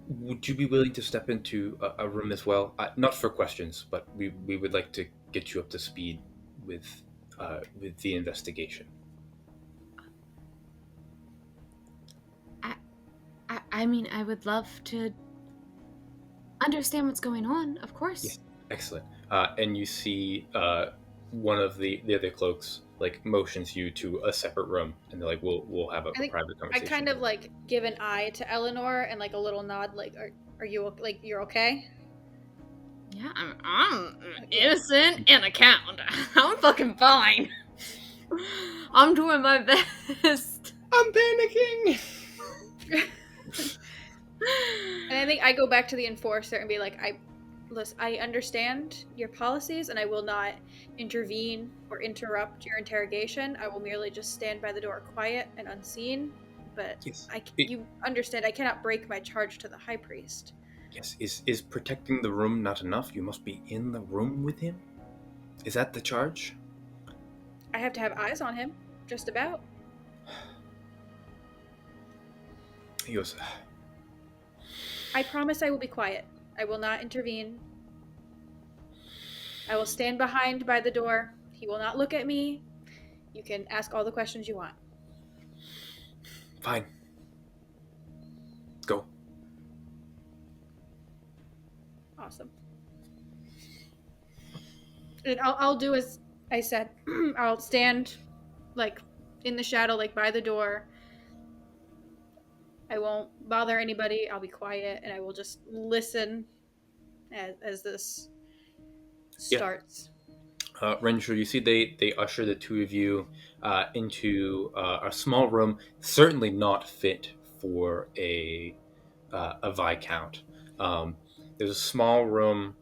would you be willing to step into a room as well? Not for questions, but we would like to get you up to speed with the investigation." I mean, I would love to understand what's going on, of course. Yes, excellent. And you see one of the other cloaks like motions you to a separate room, and they're like, "We'll have a private conversation." I kind of like give an eye to Eleanor and like a little nod, like, "Are you like you're okay?" Yeah, I'm innocent and a count. I'm fucking fine. I'm doing my best. I'm panicking. And I think I go back to the enforcer and be like, I understand your policies, and I will not intervene or interrupt your interrogation. I will merely just stand by the door quiet and unseen. But Yes. You understand, I cannot break my charge to the High Priest. Yes, is protecting the room not enough? You must be in the room with him? Is that the charge? I have to have eyes on him, just about. He goes, I promise I will be quiet. I will not intervene. I will stand behind by the door. He will not look at me. You can ask all the questions you want. "Fine. Awesome. And I'll do as I said. I'll stand, like, in the shadow, like, by the door. I won't bother anybody. I'll be quiet, and I will just listen as this starts. Renshaw, you see they usher the two of you into a small room, certainly not fit for a viscount. There's a small room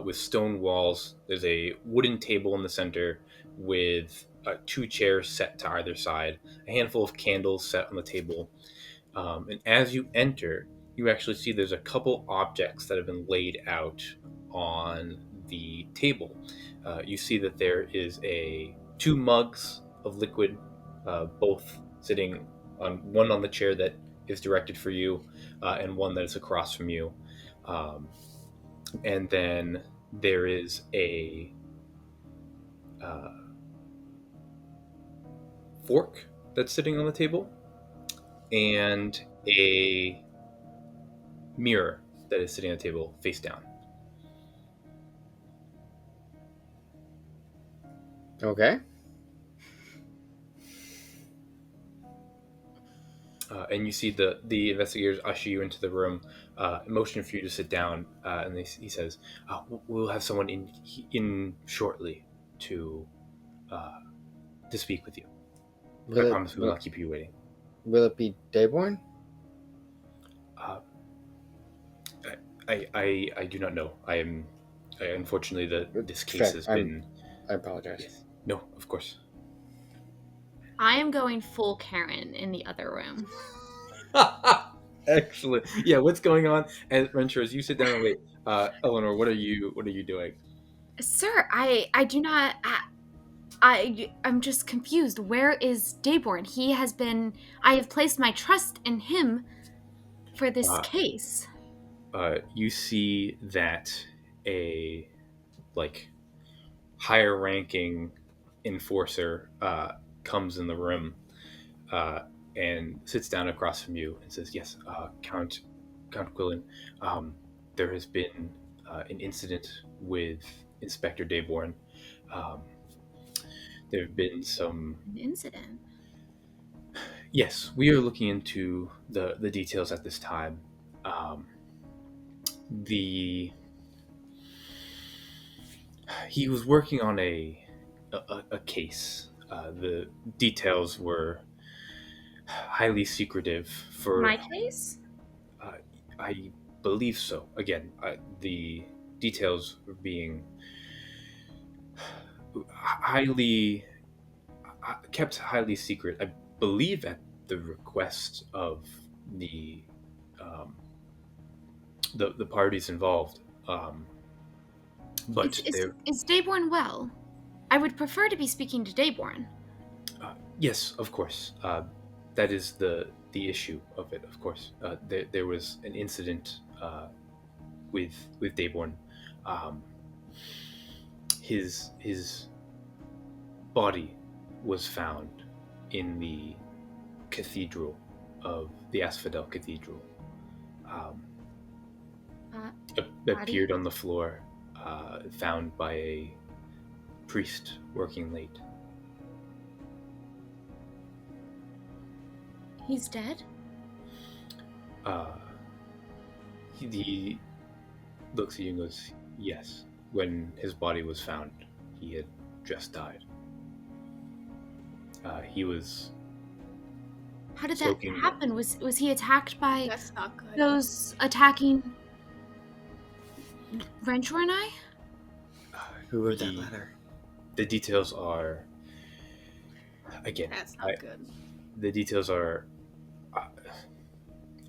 with stone walls. There's a wooden table in the center with two chairs set to either side, a handful of candles set on the table. And as you enter, you actually see there's a couple objects that have been laid out on the table. You see that there is two mugs of liquid, both sitting on one on the chair that is directed for you, and one that is across from you. And then there is a fork that's sitting on the table, and a mirror that is sitting on the table face down. Okay. And you see the investigators usher you into the room, motion for you to sit down, and he says, "We'll have someone in shortly to speak with you. I promise we will not keep you waiting." Will it be Dayborn? I do not know. Unfortunately, this case has been. I apologize. Yes. No, of course. I am going full Karen in the other room. Excellent. Yeah, what's going on? And Renshaw, as you sit down and wait, Eleanor, what are you doing? Sir, I do not. I'm just confused. Where is Dayborn? I have placed my trust in him for this case. You see that a higher ranking enforcer comes in the room and sits down across from you and says, "Yes, Count Quillen, there has been an incident with Inspector Dayborn. There have been some... An incident? Yes, we are looking into the details at this time. He was working on a case. The details were highly secretive for... My case? I believe so. Again, the details were being kept highly secret. I believe at the request of the parties involved. But is Dayborn well? I would prefer to be speaking to Dayborn. Yes, of course. That is the issue of it. Of course, there was an incident with Dayborn. His body was found in the cathedral of the Asphodel Cathedral. Appeared on the floor, found by a priest working late. He's dead? He looks at you and goes, "Yes. When his body was found, he had just died. He was... How did that happen? Was he attacked by That's not good. those attacking Renshaw and I? Who wrote that letter? The details are... Again, That's not good. The details are...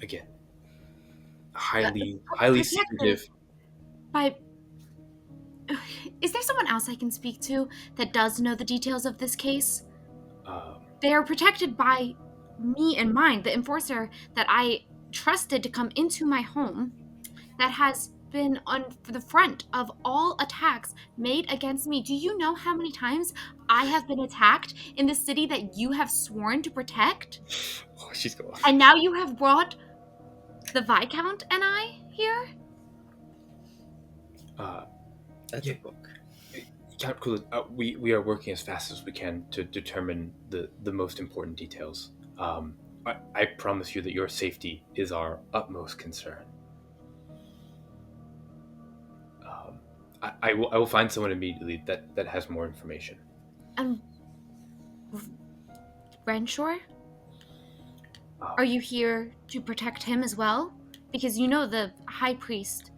again, highly secretive. Is there someone else I can speak to that does know the details of this case? They are protected by me and mine, the enforcer that I trusted to come into my home, that has been on the front of all attacks made against me. Do you know how many times I have been attacked in the city that you have sworn to protect? Oh, she's going. And now you have brought the Viscount and I here? That's Yeah. a book. Count Kula, we are working as fast as we can to determine the most important details. I promise you that your safety is our utmost concern. I will find someone immediately that has more information. And Renshaw? Are you here to protect him as well? Because you know the high priest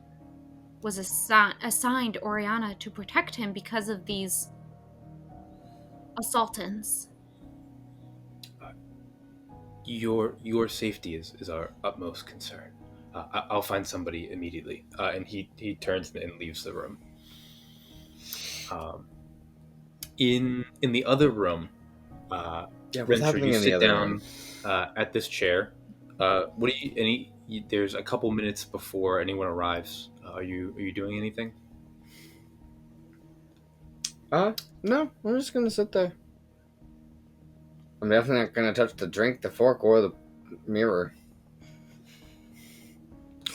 was assigned Oriana to protect him because of these assaultants. Your safety is our utmost concern. I'll find somebody immediately. And he turns and leaves the room. In the other room, What's Renshaw, happening you in the sit other down room? at this chair. What do you? There's a couple minutes before anyone arrives. Are you doing anything? No, I'm just gonna sit there. I'm definitely not gonna touch the drink, the fork, or the mirror.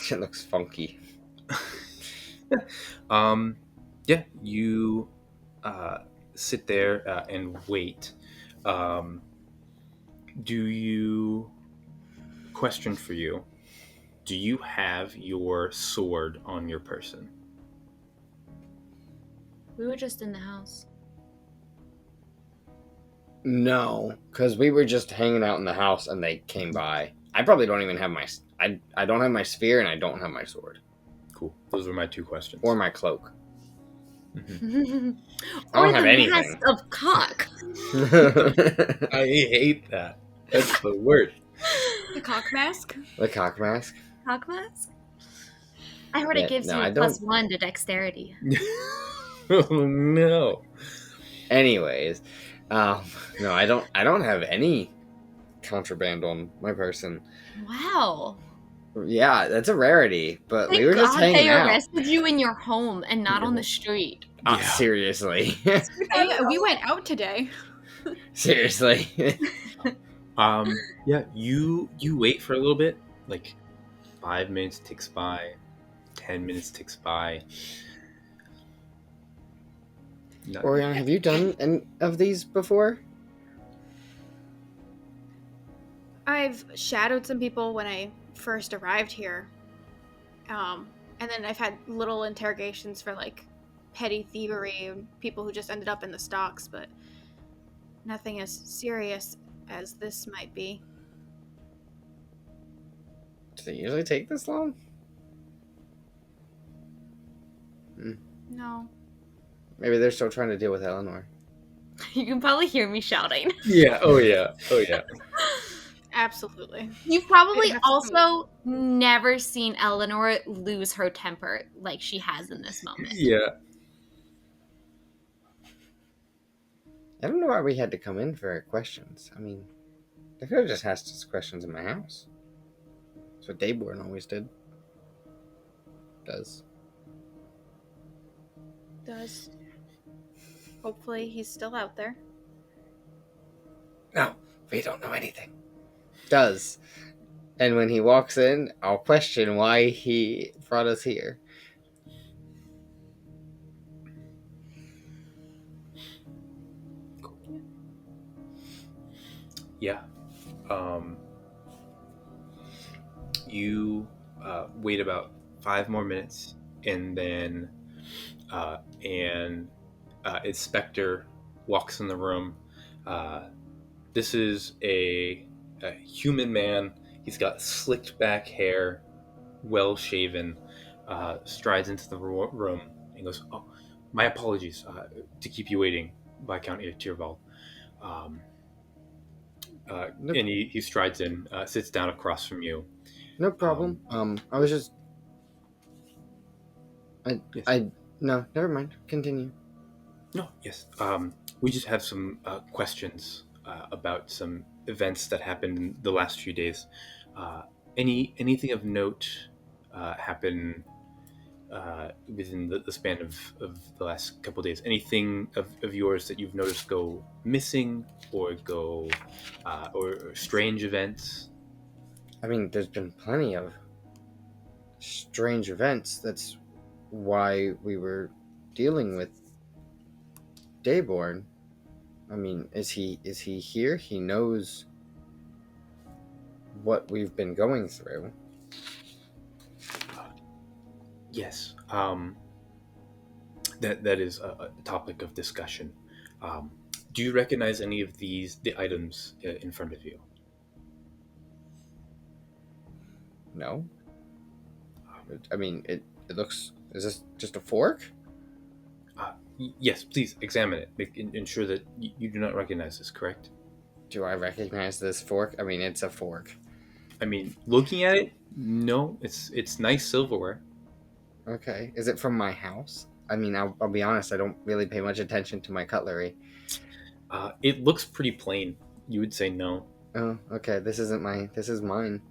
Shit looks funky. Yeah, you sit there and wait. Do you? Question for you: do you have your sword on your person? We were just in the house. No, because we were just hanging out in the house and they came by. I probably don't even have my... I don't have my spear and I don't have my sword. Cool. Those were my two questions. Or my cloak. Mhm. I don't Or have the anything. mask of cock. I hate that. That's the word. The cock mask? The cock mask? Cock mask? I heard Yeah, it gives no, you I a +1 to dexterity. Oh no. Anyways, no, I don't have any contraband on my person. Wow. Yeah, that's a rarity, but Thank we were just God hanging they out. arrested you in your home and not on the street. Yeah. Seriously. We went out today. Seriously. Yeah, you wait for a little bit, like 5 minutes ticks by, 10 minutes ticks by. Oriana, have you done any of these before? I've shadowed some people when I first arrived here. And then I've had little interrogations for like petty thievery and people who just ended up in the stocks, but nothing as serious as this might be. Does it usually take this long? No. Maybe they're still trying to deal with Eleanor. You can probably hear me shouting. Yeah, oh yeah. Absolutely. You've probably I'd have to- also never seen Eleanor lose her temper like she has in this moment. Yeah. I don't know why we had to come in for questions. I mean, they could have just asked us questions in my house. That's what Dayborn always did. Does. Hopefully he's still out there. No, we don't know anything. Does. And when he walks in, I'll question why he brought us here. Yeah. You wait about 5 more minutes, and then Inspector walks in the room. This is a human man. He's got slicked back hair, well shaven. Strides into the room and goes, "Oh, my apologies to keep you waiting, Viscount Tyrval." Nope. And he strides in, sits down across from you. No problem. I was just... Yes. No, never mind. Continue. No, yes. We just have some questions about some events that happened in the last few days. Anything of note happen within the span of the last couple of days? Anything of yours that you've noticed go missing or go or strange events? I mean, there's been plenty of strange events. That's why we were dealing with Dayborn. I mean, is he here? He knows what we've been going through. Yes. That is a topic of discussion. Do you recognize any of the items in front of you? No. I mean, it looks. Is this just a fork? Yes, please examine it. Ensure that you do not recognize this, correct? Do I recognize this fork? I mean, it's a fork. I mean, looking at it, no. It's nice silverware. Okay. Is it from my house? I mean, I'll be honest, I don't really pay much attention to my cutlery. It looks pretty plain. You would say no. Oh, okay. This is mine.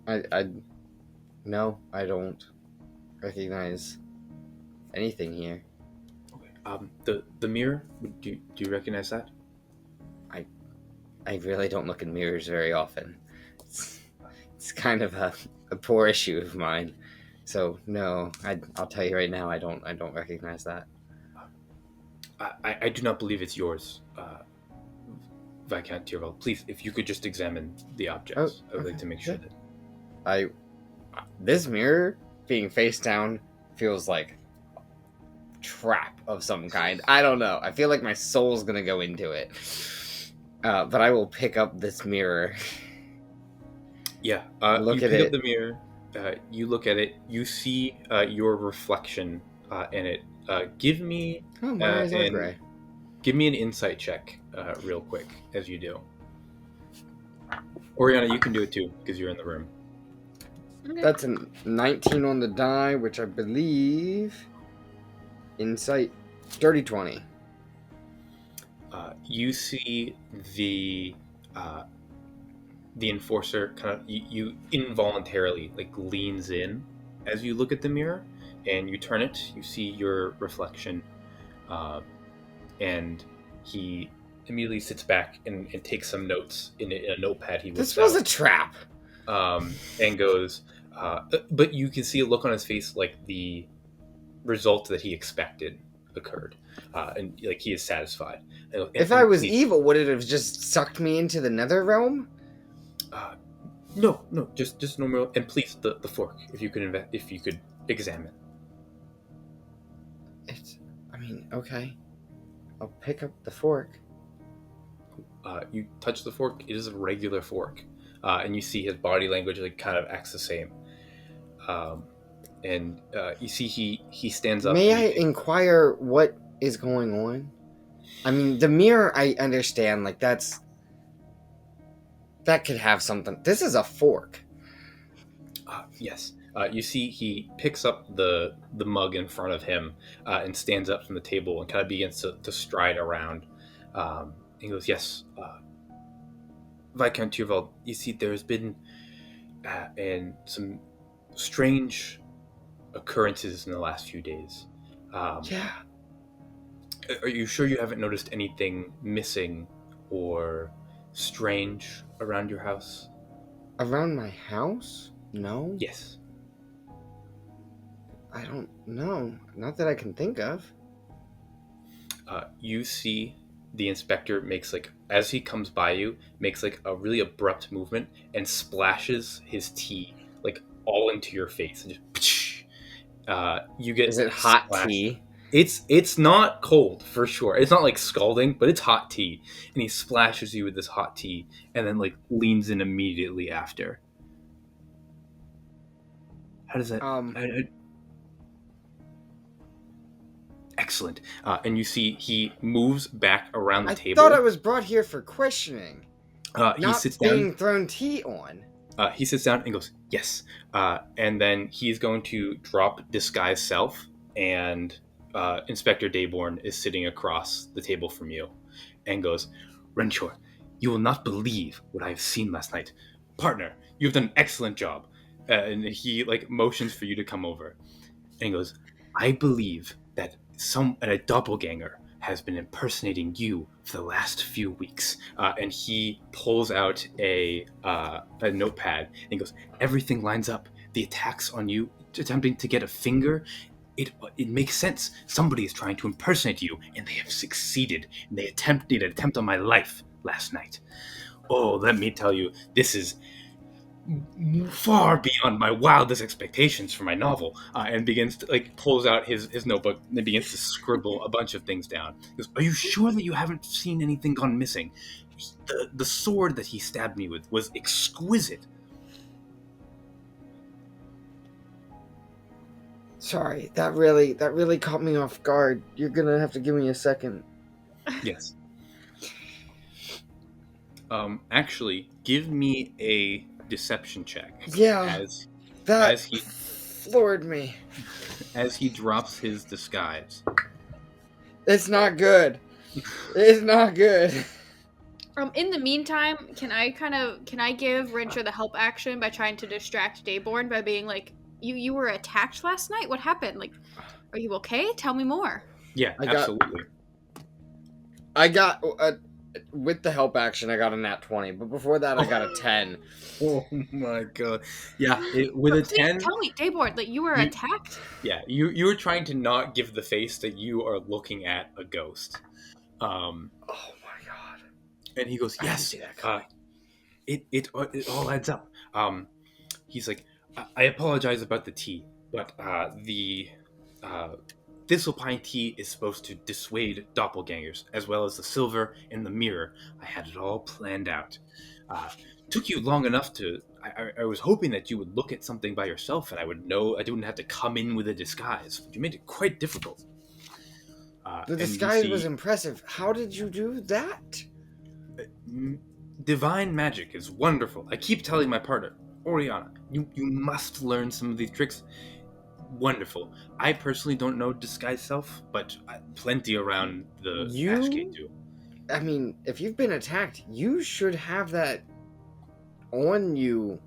No, I don't recognize anything here. Okay. The mirror, do you recognize that? I really don't look in mirrors very often. It's kind of a poor issue of mine. So no, I'll tell you right now, I don't recognize that. I do not believe it's yours, Viscount Tyrell. Please, if you could just examine the objects, I would like to make sure that. This mirror being face down feels like a trap of some kind. I don't know. I feel like my soul's gonna go into it. But I will pick up this mirror. Yeah. Look you at pick it. up the mirror. You look at it. You see your reflection in it. Give me Oh, my eyes are and gray. give me an insight check, real quick, as you do. Oriana, you can do it too because you're in the room. Okay. That's a 19 on the die, which I believe insight dirty 20. You see the enforcer kind of you involuntarily like leans in as you look at the mirror, and you turn it. You see your reflection, and he immediately sits back and takes some notes in a notepad. This was a trap. And goes, but you can see a look on his face like the result that he expected occurred, and like he is satisfied. If I was evil, would it have just sucked me into the nether realm? No, just normal. And please, the fork, if you could examine. I mean, okay. I'll pick up the fork. You touch the fork. It is a regular fork, and you see his body language like kind of acts the same. And you see he stands up. May I inquire what is going on? I mean, the mirror, I understand, like, that could have something. This is a fork. Yes. You see he picks up the mug in front of him and stands up from the table and kind of begins to stride around. He goes, yes, Viscount Tyrell, you see there's been and some strange occurrences in the last few days. Yeah. Are you sure you haven't noticed anything missing or strange around your house? Around my house? No. Yes. I don't know. Not that I can think of. You see the inspector makes as he comes by you, makes a really abrupt movement and splashes his tea all into your face. And just, you get. Is it hot splashed. tea? It's not cold for sure. It's not scalding, but it's hot tea. And he splashes you with this hot tea and then leans in immediately after. How does that? Excellent. And you see he moves back around the table. I thought I was brought here for questioning. He sits being down. thrown tea on. He sits down and goes, yes. And then he's going to drop disguise self, and Inspector Dayborn is sitting across the table from you and goes, Renshaw, you will not believe what I have seen last night. Partner, you have done an excellent job. And he motions for you to come over. And he goes, I believe that a doppelganger has been impersonating you for the last few weeks. And he pulls out a notepad and he goes, everything lines up. The attacks on you, attempting to get a finger, it makes sense. Somebody is trying to impersonate you, and they have succeeded. And they attempted an attempt on my life last night. Oh, let me tell you, this is far beyond my wildest expectations for my novel. And begins to pulls out his notebook and begins to scribble a bunch of things down. He goes, "Are you sure that you haven't seen anything gone missing? The sword that he stabbed me with was exquisite." Sorry, that really caught me off guard. You're gonna have to give me a second. Yes. Actually, give me a deception check. Yeah, that as he floored me. As he drops his disguise. It's not good. It's not good. In the meantime, can I give Rincher the help action by trying to distract Dayborn by being like, you were attacked last night? What happened? Like, are you okay? Tell me more. Yeah, absolutely. I got with the help action, I got a nat 20, but before that, I got a 10. Oh my god! Yeah, with a 10. Tell me, Dayborn, that you were attacked. Yeah, you were trying to not give the face that you are looking at a ghost. Oh my god! And he goes, "Yes, it all adds up." He's like, "I apologize about the tea, but the Thistlepine tea is supposed to dissuade doppelgangers, as well as the silver and the mirror. I had it all planned out. Took you long enough to... I was hoping that you would look at something by yourself and I would know I didn't have to come in with a disguise. But you made it quite difficult." The disguise was impressive. How did you do that? Divine magic is wonderful. I keep telling my partner, Oriana, you must learn some of these tricks. Wonderful. I personally don't know disguise self, but plenty around the Ashgate do. I mean, if you've been attacked, you should have that on you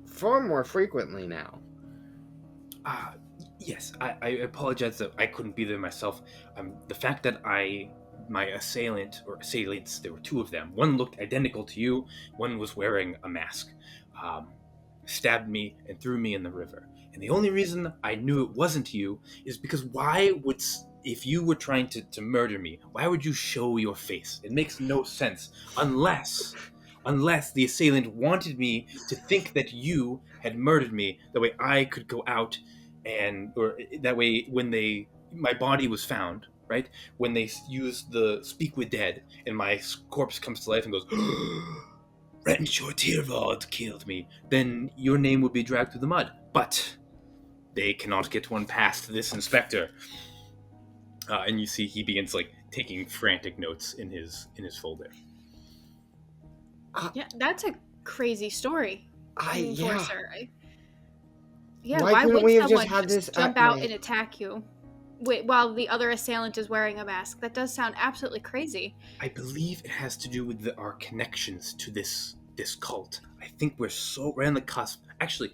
far more frequently now. Yes, I apologize that I couldn't be there myself. The fact that my assailant, or assailants, there were two of them. One looked identical to you, one was wearing a mask. Stabbed me and threw me in the river. And the only reason I knew it wasn't you is because if you were trying to murder me, why would you show your face? It makes no sense unless the assailant wanted me to think that you had murdered me. That way I could go out or that way when my body was found, right? When they used the Speak with Dead and my corpse comes to life and goes, Renshaw Tyrvald killed me, then your name would be dragged through the mud. But they cannot get one past this inspector. And you see he begins taking frantic notes in his folder. Yeah, that's a crazy story. Yeah. Yeah, why would we have someone just had this jump out and attack you while the other assailant is wearing a mask? That does sound absolutely crazy. I believe it has to do with our connections to this cult. I think we're on the cusp. Actually,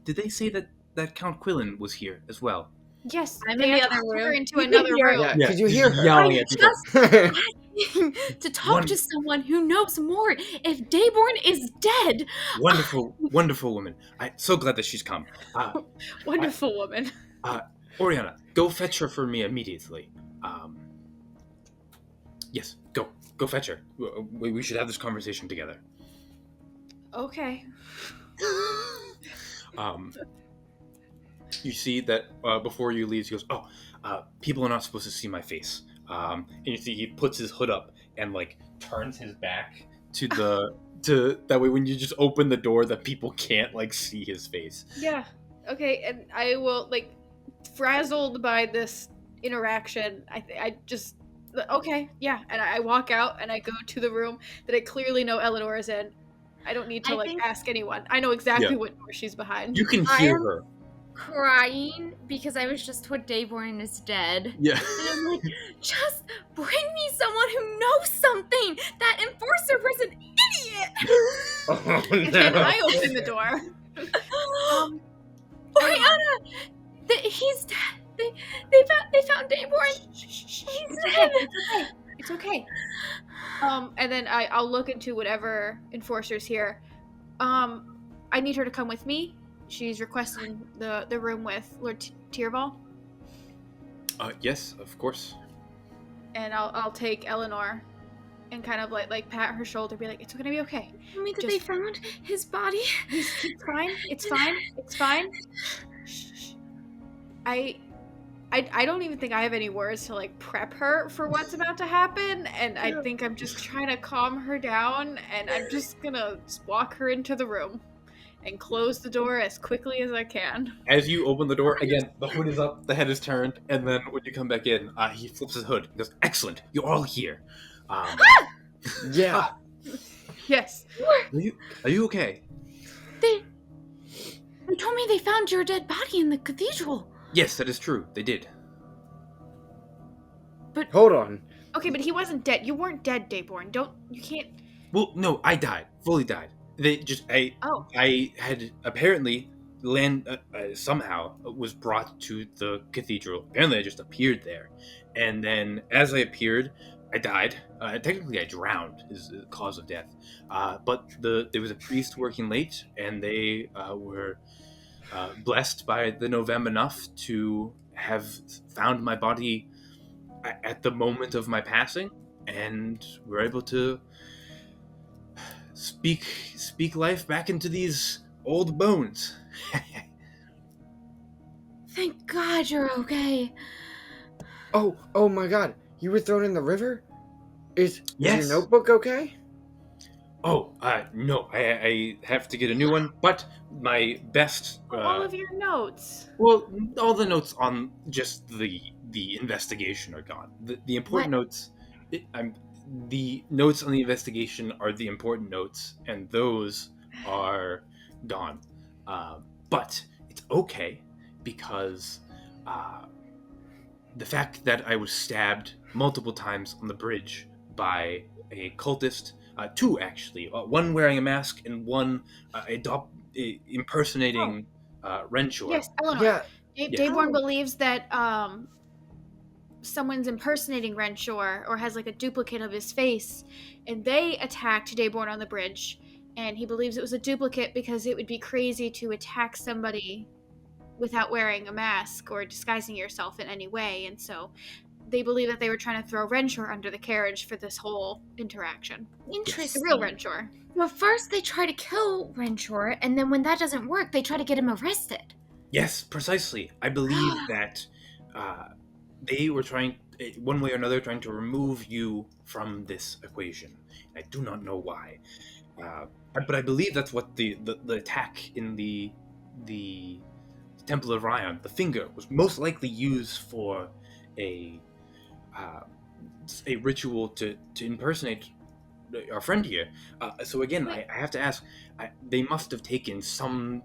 did they say that Count Quillen was here as well? Yes, I'm in the other room. Into another room. Yeah, could you hear her? Yelling at people. To talk to someone who knows more. If Dayborn is dead. Wonderful, wonderful woman. I'm so glad that she's come. Wonderful woman. Oriana, go fetch her for me immediately. Yes, go fetch her. We should have this conversation together. Okay. You see that before you leave, he goes, people are not supposed to see my face. And you see he puts his hood up and turns his back to that way when you just open the door that people can't see his face. Yeah. Okay, and I will frazzled by this interaction. I just okay, yeah, and I walk out and I go to the room that I clearly know Eleanor is in. I don't need to ask anyone. I know exactly what door she's behind. You can hear her crying because I was just told Dayborn is dead. Yeah. And I'm like, just bring me someone who knows something. That enforcer was an idiot. Oh, and then I open the door. Oriana, he's dead. They found Dayborn. He's dead. It's okay. And then I'll look into whatever enforcer's here. I need her to come with me. She's requesting the room with Lord Tyrvald. Yes, of course. And I'll take Eleanor and kind of like pat her shoulder, be like, it's gonna be okay. Tell me that Just- they found his body. It's fine. It's fine. It's fine. Shh. I don't even think I have any words to like prep her for what's about to happen, and I think I'm just trying to calm her down, and I'm just gonna walk her into the room and close the door as quickly as I can. As you open the door, again, the hood is up, the head is turned, and then when you come back in, he flips his hood. He goes, "Excellent, you're all here." Yeah. Yes. Are you okay? They told me they found your dead body in the cathedral. Yes, that is true. They did. Hold on. Okay, but he wasn't dead. You weren't dead, Dayborn. You can't. Well, no, I died. Fully died. Oh. I had apparently somehow was brought to the cathedral. Apparently, I just appeared there, and then as I appeared, I died. Technically, I drowned is the cause of death. But there was a priest working late, and they were blessed by the Novem enough to have found my body at the moment of my passing, and were able to speak life back into these old bones. Thank God you're okay. Oh my God! You were thrown in the river. Is Yes. your notebook okay? Oh, no, I have to get a new one, but my best... All of your notes. Well, all the notes on just the investigation are gone. The important notes... the notes on the investigation are the important notes, and those are gone. But it's okay, because the fact that I was stabbed multiple times on the bridge by a cultist... two, actually. One wearing a mask and one impersonating Renshaw. Yes, Eleanor. Yeah. Dayborn believes that someone's impersonating Renshaw or has like a duplicate of his face, and they attacked Dayborn on the bridge, and he believes it was a duplicate because it would be crazy to attack somebody without wearing a mask or disguising yourself in any way, and so they believe that they were trying to throw Renshaw under the carriage for this whole interaction. Interesting. The real Renshaw. Well, first they try to kill Renshaw, and then when that doesn't work, they try to get him arrested. Yes, precisely. I believe that they were trying, one way or another, trying to remove you from this equation. I do not know why. But I believe that's what the attack in the Temple of Ryan, the finger, was most likely used for a ritual to impersonate our friend here. So again, I have to ask, they must have taken some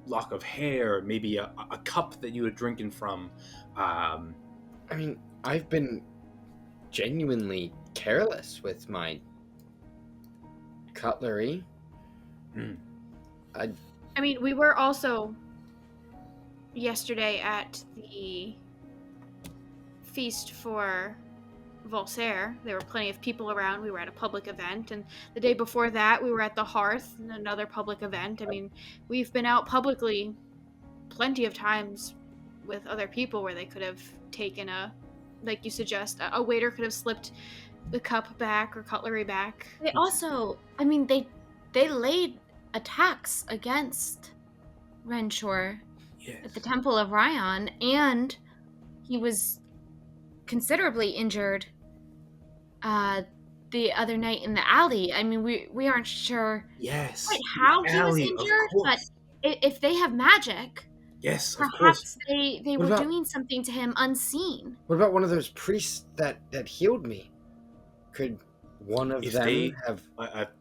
lock of hair, maybe a cup that you were drinking from. I mean, I've been genuinely careless with my cutlery. I mean, we were also yesterday at the feast for Volsaire. There were plenty of people around. We were at a public event, and the day before that we were at the Hearth, another public event. I mean, we've been out publicly plenty of times with other people where they could have taken like you suggest, a waiter could have slipped the cup back or cutlery back. They also, I mean, they laid attacks against Renshaw at the Temple of Ryan, and he was considerably injured the other night in the alley. I mean, we aren't sure quite how he was injured, but if they have magic, yes, of perhaps course. they were doing something to him unseen. What about one of those priests that healed me? Could one of them have...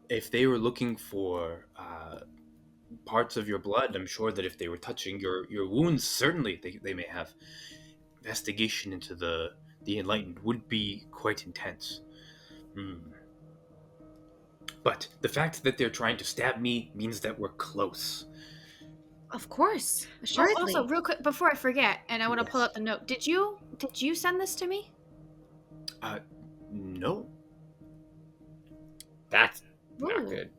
if they were looking for parts of your blood, I'm sure that if they were touching your wounds, certainly they may have. Investigation into the Enlightened would be quite intense. But the fact that they're trying to stab me means that we're close. Of course, assuredly. Also, real quick before I forget, and I want to pull up the note. Did you send this to me? No. That's not good.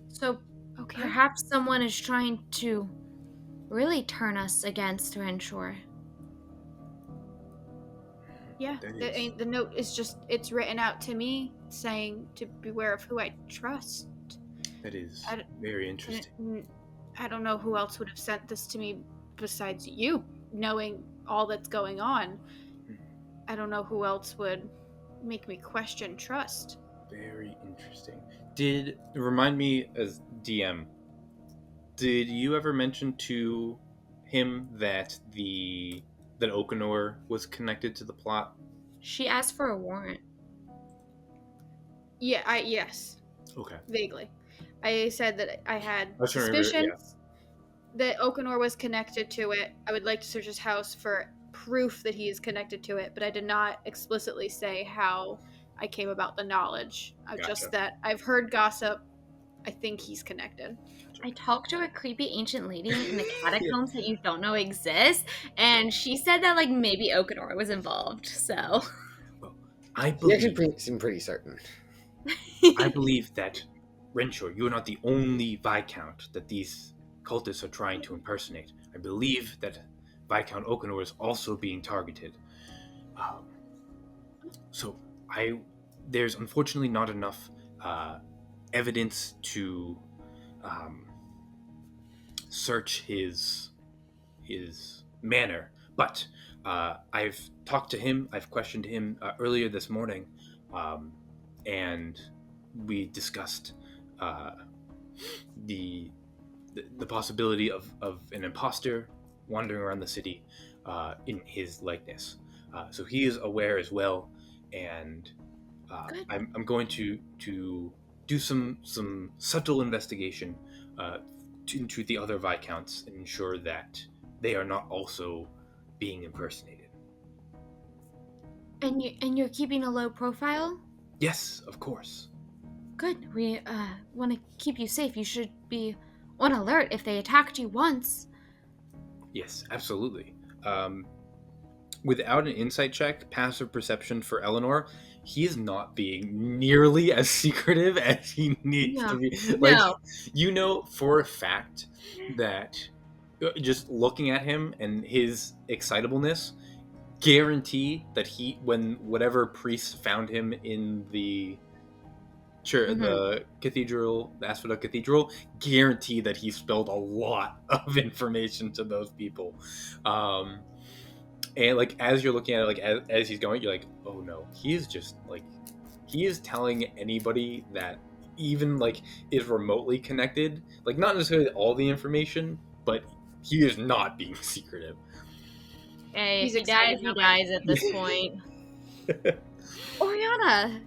So perhaps someone is trying to really turn us against Renshaw. Yeah, That is- the note is it's written out to me saying to beware of who I trust. That is I d- very And interesting. I don't know who else would have sent this to me besides you, knowing all that's going on. I don't know who else would make me question trust. Very interesting. Remind me as DM, did you ever mention to him that Okanor was connected to the plot? She asked for a warrant. Yeah, yes, Okay. vaguely. I said that I had I was trying to remember, suspicions that Okanor was connected to it. I would like to search his house for proof that he is connected to it, but I did not explicitly say how I came about the knowledge. Just Gotcha. that I've heard gossip. I think he's connected. I talked to a creepy ancient lady in the catacombs that you don't know exist, and she said that like maybe Okanor was involved. So Well, I He actually believe seemed pretty certain. I believe that Renshaw, you are not the only Viscount that these cultists are trying to impersonate. I believe that Viscount Okanor is also being targeted. Um, so there's unfortunately not enough evidence to search his manor, but I've talked to him. I've questioned him earlier this morning, and we discussed the possibility of an imposter wandering around the city in his likeness. So he is aware as well, and I'm going to do some subtle investigation into the other Viscounts and ensure that they are not also being impersonated. and you're keeping a low profile? Yes, of course. Good. We want to keep you safe. You should be on alert if they attacked you once. Yes, absolutely. Without an insight check, passive perception for Eleanor, he is not being nearly as secretive as he needs to be. Like, you know for a fact that just looking at him and his excitableness, guarantee that when whatever priest found him in the church, the cathedral, the Asphodel Cathedral, guarantee that he spilled a lot of information to those people. And like as you're looking at it, like as he's going, you're like, oh no, he is just like he is telling anybody that even like is remotely connected, like not necessarily all the information, but he is not being secretive. Hey, He's if he dies, excited he now, dies at this point. Oriana,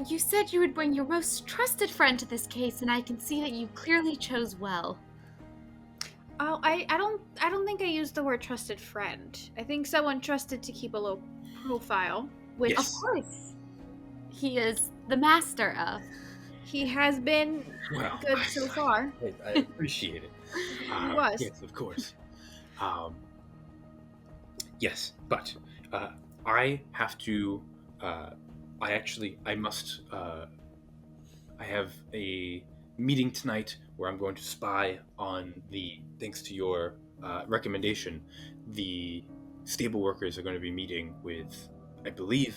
you said you would bring your most trusted friend to this case, and I can see that you clearly chose well. Oh, I don't think I used the word trusted friend. I think someone trusted to keep a low profile, which Yes. Of course, he is the master of. he has been Well, good so far. I appreciate it. He was. Yes, of course. Yes, but I have to. I must. I have a meeting tonight where I'm going to spy on thanks to your recommendation, the stable workers are going to be meeting with, I believe,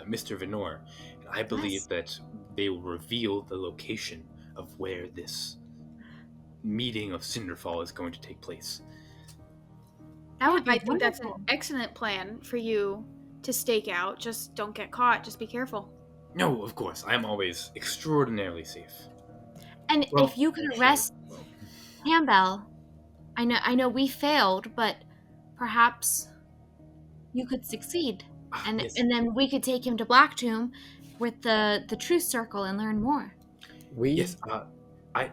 Mr. Venor. And I believe that they will reveal the location of where this meeting of Cinderfall is going to take place. That would be I think that's an wonderful. excellent plan for you to stake out. Just don't get caught. Just be careful. No, of course. I am always extraordinarily safe. And Well, if you could arrest Campbell, I know we failed, but perhaps you could succeed, and yes. and then we could take him to Black Tomb with the Truth Circle and learn more. Yes, I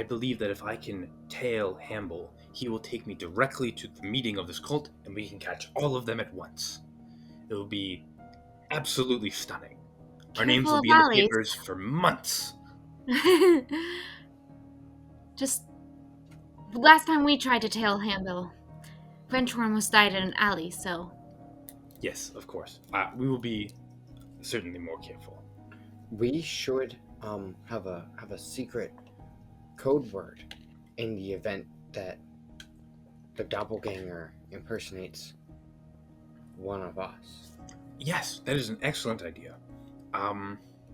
believe that if I can tail Hamble, he will take me directly to the meeting of this cult, and we can catch all of them at once. It will be absolutely stunning. Our names will be in the papers for months. Just last time we tried to tail Hamble, French almost died in an alley. So Yes, of course. We will be certainly more careful. We should have a secret code word in the event that the doppelganger impersonates one of us. Yes, that is an excellent idea.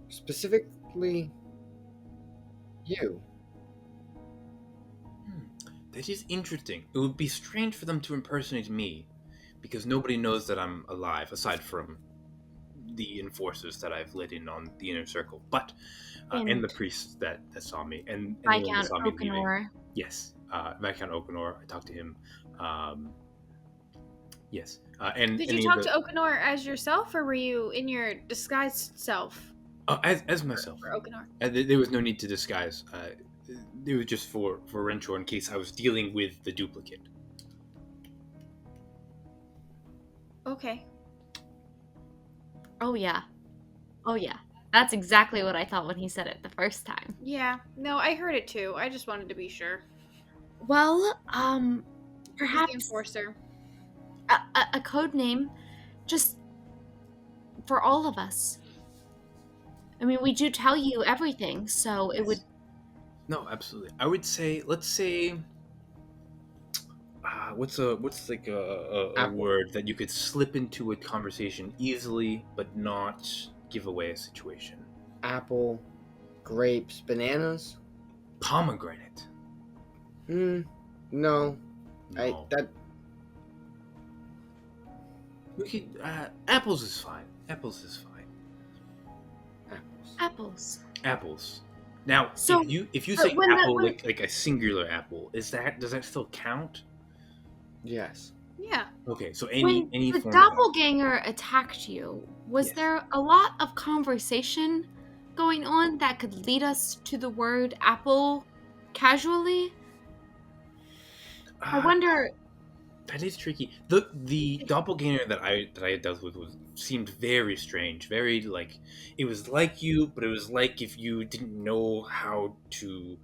Specifically, you. That is interesting. It would be strange for them to impersonate me, because nobody knows that I'm alive, aside from the enforcers that I've let in on the inner circle, but and the priests that saw me, and anyone that Viscount saw me leaving. Okanor. Yes, Viscount Okanor. I talked to him. Yes, and Did any you of talk the- to Okanor as yourself, or were you in your disguised self as myself. for Okanor? There was no need to disguise. It was just for Renshaw in case I was dealing with the duplicate. Okay. Oh yeah. That's exactly what I thought when he said it the first time. Yeah. No, I heard it too. I just wanted to be sure. Well, He's the perhaps enforcer. a code name, just for all of us. I mean, we do tell you everything, so it would. No, absolutely. I would say, let's say, what's like a Apple. word that you could slip into a conversation easily, but not give away a situation. Apple, grapes, bananas. Pomegranate. No. No. That We could. Apples is fine. Apples is fine. apples. Apples. Apples. Now, So, if you but say when apple when- like a singular apple, does that still count? Yes. Yeah. Okay, so When any the form of apple. doppelganger attacked you, was Yes. there a lot of conversation going on that could lead us to the word apple casually? I wonder. That is tricky. The doppelganger that I had dealt with seemed very strange. Very like it was like you, but it was like if you didn't know how to,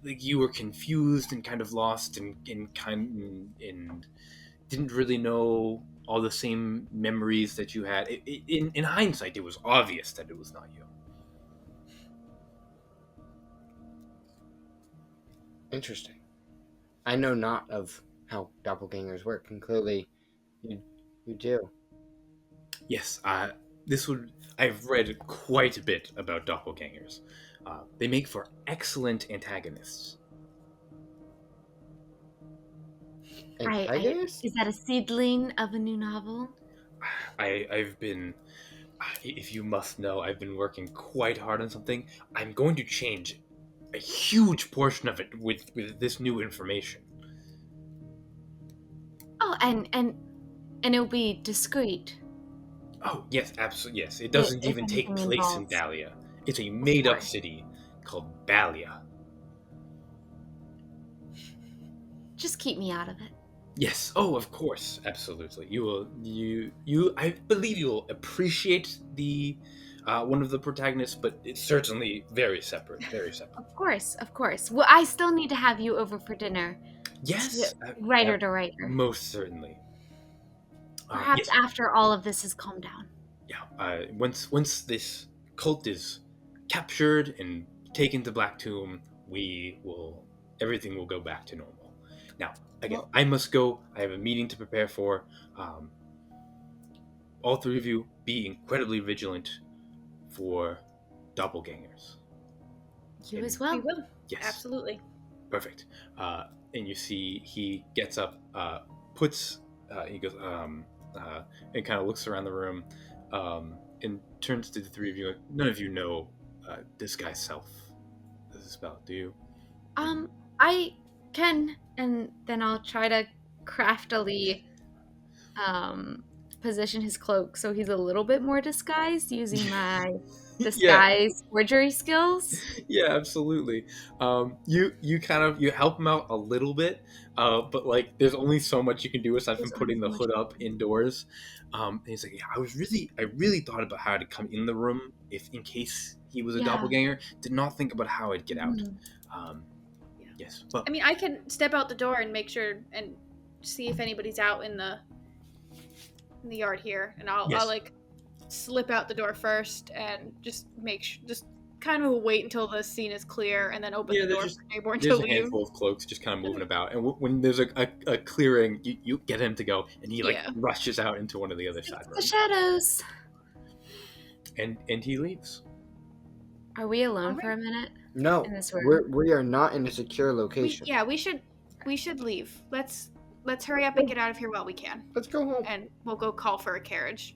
like you were confused and kind of lost and didn't really know all the same memories that you had. In hindsight, it was obvious that it was not you. Interesting. I know not of how doppelgangers work, and clearly you do. Yes, I've read quite a bit about doppelgangers. They make for excellent antagonists. Antagonists? Is that a seedling of a new novel? I've been, if you must know, I've been working quite hard on something. I'm going to change a huge portion of it with this new information. Oh, and it'll be discreet. Oh yes, absolutely yes. It doesn't If even take anything place in involves- Dahlia. It's a made-up course. city called Balia. Just keep me out of it. Yes. Oh, of course. Absolutely. You will. You. I believe you'll appreciate the one of the protagonists, but it's certainly very separate. Very separate. Of course. Well, I still need to have you over for dinner, Yes. writer to writer. Most certainly. Perhaps yes. after all of this has calmed down. Yeah. Once this cult is captured and taken to Black Tomb, everything will go back to normal. Now, again, I must go. I have a meeting to prepare for. All three of you be incredibly vigilant for doppelgangers. You as We well. will. Yes. Absolutely. Perfect. And you see he gets up, he goes, and kind of looks around the room, and turns to the three of you. Like, none of you know this guy's self. This is spell. Do you? I can, and then I'll try to craftily position his cloak so he's a little bit more disguised using my disguise forgery skills. Yeah, absolutely. You kind of help him out a little bit, but like there's only so much you can do aside from There's putting the only so hood up indoors. And he's like, yeah, I really thought about how to come in the room if in case he was a Yeah. doppelganger. Did not think about how I'd get out. Mhm. Yes, but I mean, I can step out the door and make sure and see if anybody's out in the yard here, and I'll Yes. like slip out the door first and just make sure, just kind of wait until the scene is clear and then open the door for Mayborn to There's a leave. handful of cloaks just kind of moving about, and when there's a clearing, you get him to go, and he rushes out into one of the other side The rooms, shadows. and he leaves. Are we alone for a minute? No, In this room? we are not in a secure location. We should leave. Let's hurry up and get out of here while we can. Let's go home. And we'll go call for a carriage.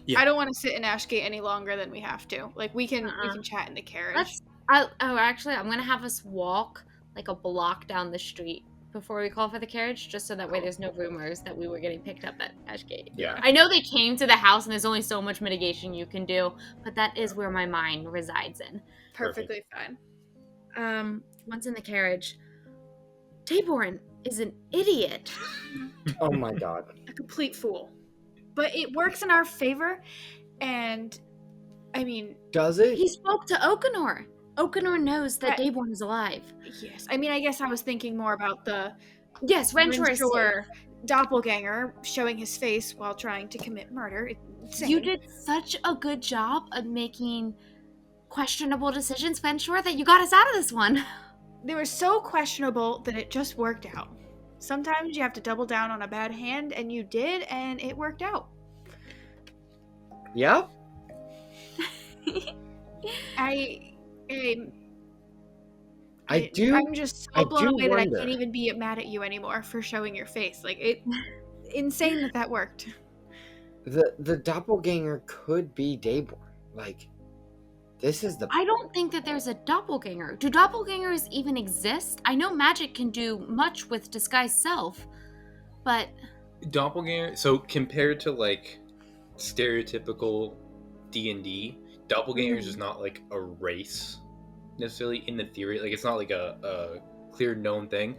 Yeah. I don't want to sit in Ashgate any longer than we have to. Like we can chat in the carriage. Actually, I'm gonna have us walk like a block down the street before we call for the carriage, just so that way there's no rumors that we were getting picked up at Ashgate. Yeah. I know they came to the house, and there's only so much mitigation you can do, but that is where my mind resides in. Perfectly fine. Once in the carriage, Taborn is an idiot. Oh my god. A complete fool. But it works in our favor, and I mean, Does it? He spoke to Okanor. Okanor knows that Taborn is alive. yes. I mean, I guess I was thinking more about the Renshaw doppelganger showing his face while trying to commit murder. Insane. You did such a good job of making questionable decisions, Renshaw, that you got us out of this one. They were so questionable that it just worked out. Sometimes you have to double down on a bad hand, and you did, and it worked out. Yeah? I'm just so blown away that I wonder. can't even be mad at you anymore for showing your face. Like, it insane that worked. The doppelganger could be Daybor. Like, this is the... I don't think that there's a doppelganger. Do doppelgangers even exist? I know magic can do much with disguised self, but... Doppelganger, so compared to, like, stereotypical D&D, doppelgangers is not, like, a race, necessarily, in the theory. Like, it's not, like, a clear known thing.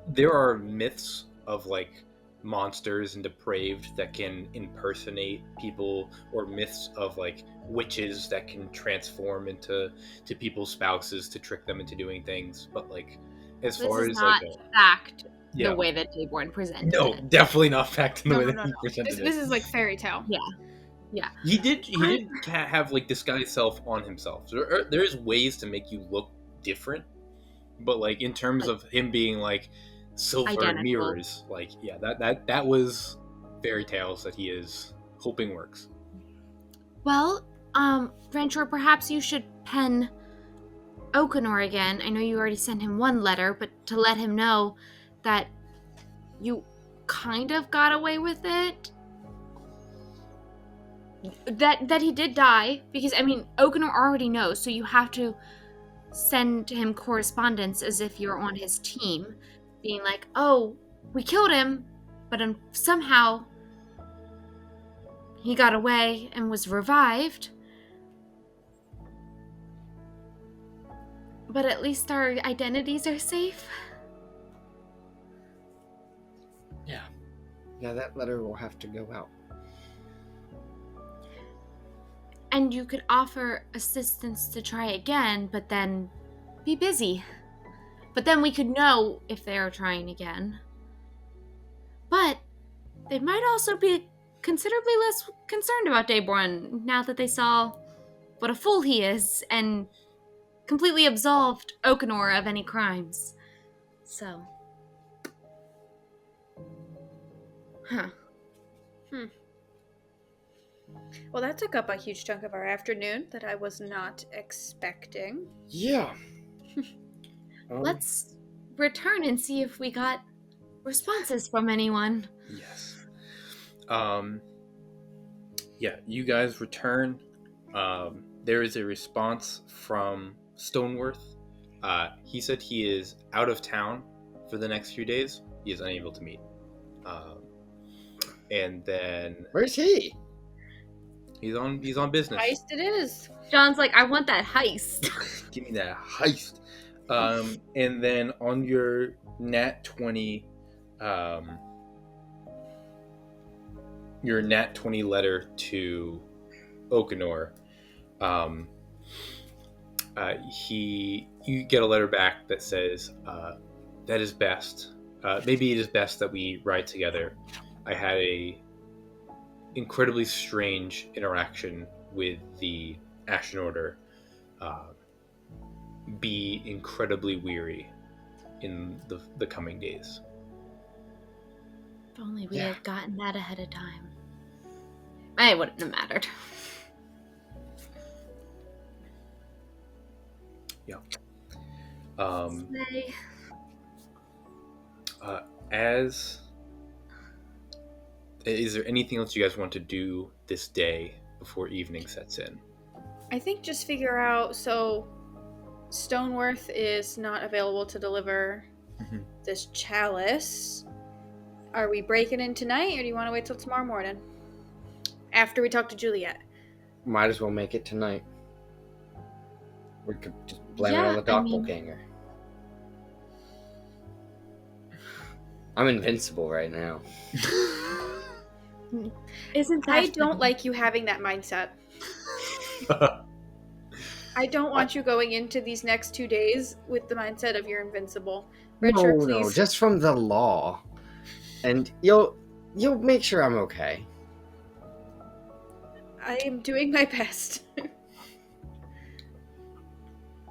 There are myths of, like, monsters and depraved that can impersonate people, or myths of, like, witches that can transform into people's spouses to trick them into doing things. But, like, as this far is as, not like... fact. The way that Taborn presented No, it. definitely not fact in the way that he presented This it. is like fairy tale. Yeah. He did have like disguise self on himself. So there's ways to make you look different, but like in terms of him being like silver identical. mirrors, like that was fairy tales that he is hoping works. Well, Renshaw, perhaps you should pen Okanor again. I know you already sent him one letter, but to let him know that you kind of got away with it. That he did die, because, I mean, Okanor already knows, so you have to send him correspondence as if you're on his team, being like, oh, we killed him, but somehow he got away and was revived. But at least our identities are safe. Yeah, that letter will have to go out. And you could offer assistance to try again, but then be busy. But then we could know if they are trying again. But they might also be considerably less concerned about Taborn now that they saw what a fool he is and completely absolved Okanor of any crimes. So... Huh. Well, that took up a huge chunk of our afternoon that I was not expecting. Yeah. Let's return and see if we got responses from anyone. Yes. Yeah, you guys return. There is a response from Stoneworth. He said he is out of town for the next few days. He is unable to meet. And then Where's he? he's on business. Heist it is. John's like, I want that heist. Give me that heist. And then on your nat 20 letter to Okanor, you get a letter back that says, that is best. Maybe it is best that we ride together. I had a incredibly strange interaction with the Ashen be incredibly weary in the coming days. If only we Yeah. had gotten that ahead of time. It wouldn't have mattered. Yeah. Slay. Is there anything else you guys want to do this day before evening sets in? I think just figure out, so Stoneworth is not available to deliver this chalice. Are we breaking in tonight, or do you want to wait till tomorrow morning? After we talk to Juliet. Might as well make it tonight. We could just blame it on the doppelganger. I'm invincible right now. Isn't that I don't like you having that mindset. I don't want you going into these next 2 days with the mindset of you're invincible. Richard, No, please. just from the law. And you'll make sure I'm okay. I am doing my best.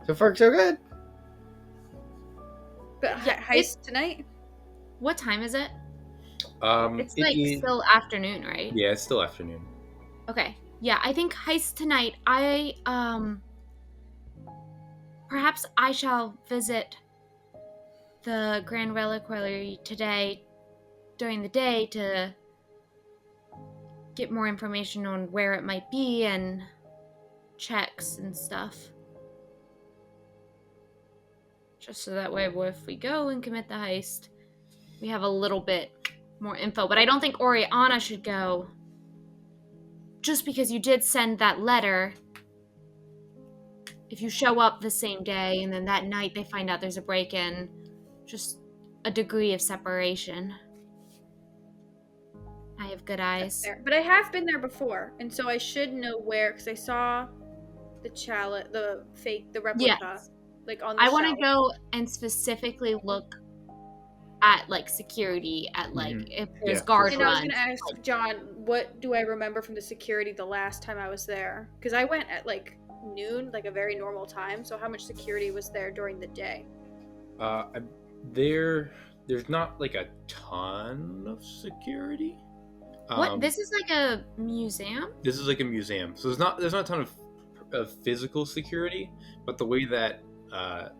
So far, so good. But Yeah, heist tonight? What time is it? It's It like is- still afternoon, right? Yeah, it's still afternoon. Okay. Yeah, I think heist tonight. Perhaps I shall visit the Grand Reliquary today during the day to get more information on where it might be and checks and stuff. Just so that way if we go and commit the heist, we have a little bit more info. But I don't think Oriana should go. Just because you did send that letter, if you show up the same day and then that night they find out there's a break-in, just a degree of separation. I have good eyes. There. But I have been there before, and so I should know where, because I saw the chalice, the replica, Yes. like on the I want to shelf. go and specifically look at like security, at like if there's Yeah, guard And I was runs. going to ask John, what do I remember from the security the last time I was there? Because I went at like noon, like a very normal time. So how much security was there during the day? There's not like a ton of security. What? This is like a museum? This is like a museum, so there's not a ton of physical security, but the way that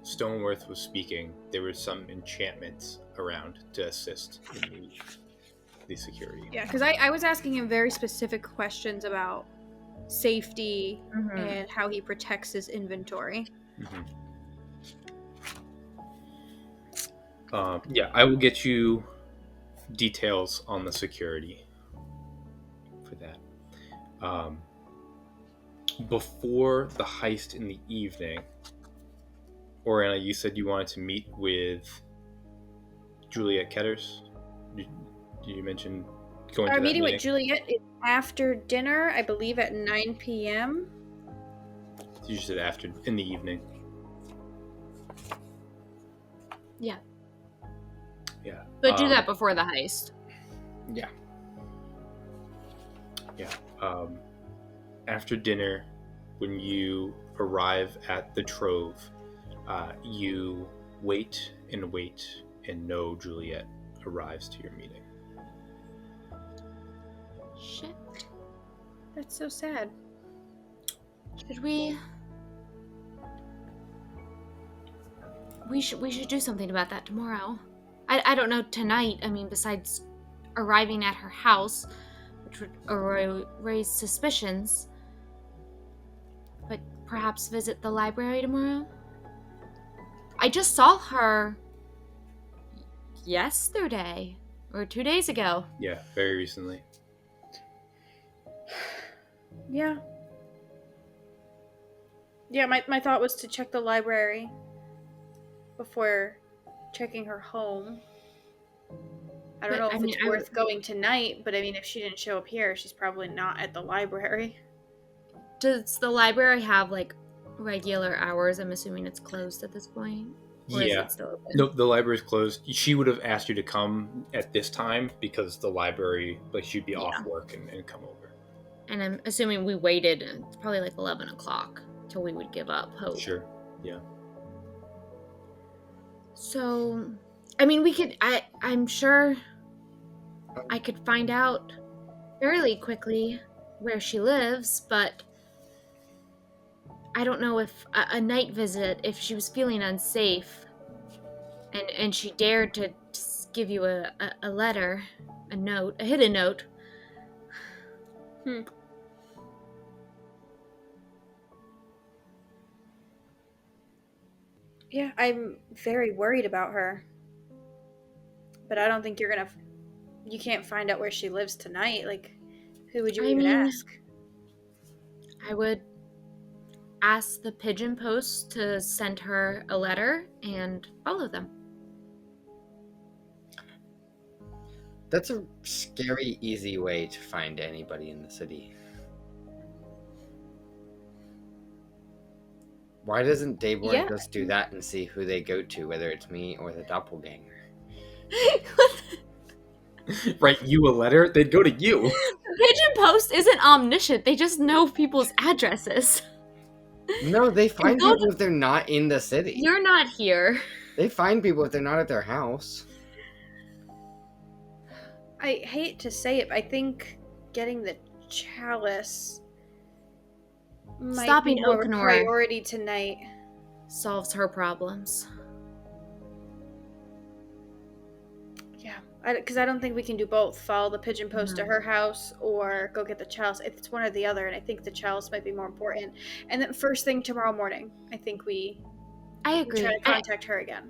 Stoneworth was speaking, there was some enchantments around to assist in the security. Yeah, because I was asking him very specific questions about safety and how he protects his inventory. Yeah, I will get you details on the security for that. Before the heist in the evening, Oriana, you said you wanted to meet with Juliet Ketters. Did you mention going to Our that meeting meeting? with Juliet is after dinner, I believe at 9 p.m. You said after, in the evening. Yeah. Yeah. But do that before the heist. Yeah. Yeah. After dinner, when you arrive at the Trove, you wait, and no Juliet arrives to your meeting. Shit. That's so sad. Should we? We should do something about that tomorrow. I don't know tonight. I mean, besides arriving at her house, which would raise suspicions. But perhaps visit the library tomorrow? I just saw her yesterday or 2 days ago. Yeah, very recently. Yeah. Yeah, my thought was to check the library before checking her home. I don't But, know if it's I worth going tonight, but I mean, if she didn't show up here, she's probably not at the library. Does the library have like regular hours? I'm assuming it's closed at this point. Or is Yeah. it still open? No, the library's closed. She would have asked you to come at this time because the library, like, she'd be off work and come over. And I'm assuming we waited, it's probably like 11 o'clock till we would give up hope. Sure. Yeah. So, I mean, I'm sure I could find out fairly quickly where she lives, but I don't know if a night visit, if she was feeling unsafe and she dared to just give you a letter, a note, a hidden note. Yeah, I'm very worried about her. But I don't think you can't find out where she lives tonight. Like, who would you even ask? I would ask the pigeon post to send her a letter and follow them. That's a scary, easy way to find anybody in the city. Why doesn't Dayborn just do that and see who they go to, whether it's me or the doppelganger? Write you a letter? They'd go to you. The pigeon post isn't omniscient. They just know people's addresses. No, they find people if they're not in the city. You're not here. They find people if they're not at their house. I hate to say it, but I think getting the chalice might Stopping be more of a Okanor priority tonight. solves her problems. Yeah, because I don't think we can do both. Follow the pigeon post to her house or go get the chalice. It's one or the other, and I think the chalice might be more important. And then first thing tomorrow morning, I think I agree. try to contact her again.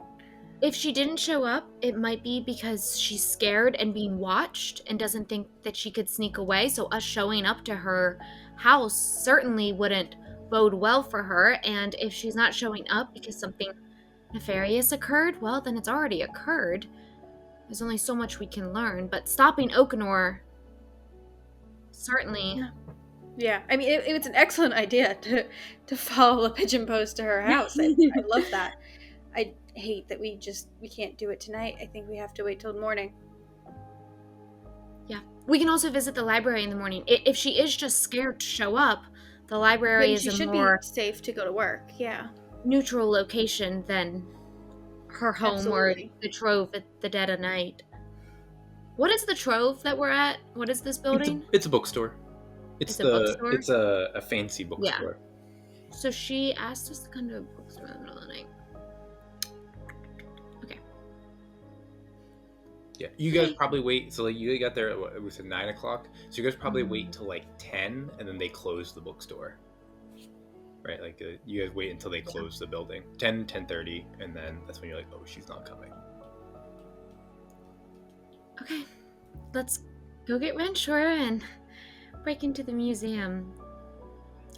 If she didn't show up, it might be because she's scared and being watched and doesn't think that she could sneak away. So us showing up to her house certainly wouldn't bode well for her. And if she's not showing up because something nefarious occurred, well, then it's already occurred. There's only so much we can learn. But stopping Okanor, certainly. Yeah, I mean, it's an excellent idea to follow the pigeon post to her house. I love that. I hate that we can't do it tonight. I think we have to wait till morning. Yeah. We can also visit the library in the morning. If she is just scared to show up, the library is a more be safe to go to work. Yeah. neutral location than her home Absolutely. or the Trove at the dead of night. What is the Trove that we're at? What is this building? It's a bookstore. It's a bookstore? It's a fancy bookstore. So she asked us to come to a bookstore in the middle of the night. Okay. Yeah, you guys probably wait. So like you got there at it was at 9 o'clock. So you guys probably wait till like 10, and then they close the bookstore. Right, like you guys wait until they close the building, 10:30, and then that's when you're like, oh, she's not coming. Okay, let's go get Renshaw and break into the museum.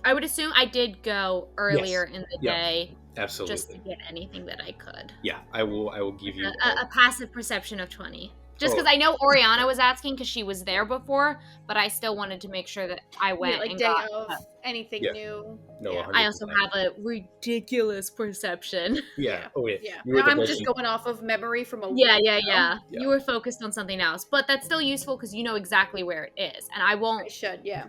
I would assume I did go earlier in the day, Absolutely, just to get anything that I could. Yeah, I will give you a passive perception of 20. Just because I know Oriana was asking because she was there before, but I still wanted to make sure that I went like and day got of anything new. No, Yeah. I also have a ridiculous perception. Yeah. Oh yeah. Yeah. You were Now the I'm person- just going off of memory from a Yeah. week ago. You were focused on something else, but that's still useful because you know exactly where it is, and I I won't should, yeah.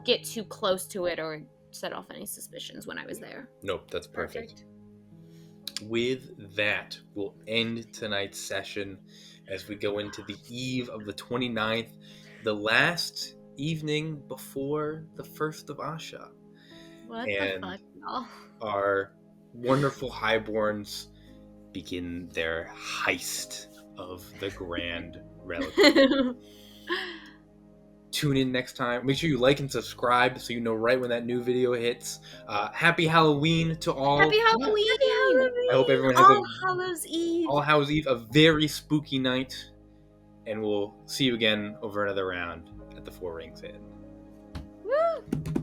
get too close to it or set off any suspicions when I was there. Nope, that's perfect. With that, we'll end tonight's session as we go into the eve of the 29th, the last evening before the 1st of Asha. What And the fuck, y'all? Our wonderful highborns begin their heist of the Grand Relic. Tune in next time. Make sure you like and subscribe so you know right when that new video hits. Happy Halloween to all. Happy Halloween! I hope everyone has All Hallows Eve. All Hallows Eve, a very spooky night. And we'll see you again over another round at the Four Rings Inn. Woo!